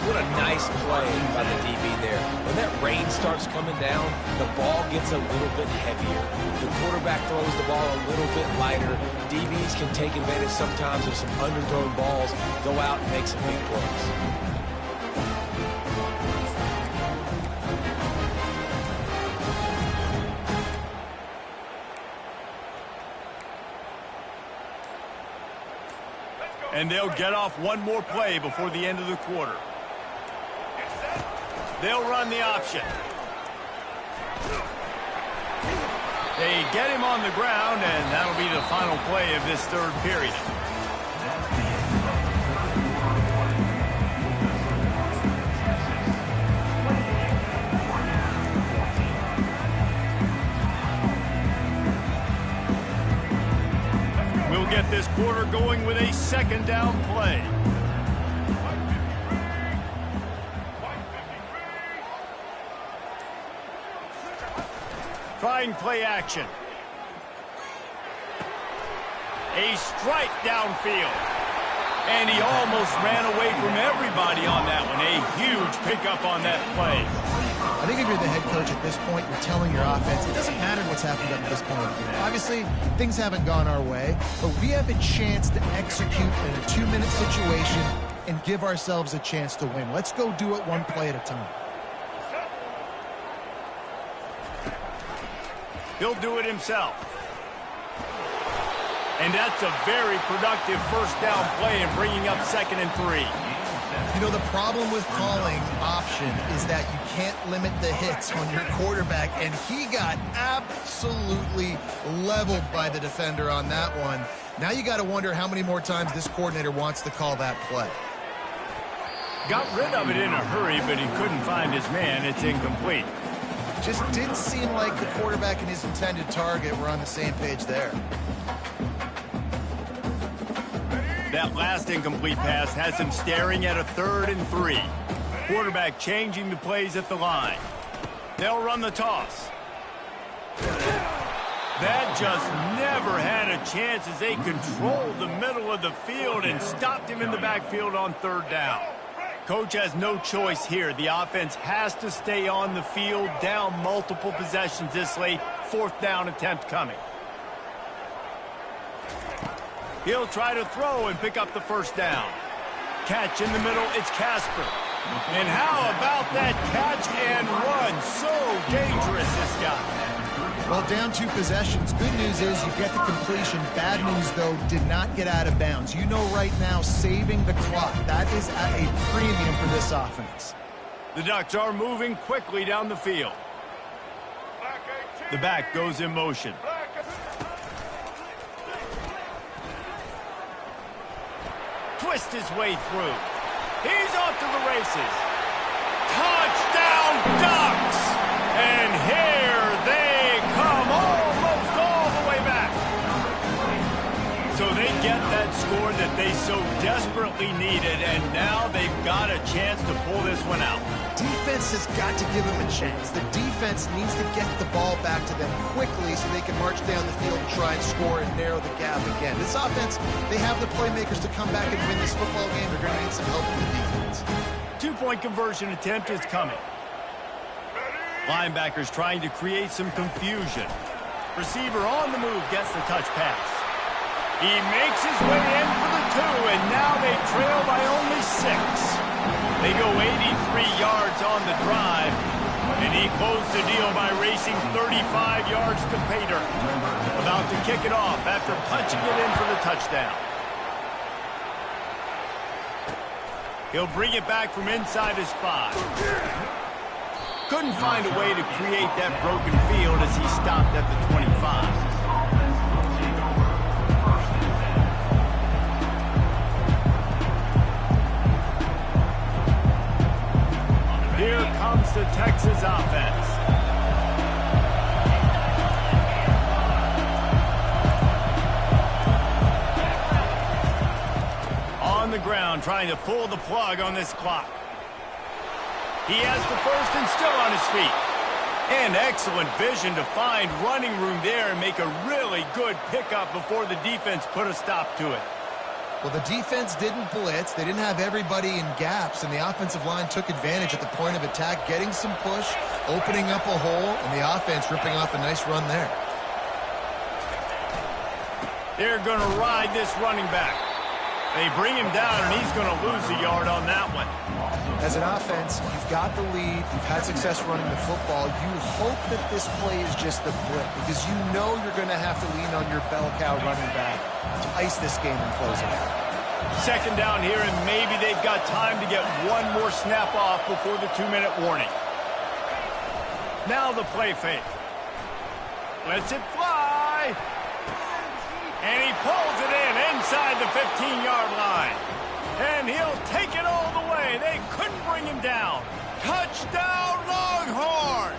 What a nice play by the DB there. When that rain starts coming down, the ball gets a little bit heavier. The quarterback throws the ball a little bit lighter. DBs can take advantage sometimes of some underthrown balls, go out and make some big plays. And they'll get off one more play before the end of the quarter. They'll run the option. They get him on the ground, and that'll be the final play of this 3rd period. We'll get this quarter going with a 2nd down play. Trying play action. A strike downfield. And he almost ran away from everybody on that one. A huge pickup on that play. I think if you're the head coach at this point, you're telling your offense, it doesn't matter what's happened up to this point. Obviously, things haven't gone our way, but we have a chance to execute in a 2-minute situation and give ourselves a chance to win. Let's go do it one play at a time. He'll do it himself. And that's a very productive 1st down play and bringing up 2nd and 3. You know, the problem with calling option is that you can't limit the hits on your quarterback, and he got absolutely leveled by the defender on that one. Now you got to wonder how many more times this coordinator wants to call that play. Got rid of it in a hurry, but he couldn't find his man. It's incomplete. Just didn't seem like the quarterback and his intended target were on the same page there. That last incomplete pass has him staring at a 3rd and 3. Quarterback changing the plays at the line. They'll run the toss. That just never had a chance as they controlled the middle of the field and stopped him in the backfield on 3rd down. Coach has no choice here. The offense has to stay on the field, down multiple possessions this late. 4th down attempt coming. He'll try to throw and pick up the 1st down. Catch in the middle, it's Casper. And how about that catch and run? So dangerous, this guy. Well, down 2 possessions. Good news is you get the completion. Bad news, though, did not get out of bounds. You know right now, saving the clock. That is at a premium for this offense. The Ducks are moving quickly down the field. The back goes in motion. Twist his way through. He's off to the races. Touchdown, Ducks! they so desperately needed, and now they've got a chance to pull this one out. Defense has got to give them a chance. The defense needs to get the ball back to them quickly so they can march down the field and try and score and narrow the gap again. This offense, they have the playmakers to come back and win this football game. They're going to need some help from the defense. Two-point conversion attempt is coming. Linebackers trying to create some confusion. Receiver on the move gets the touch pass. He makes his way in for the 2, and now they trail by only 6. They go 83 yards on the drive, and he closed the deal by racing 35 yards to pay dirt. About to kick it off after punching it in for the touchdown. He'll bring it back from inside his 5. Couldn't find a way to create that broken field as he stopped at the 25. Here comes the Texas offense. On the ground, trying to pull the plug on this clock. He has the first and still on his feet. And excellent vision to find running room there and make a really good pickup before the defense put a stop to it. Well, the defense didn't blitz. They didn't have everybody in gaps, and the offensive line took advantage at the point of attack, getting some push, opening up a hole, and the offense ripping off a nice run there. They're going to ride this running back. They bring him down, and he's going to lose a yard on that one. As an offense, you've got the lead. You've had success running the football. You hope that this play is just the blip because you know you're going to have to lean on your bell cow running back to ice this game and close it out. Second down here, and maybe they've got time to get one more snap off before the 2-minute warning. Now the play fake. Lets it fly. And he pulls it in inside the 15-yard line. And he'll take it all the way. They couldn't bring him down. Touchdown, Longhorns!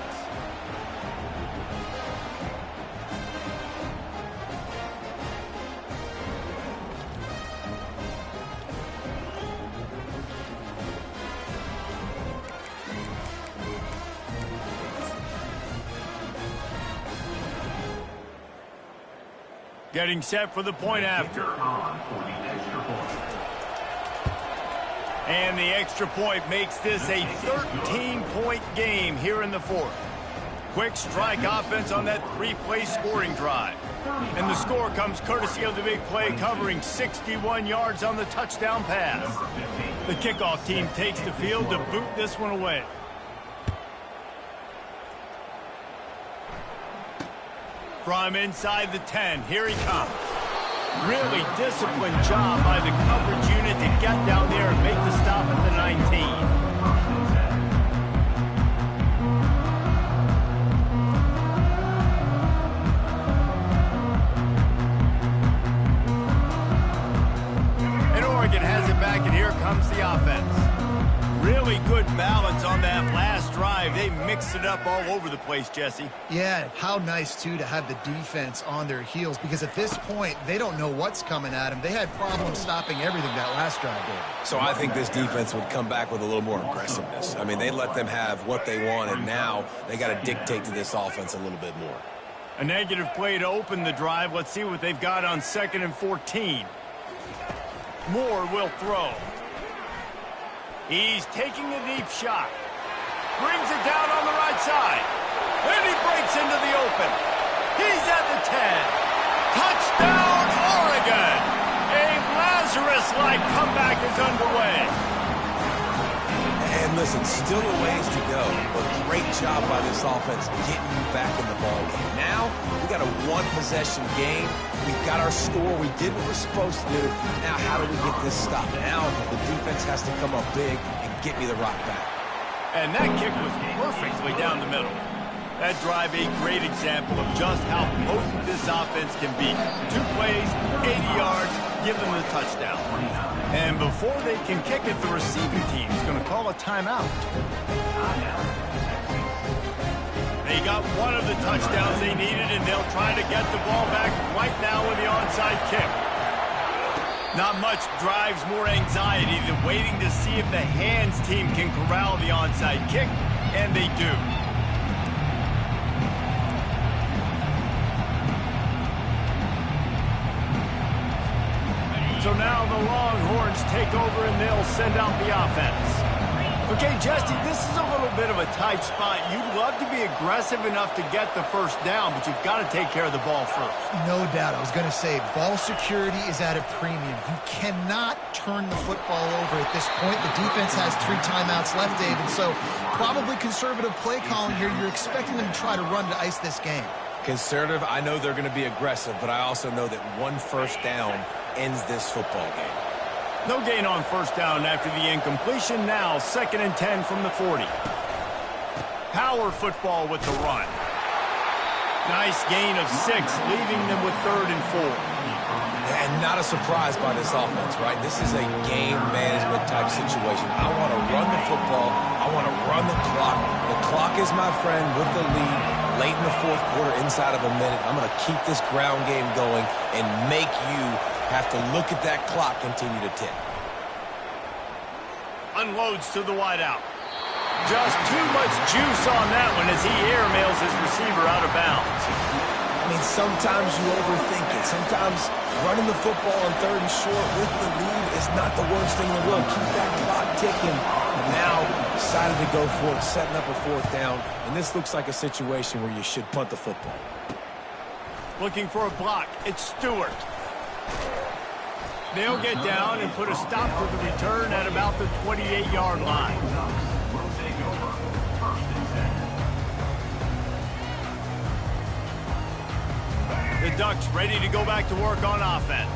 Getting set for the point after. And the extra point makes this a 13-point game here in the 4th. Quick strike offense on that 3-play scoring drive. And the score comes courtesy of the big play covering 61 yards on the touchdown pass. The kickoff team takes the field to boot this one away. From inside the 10, here he comes. Really disciplined job by the coverage unit to get down there and make the stop at the 19. And Oregon has it back, and here comes the offense. Really good balance on that last drive. They mixed it up all over the place, Jesse. Yeah, how nice, too, to have the defense on their heels because at this point, they don't know what's coming at them. They had problems stopping everything that last drive did. So I think this defense would come back with a little more aggressiveness. I mean, they let them have what they want, and now they got to dictate to this offense a little bit more. A negative play to open the drive. Let's see what they've got on 2nd and 14. Moore will throw. He's taking a deep shot. Brings it down on the right side. And he breaks into the open. He's at the 10. Touchdown, Oregon! A Lazarus-like comeback is underway. And listen, still a ways to go, but great job by this offense getting you back in the ball game. Now, we got a one-possession game. We've got our score. We did what we're supposed to do. Now, how do we get this stopped? Now, the defense has to come up big and get me the rock back. And that kick was perfectly down the middle. That drive, a great example of just how potent this offense can be. 2 plays, 80 yards, give them the touchdown. And before they can kick it, the receiving team is going to call a timeout. They got one of the touchdowns they needed, and they'll try to get the ball back right now with the onside kick. Not much drives more anxiety than waiting to see if the hands team can corral the onside kick, and they do. So now the Longhorns take over and they'll send out the offense. Okay, Jesse, this is a little bit of a tight spot. You'd love to be aggressive enough to get the first down, but you've got to take care of the ball first. No doubt. I was going to say, ball security is at a premium. You cannot turn the football over at this point. The defense has 3 timeouts left, David, so probably conservative play calling here. You're expecting them to try to run to ice this game. Conservative, I know they're going to be aggressive, but I also know that 1 first down ends this football game. No gain on first down after the incompletion. Now 2nd and 10 from the 40. Power football with the run. Nice gain of 6, leaving them with 3rd and 4. And not a surprise by this offense, right? This is a game management type situation. I want to run the football. I want to run the clock. The clock is my friend with the lead. Late in the 4th quarter, inside of a minute, I'm going to keep this ground game going and make you have to look at that clock continue to tick. Unloads to the wideout. Just too much juice on that one as he airmails his receiver out of bounds. I mean, sometimes you overthink it. Sometimes running the football on 3rd and short with the lead is not the worst thing in the world. Keep that clock ticking. And now decided to go for it, setting up a 4th down. And this looks like a situation where you should punt the football. Looking for a block. It's Stewart. They'll get down and put a stop to the return at about the 28-yard line. Will take over. 1st and 10. The Ducks ready to go back to work on offense.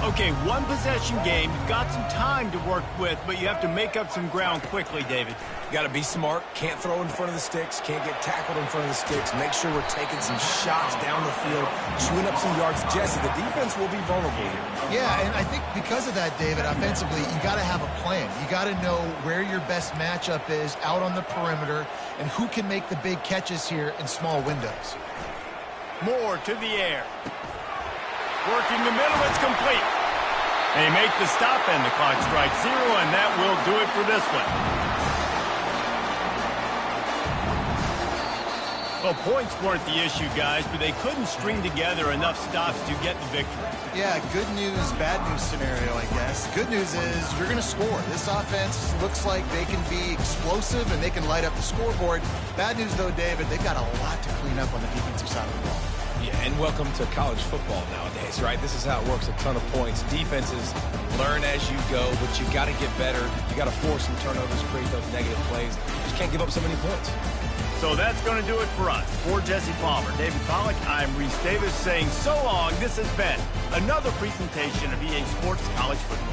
Okay, 1 possession game. You've got some time to work with, but you have to make up some ground quickly, David. You got to be smart. Can't throw in front of the sticks. Can't get tackled in front of the sticks. Make sure we're taking some shots down the field, chewing up some yards. Jesse, the defense will be vulnerable here. Yeah, and I think because of that, David, offensively, you got to have a plan. You got to know where your best matchup is out on the perimeter and who can make the big catches here in small windows. Moore to the air. Working the middle, it's complete. They make the stop, and the clock strikes 0, and that will do it for this one. Well, points weren't the issue, guys, but they couldn't string together enough stops to get the victory. Yeah, good news, bad news scenario, I guess. Good news is you're going to score. This offense looks like they can be explosive and they can light up the scoreboard. Bad news, though, David, they've got a lot to clean up on the defensive side of the ball. Yeah, and welcome to college football nowadays, right? This is how it works, a ton of points. Defenses learn as you go, but you got to get better. You got to force some turnovers, create those negative plays. You just can't give up so many points. So that's going to do it for us. For Jesse Palmer, David Pollack, I'm Reese Davis saying so long. This has been another presentation of EA Sports College Football.